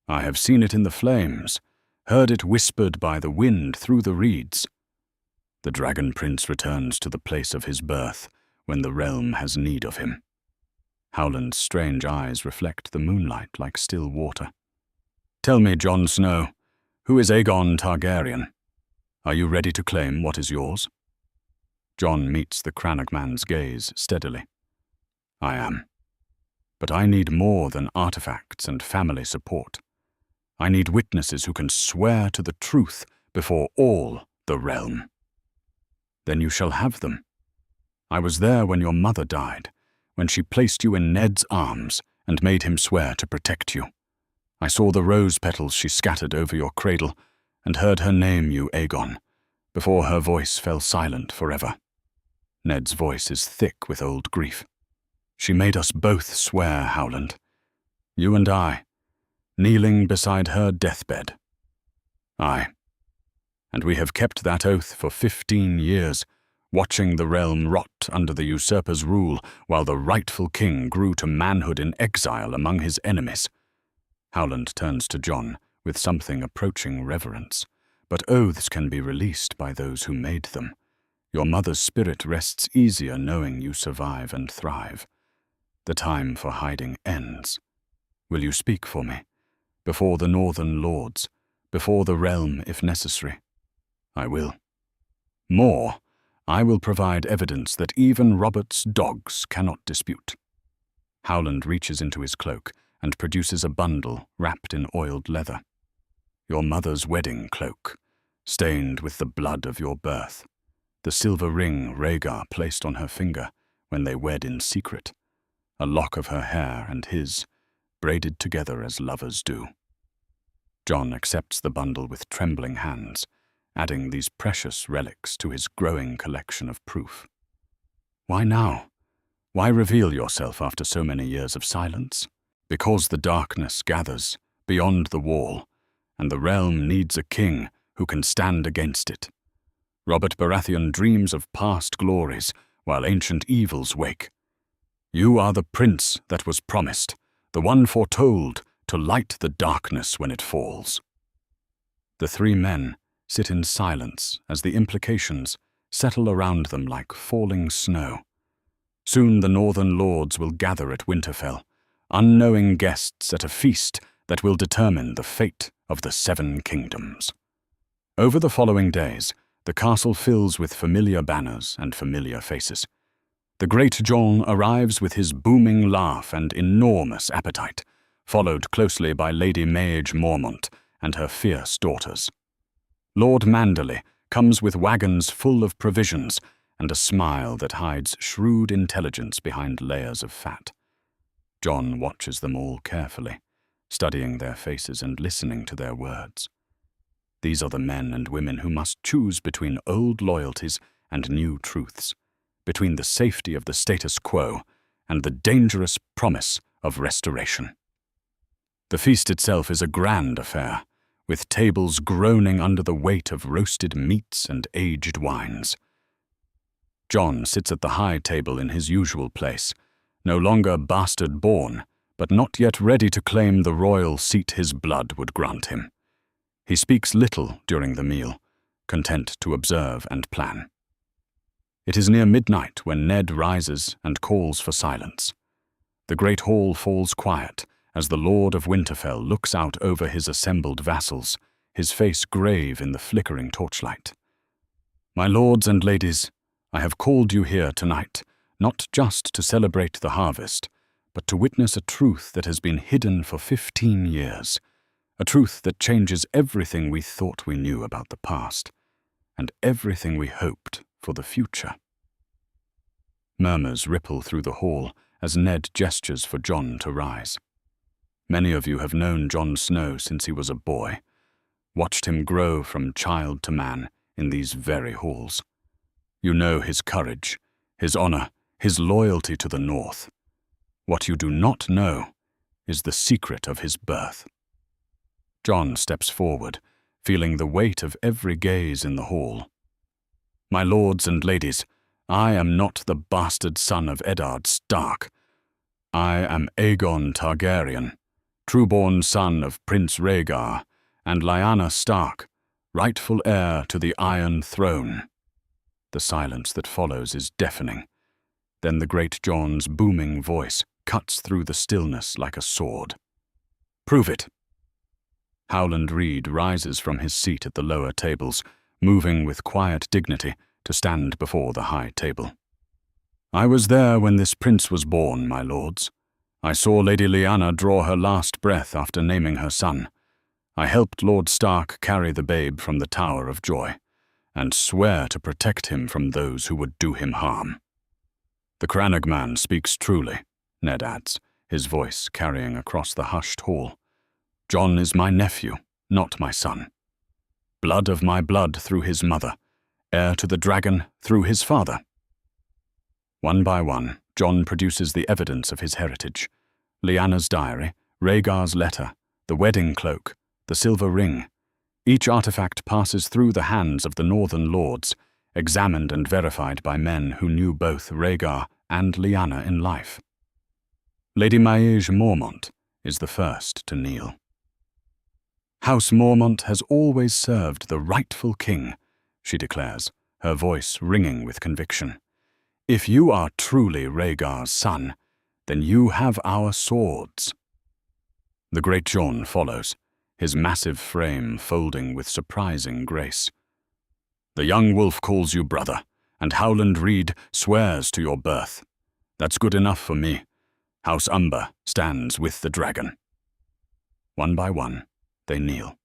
I have seen it in the flames, heard it whispered by the wind through the reeds. The Dragon Prince returns to the place of his birth when the realm has need of him." Howland's strange eyes reflect the moonlight like still water. "Tell me, Jon Snow, who is Aegon Targaryen? Are you ready to claim what is yours?" Jon meets the Cranagman's gaze steadily. "I am. But I need more than artifacts and family support. I need witnesses who can swear to the truth before all the realm." "Then you shall have them. I was there when your mother died, when she placed you in Ned's arms and made him swear to protect you. I saw the rose petals she scattered over your cradle and heard her name you Aegon, before her voice fell silent forever." Ned's voice is thick with old grief. "She made us both swear, Howland. You and I, kneeling beside her deathbed." "Aye. And we have kept that oath for 15 years, watching the realm rot under the usurper's rule while the rightful king grew to manhood in exile among his enemies." Howland turns to Jon with something approaching reverence. "But oaths can be released by those who made them. Your mother's spirit rests easier knowing you survive and thrive. The time for hiding ends. Will you speak for me, before the northern lords, before the realm if necessary. I will. More, I will provide evidence that even Robert's dogs cannot dispute. Howland reaches into his cloak and produces a bundle wrapped in oiled leather. Your mother's wedding cloak, stained with the blood of your birth. The silver ring Rhaegar placed on her finger when they wed in secret. A lock of her hair and his, braided together as lovers do. Jon accepts the bundle with trembling hands, adding these precious relics to his growing collection of proof. Why now? Why reveal yourself after so many years of silence? Because the darkness gathers beyond the wall, and the realm needs a king who can stand against it. Robert Baratheon dreams of past glories while ancient evils wake. You are the prince that was promised, the one foretold to light the darkness when it falls. The three men sit in silence as the implications settle around them like falling snow. Soon the northern lords will gather at Winterfell, unknowing guests at a feast that will determine the fate of the Seven Kingdoms. Over the following days, the castle fills with familiar banners and familiar faces. The great Jon arrives with his booming laugh and enormous appetite, followed closely by Lady Maege Mormont and her fierce daughters. Lord Manderley comes with wagons full of provisions and a smile that hides shrewd intelligence behind layers of fat. Jon watches them all carefully, studying their faces and listening to their words. These are the men and women who must choose between old loyalties and new truths, between the safety of the status quo and the dangerous promise of restoration. The feast itself is a grand affair, with tables groaning under the weight of roasted meats and aged wines. Jon sits at the high table in his usual place, no longer bastard-born, but not yet ready to claim the royal seat his blood would grant him. He speaks little during the meal, content to observe and plan. It is near midnight when Ned rises and calls for silence. The great hall falls quiet as the Lord of Winterfell looks out over his assembled vassals, his face grave in the flickering torchlight. My lords and ladies, I have called you here tonight, not just to celebrate the harvest, but to witness a truth that has been hidden for 15 years, a truth that changes everything we thought we knew about the past, and everything we hoped for the future. Murmurs ripple through the hall as Ned gestures for Jon to rise. Many of you have known Jon Snow since he was a boy, watched him grow from child to man in these very halls. You know his courage, his honor, his loyalty to the North. What you do not know is the secret of his birth. Jon steps forward, feeling the weight of every gaze in the hall. My lords and ladies, I am not the bastard son of Eddard Stark. I am Aegon Targaryen, true-born son of Prince Rhaegar and Lyanna Stark, rightful heir to the Iron Throne. The silence that follows is deafening. Then the great Jon's booming voice cuts through the stillness like a sword. Prove it. Howland Reed rises from his seat at the lower tables, moving with quiet dignity to stand before the high table. I was there when this prince was born, my lords. I saw Lady Lyanna draw her last breath after naming her son. I helped Lord Stark carry the babe from the Tower of Joy, and swear to protect him from those who would do him harm. The Crannog man speaks truly, Ned adds, his voice carrying across the hushed hall. Jon is my nephew, not my son. Blood of my blood through his mother, heir to the dragon through his father. One by one, Jon produces the evidence of his heritage. Lyanna's diary, Rhaegar's letter, the wedding cloak, the silver ring. Each artifact passes through the hands of the northern lords, examined and verified by men who knew both Rhaegar and Lyanna in life. Lady Maege Mormont is the first to kneel. House Mormont has always served the rightful king, she declares, her voice ringing with conviction. If you are truly Rhaegar's son, then you have our swords. The great Jon follows, his massive frame folding with surprising grace. "The young wolf calls you brother, and Howland Reed swears to your birth. That's good enough for me. House Umber stands with the dragon." One by one, they kneel.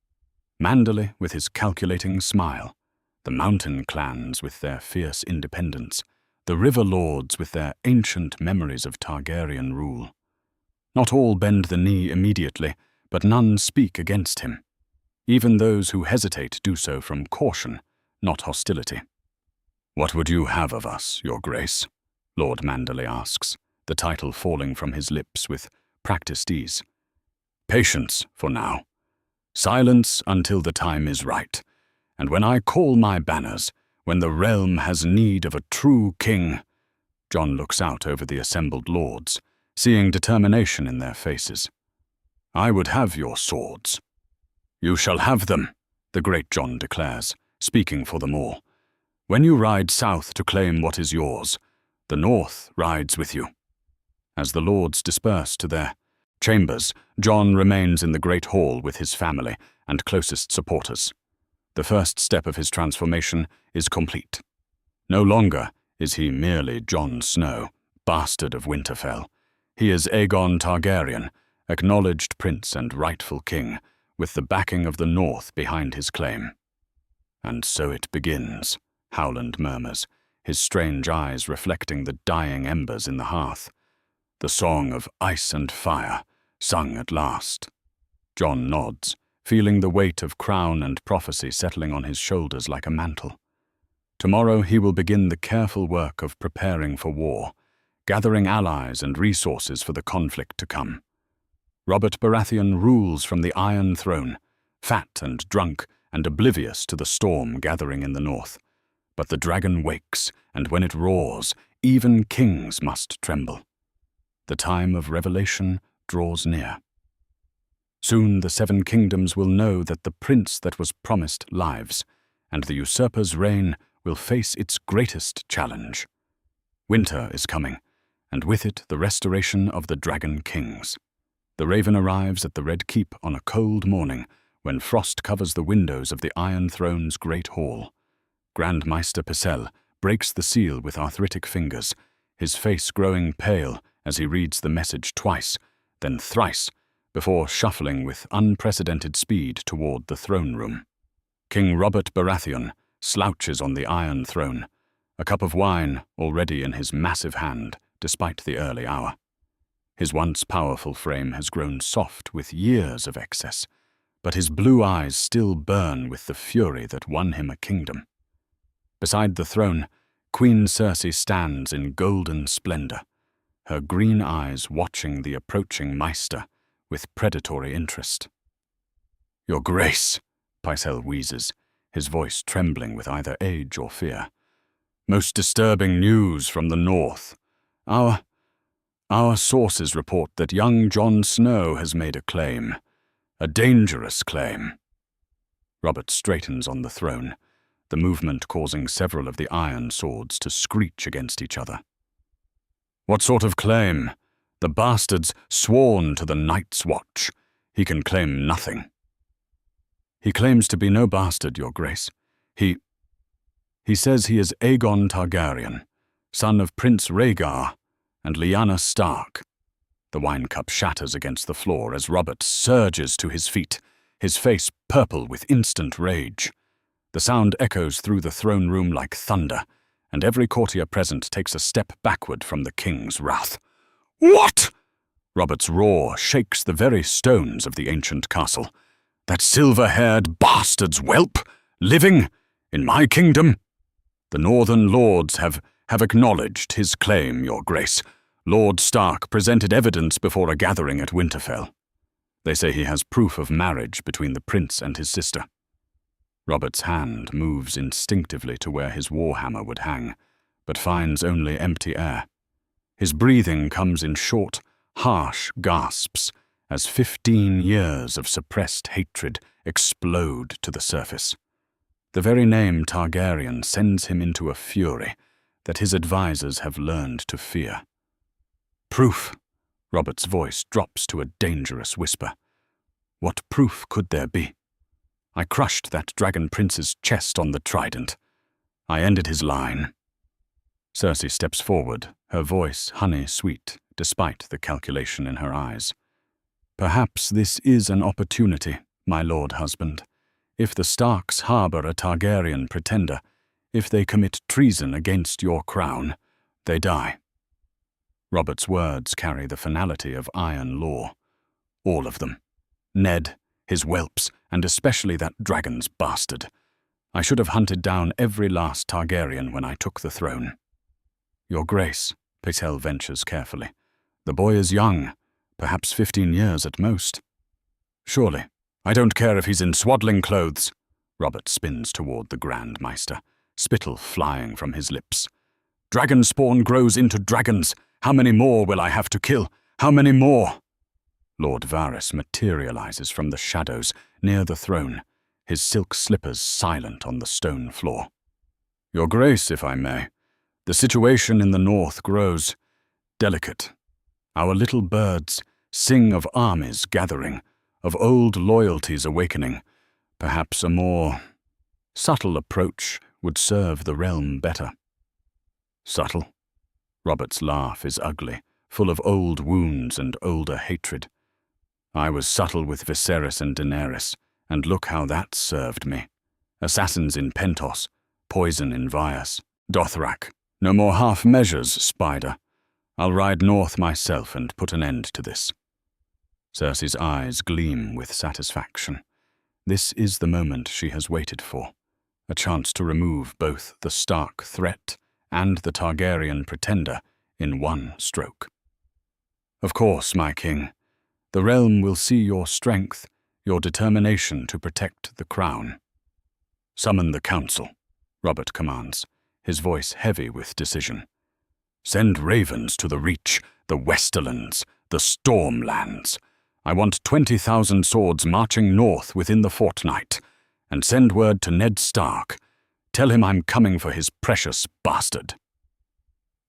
Manderley with his calculating smile, the mountain clans with their fierce independence, the river lords with their ancient memories of Targaryen rule. Not all bend the knee immediately, but none speak against him. Even those who hesitate do so from caution, not hostility. "What would you have of us, your grace?" Lord Manderley asks, the title falling from his lips with practiced ease. "Patience for now. Silence until the time is right. And when I call my banners, when the realm has need of a true king—" Jon looks out over the assembled lords, seeing determination in their faces. "I would have your swords." "You shall have them," the great Jon declares, speaking for them all. "When you ride south to claim what is yours, the north rides with you." As the lords disperse to their chambers, Jon remains in the great hall with his family and closest supporters. The first step of his transformation is complete. No longer is he merely Jon Snow, bastard of Winterfell. He is Aegon Targaryen, acknowledged prince and rightful king, with the backing of the North behind his claim. "And so it begins," Howland murmurs, his strange eyes reflecting the dying embers in the hearth. "The song of ice and fire, sung at last." Jon nods, feeling the weight of crown and prophecy settling on his shoulders like a mantle. Tomorrow he will begin the careful work of preparing for war, gathering allies and resources for the conflict to come. Robert Baratheon rules from the Iron Throne, fat and drunk and oblivious to the storm gathering in the north. But the dragon wakes, and when it roars, even kings must tremble. The time of revelation draws near. Soon the Seven Kingdoms will know that the prince that was promised lives, and the usurper's reign will face its greatest challenge. Winter is coming, and with it the restoration of the Dragon Kings. The Raven arrives at the Red Keep on a cold morning when frost covers the windows of the Iron Throne's great hall. Grand Maester Pycelle breaks the seal with arthritic fingers, his face growing pale as he reads the message twice, then thrice, before shuffling with unprecedented speed toward the throne room. King Robert Baratheon slouches on the Iron Throne, a cup of wine already in his massive hand, despite the early hour. His once powerful frame has grown soft with years of excess, but his blue eyes still burn with the fury that won him a kingdom. Beside the throne, Queen Cersei stands in golden splendor, her green eyes watching the approaching Maester with predatory interest. "Your Grace," Pycelle wheezes, his voice trembling with either age or fear. "Most disturbing news from the north. Our sources report that young Jon Snow has made a claim. A dangerous claim." Robert straightens on the throne, the movement causing several of the iron swords to screech against each other. "What sort of claim? The bastard's sworn to the Night's Watch. He can claim nothing." "He claims to be no bastard, Your Grace. He says he is Aegon Targaryen, son of Prince Rhaegar and Lyanna Stark." The wine cup shatters against the floor as Robert surges to his feet, his face purple with instant rage. The sound echoes through the throne room like thunder, and every courtier present takes a step backward from the king's wrath. "What?" Robert's roar shakes the very stones of the ancient castle. "That silver-haired bastard's whelp, living in my kingdom?" "The northern lords have acknowledged his claim, Your Grace. Lord Stark presented evidence before a gathering at Winterfell. They say he has proof of marriage between the prince and his sister." Robert's hand moves instinctively to where his warhammer would hang, but finds only empty air. His breathing comes in short, harsh gasps as 15 years of suppressed hatred explode to the surface. The very name Targaryen sends him into a fury that his advisors have learned to fear. "Proof," Robert's voice drops to a dangerous whisper. What proof could there be? I crushed that dragon prince's chest on the trident. I ended his line. Cersei steps forward, her voice honey-sweet, despite the calculation in her eyes. Perhaps this is an opportunity, my lord husband. If the Starks harbor a Targaryen pretender, if they commit treason against your crown, they die. Robert's words carry the finality of iron law. All of them. Ned, his whelps, and especially that dragon's bastard. I should have hunted down every last Targaryen when I took the throne. Your Grace, Pycelle ventures carefully. The boy is young, perhaps 15 years at most. Surely. I don't care if he's in swaddling clothes. Robert spins toward the Grand Maester, spittle flying from his lips. Dragon spawn grows into dragons. How many more will I have to kill? How many more? Lord Varys materializes from the shadows near the throne, his silk slippers silent on the stone floor. Your Grace, if I may, the situation in the north grows delicate. Our little birds sing of armies gathering, of old loyalties awakening. Perhaps a more subtle approach would serve the realm better. Subtle? Robert's laugh is ugly, full of old wounds and older hatred. I was subtle with Viserys and Daenerys, and look how that served me. Assassins in Pentos, poison in Vias, Dothrak. No more half measures, Spider. I'll ride north myself and put an end to this. Cersei's eyes gleam with satisfaction. This is the moment she has waited for, a chance to remove both the Stark threat and the Targaryen pretender in one stroke. Of course, my king, the realm will see your strength, your determination to protect the crown. Summon the Council, Robert commands, his voice heavy with decision. Send ravens to the Reach, the Westerlands, the Stormlands. I want 20,000 swords marching north within the fortnight, and send word to Ned Stark. Tell him I'm coming for his precious bastard.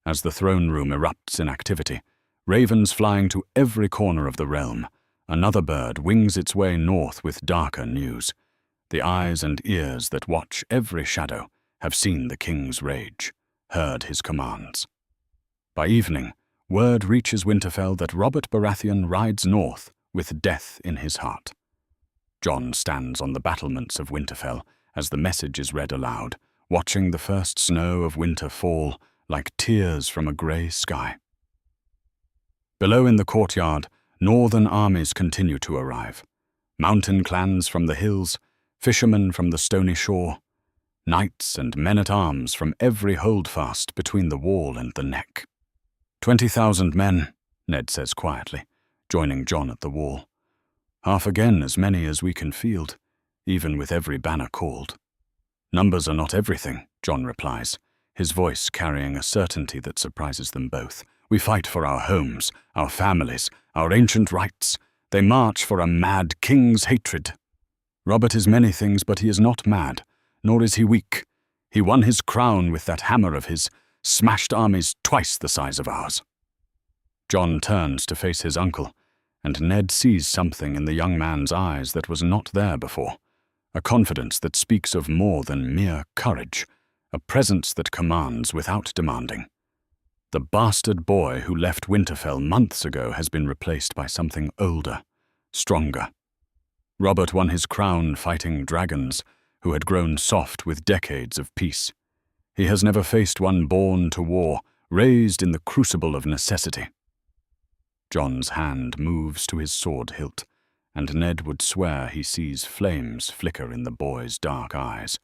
As the throne room erupts in activity, ravens flying to every corner of the realm, another bird wings its way north with darker news. The eyes and ears that watch every shadow have seen the king's rage, heard his commands. By evening, word reaches Winterfell that Robert Baratheon rides north with death in his heart. Jon stands on the battlements of Winterfell as the message is read aloud, watching the first snow of winter fall like tears from a grey sky. Below in the courtyard, northern armies continue to arrive. Mountain clans from the hills, fishermen from the stony shore, knights and men-at-arms from every holdfast between the wall and the neck. 20,000 men, Ned says quietly, joining Jon at the wall. Half again as many as we can field, even with every banner called. Numbers are not everything, Jon replies, his voice carrying a certainty that surprises them both. We fight for our homes, our families, our ancient rights. They march for a mad king's hatred. Robert is many things, but he is not mad, nor is he weak. He won his crown with that hammer of his, smashed armies twice the size of ours. Jon turns to face his uncle, and Ned sees something in the young man's eyes that was not there before, a confidence that speaks of more than mere courage, a presence that commands without demanding. The bastard boy who left Winterfell months ago has been replaced by something older, stronger. Robert won his crown fighting dragons, who had grown soft with decades of peace. He has never faced one born to war, raised in the crucible of necessity. Jon's hand moves to his sword hilt, and Ned would swear he sees flames flicker in the boy's dark eyes.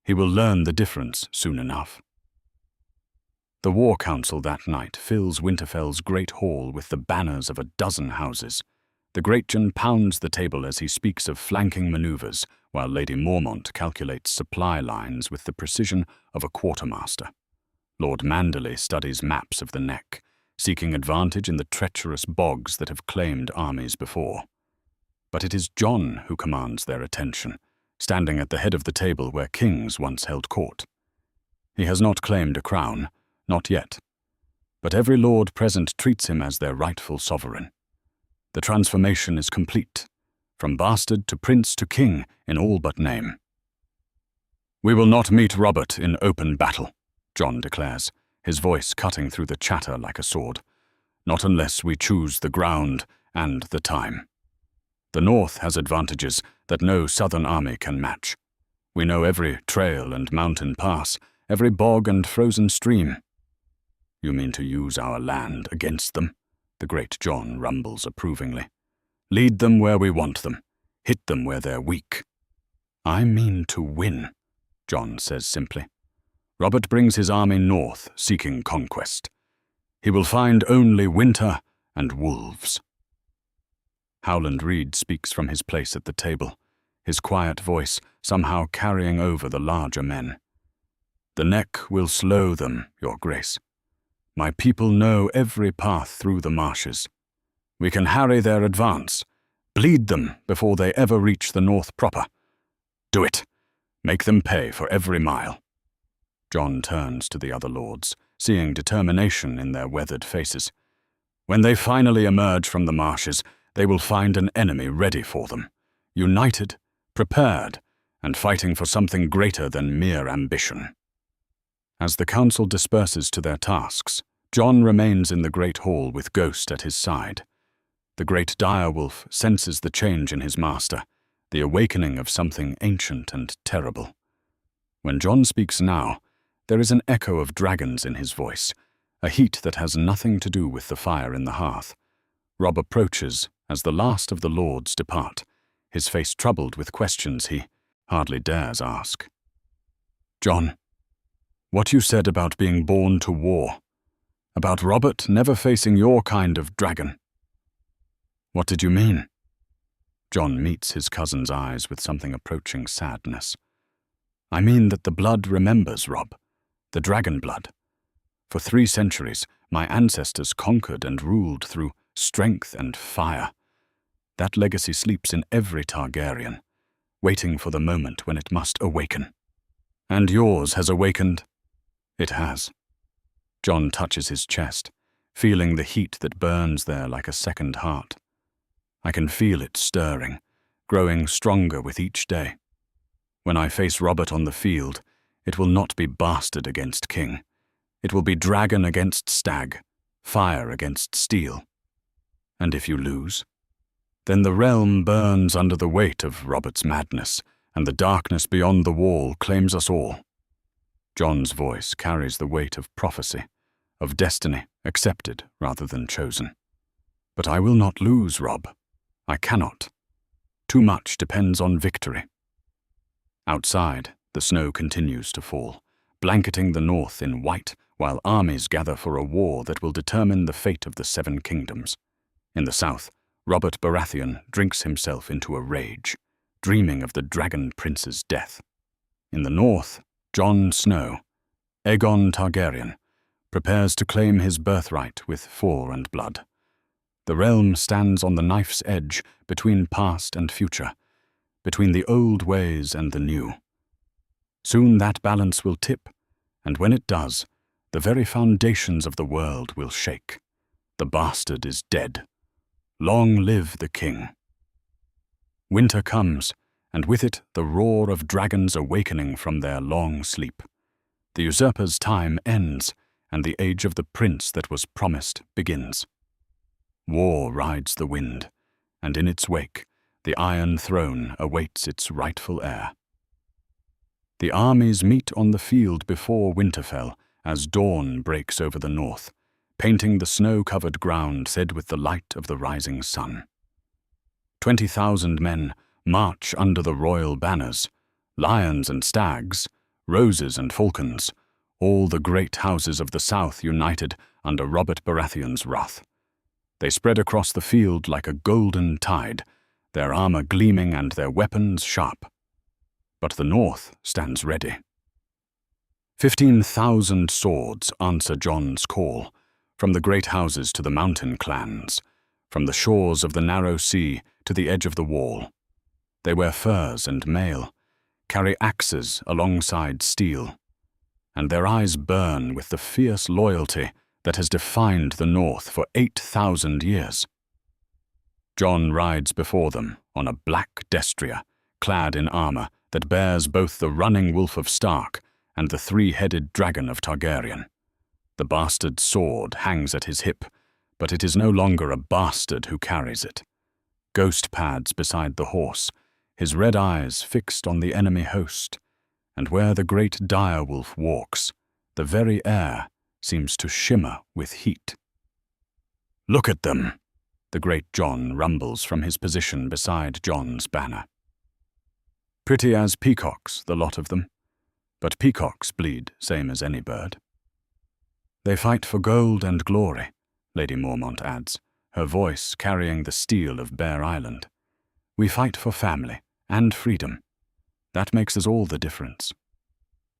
He will learn the difference soon enough. The War Council that night fills Winterfell's great hall with the banners of a dozen houses. The Greatjon pounds the table as he speaks of flanking maneuvers, while Lady Mormont calculates supply lines with the precision of a quartermaster. Lord Manderley studies maps of the Neck, seeking advantage in the treacherous bogs that have claimed armies before. But it is Jon who commands their attention, standing at the head of the table where kings once held court. He has not claimed a crown, not yet, but every lord present treats him as their rightful sovereign. The transformation is complete. from bastard to prince to king in all but name. "We will not meet Robert in open battle," Jon declares, his voice cutting through the chatter like a sword. "Not unless we choose the ground and the time. The North has advantages that no southern army can match. We know every trail and mountain pass, every bog and frozen stream." "You mean to use our land against them?" the great Jon rumbles approvingly. "Lead them where we want them, hit them where they're weak." "I mean to win," Jon says simply. "Robert brings his army north, seeking conquest. He will find only winter and wolves." Howland Reed speaks from his place at the table, his quiet voice somehow carrying over the larger men. "The neck will slow them, Your Grace. My people know every path through the marshes. We can harry their advance, bleed them before they ever reach the north proper. Do it. Make them pay for every mile." Jon turns to the other lords, seeing determination in their weathered faces. "When they finally emerge from the marshes, they will find an enemy ready for them, united, prepared, and fighting for something greater than mere ambition." As the council disperses to their tasks, Jon remains in the great hall with Ghost at his side. The great direwolf senses the change in his master, the awakening of something ancient and terrible. When Jon speaks now, there is an echo of dragons in his voice, a heat that has nothing to do with the fire in the hearth. Robb approaches as the last of the lords depart, his face troubled with questions he hardly dares ask. "Jon, what you said about being born to war, about Robert never facing your kind of dragon. What did you mean?" Jon meets his cousin's eyes with something approaching sadness. "I mean that the blood remembers, Robb, the dragon blood. For 3 centuries, my ancestors conquered and ruled through strength and fire. That legacy sleeps in every Targaryen, waiting for the moment when it must awaken. And yours has awakened." "It has." Jon touches his chest, feeling the heat that burns there like a second heart. "I can feel it stirring, growing stronger with each day. When I face Robert on the field, it will not be bastard against king. It will be dragon against stag, fire against steel. And if you lose, then the realm burns under the weight of Robert's madness, and the darkness beyond the wall claims us all." Jon's voice carries the weight of prophecy, of destiny accepted rather than chosen. "But I will not lose, Robb. I cannot. Too much depends on victory." Outside, the snow continues to fall, blanketing the north in white, while armies gather for a war that will determine the fate of the 7 kingdoms. In the south, Robert Baratheon drinks himself into a rage, dreaming of the Dragon Prince's death. In the north, Jon Snow, Aegon Targaryen, prepares to claim his birthright with fore and blood. The realm stands on the knife's edge between past and future, between the old ways and the new. Soon that balance will tip, and when it does, the very foundations of the world will shake. The bastard is dead. Long live the king. Winter comes, and with it the roar of dragons awakening from their long sleep. The usurper's time ends, and the age of the prince that was promised begins. War rides the wind, and in its wake, the Iron Throne awaits its rightful heir. The armies meet on the field before Winterfell as dawn breaks over the north, painting the snow-covered ground red with the light of the rising sun. 20,000 men march under the royal banners, lions and stags, roses and falcons, all the great houses of the south united under Robert Baratheon's wrath. They spread across the field like a golden tide, their armor gleaming and their weapons sharp. But the north stands ready. 15,000 swords answer Jon's call, from the great houses to the mountain clans, from the shores of the narrow sea to the edge of the wall. They wear furs and mail, carry axes alongside steel, and their eyes burn with the fierce loyalty that has defined the north for 8,000 years. Jon rides before them on a black destrier, clad in armor that bears both the running wolf of Stark and the three-headed dragon of Targaryen. The bastard sword hangs at his hip, but it is no longer a bastard who carries it. Ghost pads beside the horse, his red eyes fixed on the enemy host, and where the great direwolf walks, the very air seems to shimmer with heat. "Look at them," the great Jon rumbles from his position beside Jon's banner. Pretty as peacocks, the lot of them, but peacocks bleed same as any bird. "They fight for gold and glory," Lady Mormont adds, her voice carrying the steel of Bear Island. "We fight for family and freedom. That makes us all the difference."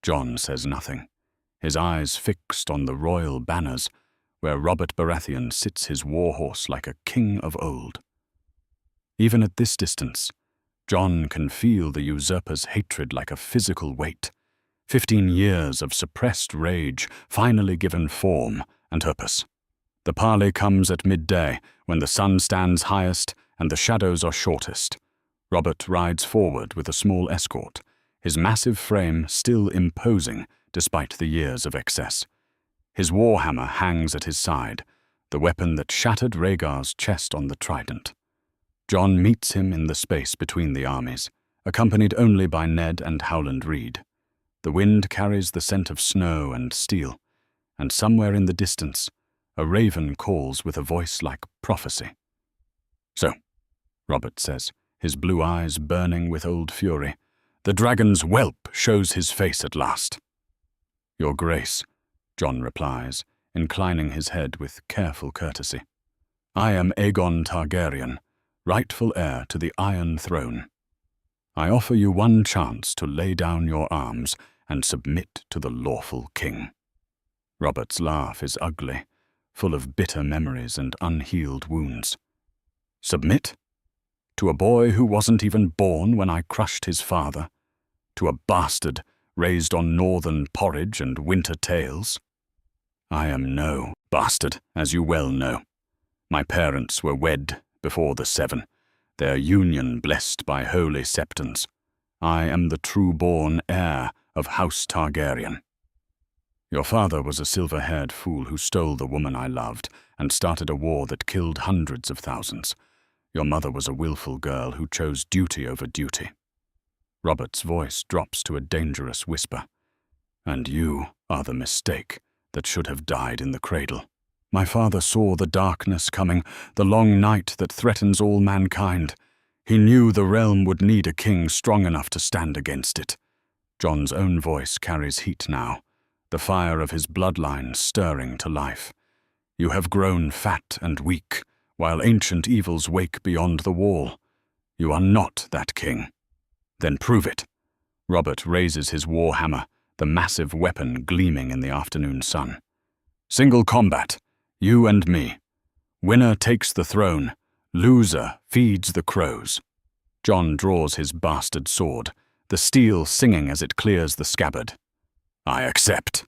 Jon says nothing, his eyes fixed on the royal banners, where Robert Baratheon sits his warhorse like a king of old. Even at this distance, Jon can feel the usurper's hatred like a physical weight. 15 years of suppressed rage finally given form and purpose. The parley comes at midday, when the sun stands highest and the shadows are shortest. Robert rides forward with a small escort, his massive frame still imposing despite the years of excess. His warhammer hangs at his side, the weapon that shattered Rhaegar's chest on the trident. Jon meets him in the space between the armies, accompanied only by Ned and Howland Reed. The wind carries the scent of snow and steel, and somewhere in the distance, a raven calls with a voice like prophecy. "So," Robert says, his blue eyes burning with old fury, "the dragon's whelp shows his face at last." "Your Grace," Jon replies, inclining his head with careful courtesy. "I am Aegon Targaryen, rightful heir to the Iron Throne. I offer you one chance to lay down your arms and submit to the lawful king." Robert's laugh is ugly, full of bitter memories and unhealed wounds. "Submit? To a boy who wasn't even born when I crushed his father? To a bastard raised on northern porridge and winter tales? I am no bastard, as you well know. My parents were wed before the 7, their union blessed by holy septons. I am the true-born heir of House Targaryen. Your father was a silver-haired fool who stole the woman I loved and started a war that killed hundreds of thousands. Your mother was a willful girl who chose duty over duty." Robert's voice drops to a dangerous whisper. "And you are the mistake that should have died in the cradle. My father saw the darkness coming, the long night that threatens all mankind. He knew the realm would need a king strong enough to stand against it." Jon's own voice carries heat now, the fire of his bloodlines stirring to life. "You have grown fat and weak, while ancient evils wake beyond the wall. You are not that king. Then prove it." Robert raises his warhammer, the massive weapon gleaming in the afternoon sun. "Single combat, you and me. Winner takes the throne, loser feeds the crows." Jon draws his bastard sword, the steel singing as it clears the scabbard. "I accept."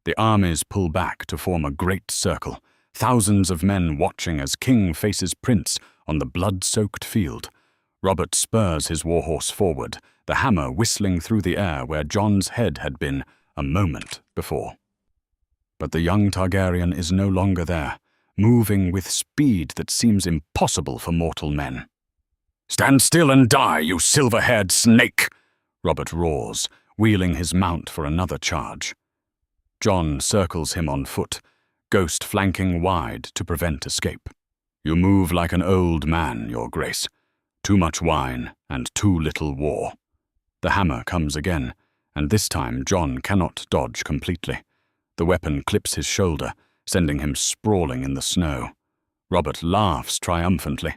The armies pull back to form a great circle, thousands of men watching as king faces prince on the blood-soaked field. Robert spurs his warhorse forward, the hammer whistling through the air where Jon's head had been a moment before. But the young Targaryen is no longer there, moving with speed that seems impossible for mortal men. "Stand still and die, you silver-haired snake!" Robert roars, wheeling his mount for another charge. Jon circles him on foot, Ghost flanking wide to prevent escape. "You move like an old man, Your Grace. Too much wine and too little war." The hammer comes again, and this time Jon cannot dodge completely. The weapon clips his shoulder, sending him sprawling in the snow. Robert laughs triumphantly,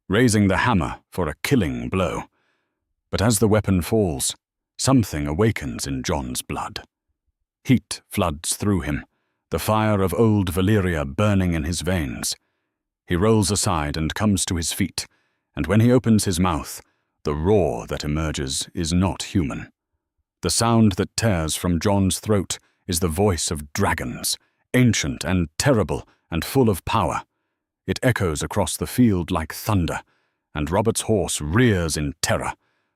raising the hammer for a killing blow. But as the weapon falls, something awakens in Jon's blood. Heat floods through him, the fire of old Valyria burning in his veins. He rolls aside and comes to his feet, and when he opens his mouth, the roar that emerges is not human. The sound that tears from Jon's throat is the voice of dragons, ancient and terrible and full of power. It echoes across the field like thunder, and Robert's horse rears in terror,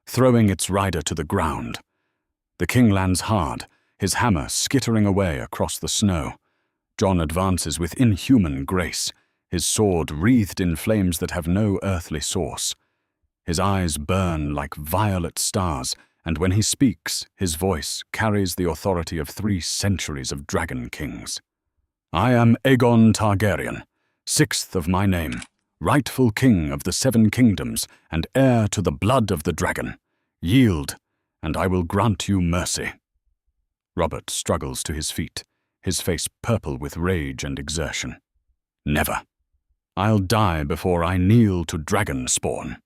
throwing its rider to the ground. The king lands hard, his hammer skittering away across the snow. Jon advances with inhuman grace, his sword wreathed in flames that have no earthly source. His eyes burn like violet stars, and when he speaks, his voice carries the authority of 3 centuries of dragon kings. I am Aegon Targaryen, 6th of my name, rightful king of the 7 kingdoms and heir to the blood of the dragon. Yield, and I will grant you mercy. Robert struggles to his feet, his face purple with rage and exertion. Never. I'll die before I kneel to dragon spawn.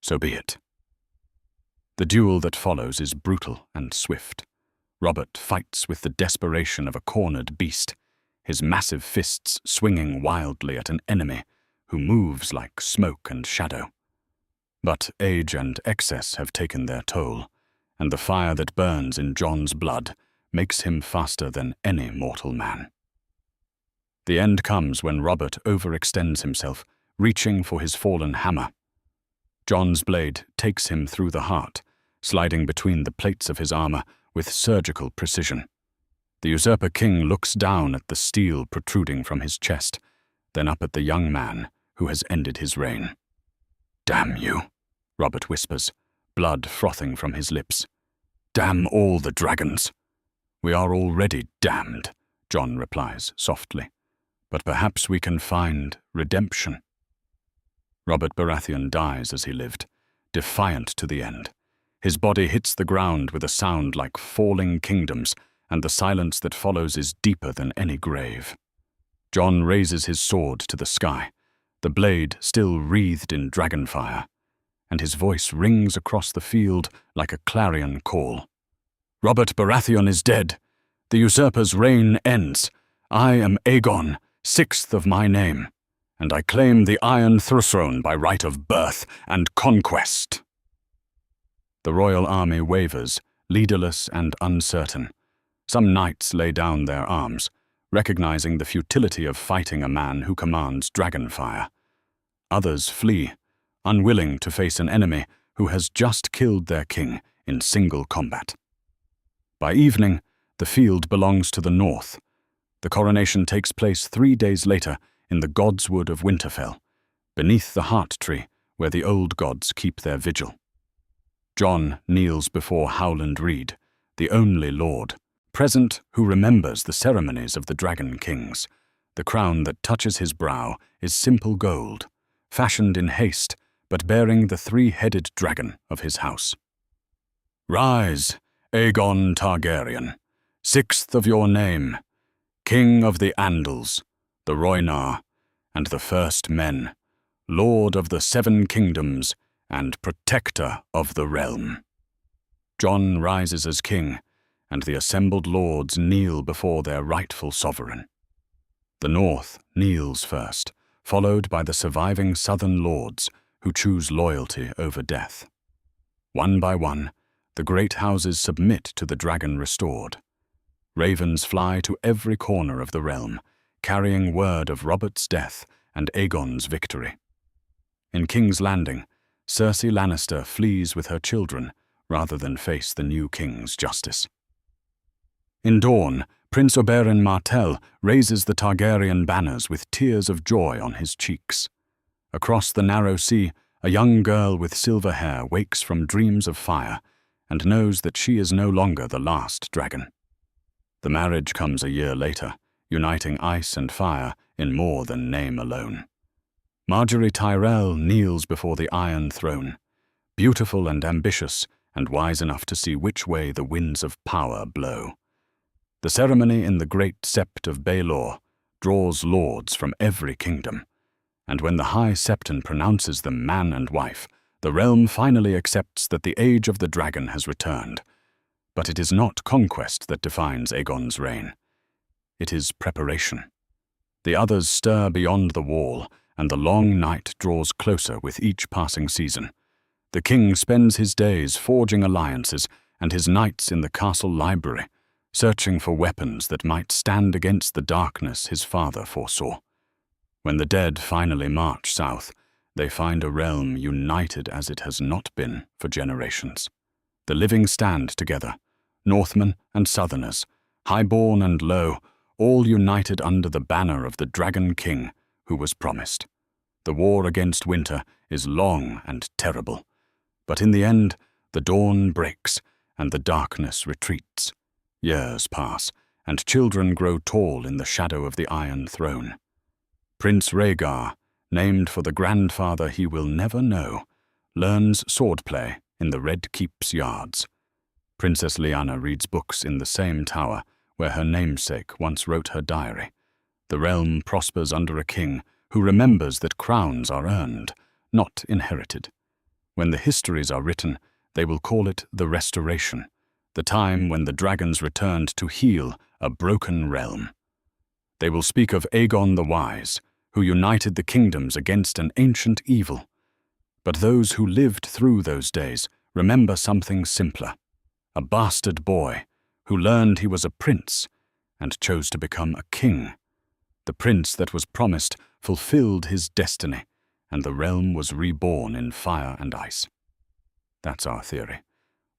So be it. The duel that follows is brutal and swift. Robert fights with the desperation of a cornered beast, his massive fists swinging wildly at an enemy who moves like smoke and shadow. But age and excess have taken their toll, and the fire that burns in Jon's blood makes him faster than any mortal man. The end comes when Robert overextends himself, reaching for his fallen hammer. Jon's blade takes him through the heart, sliding between the plates of his armor with surgical precision. The usurper king looks down at the steel protruding from his chest, then up at the young man who has ended his reign. Damn you, Robert whispers, blood frothing from his lips. Damn all the dragons. We are already damned, Jon replies softly, but perhaps we can find redemption. Robert Baratheon dies as he lived, defiant to the end. His body hits the ground with a sound like falling kingdoms, and the silence that follows is deeper than any grave. Jon raises his sword to the sky, the blade still wreathed in dragonfire, and his voice rings across the field like a clarion call. Robert Baratheon is dead. The usurper's reign ends. I am Aegon, 6th of my name, and I claim the Iron Throne by right of birth and conquest. The royal army wavers, leaderless and uncertain. Some knights lay down their arms, recognizing the futility of fighting a man who commands dragonfire. Others flee, unwilling to face an enemy who has just killed their king in single combat. By evening, the field belongs to the north. The coronation takes place 3 days later in the Godswood of Winterfell, beneath the heart tree where the old gods keep their vigil. Jon kneels before Howland Reed, the only lord, present who remembers the ceremonies of the Dragon Kings. The crown that touches his brow is simple gold, fashioned in haste, but bearing the 3-headed dragon of his house. Rise, Aegon Targaryen, 6th of your name, King of the Andals, the Rhoynar, and the First Men, Lord of the 7 Kingdoms, and Protector of the Realm. Jon rises as king, and the assembled lords kneel before their rightful sovereign. The North kneels first, followed by the surviving southern lords who choose loyalty over death. One by one, the great houses submit to the dragon restored. Ravens fly to every corner of the realm, carrying word of Robert's death and Aegon's victory. In King's Landing, Cersei Lannister flees with her children rather than face the new king's justice. In dawn, Prince Oberyn Martell raises the Targaryen banners with tears of joy on his cheeks. Across the narrow sea, a young girl with silver hair wakes from dreams of fire and knows that she is no longer the last dragon. The marriage comes a year later, uniting ice and fire in more than name alone. Margaery Tyrell kneels before the Iron Throne, beautiful and ambitious, and wise enough to see which way the winds of power blow. The ceremony in the great sept of Baelor draws lords from every kingdom, and when the High Septon pronounces them man and wife, the realm finally accepts that the age of the dragon has returned. But it is not conquest that defines Aegon's reign. It is preparation. The others stir beyond the wall, and the long night draws closer with each passing season. The king spends his days forging alliances and his nights in the castle library, searching for weapons that might stand against the darkness his father foresaw. When the dead finally march south, they find a realm united as it has not been for generations. The living stand together, Northmen and Southerners, highborn and low, all united under the banner of the Dragon King who was promised. The war against winter is long and terrible, but in the end, the dawn breaks and the darkness retreats. Years pass, and children grow tall in the shadow of the Iron Throne. Prince Rhaegar, named for the grandfather he will never know, learns swordplay in the Red Keep's yards. Princess Lyanna reads books in the same tower where her namesake once wrote her diary. The realm prospers under a king who remembers that crowns are earned, not inherited. When the histories are written, they will call it the Restoration, the time when the dragons returned to heal a broken realm. They will speak of Aegon the Wise, who united the kingdoms against an ancient evil. But those who lived through those days remember something simpler: a bastard boy who learned he was a prince and chose to become a king. The prince that was promised fulfilled his destiny, and the realm was reborn in fire and ice. That's our theory.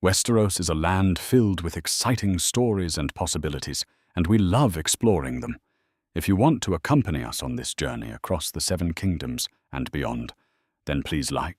Westeros is a land filled with exciting stories and possibilities, and we love exploring them. If you want to accompany us on this journey across the Seven Kingdoms and beyond, then please like,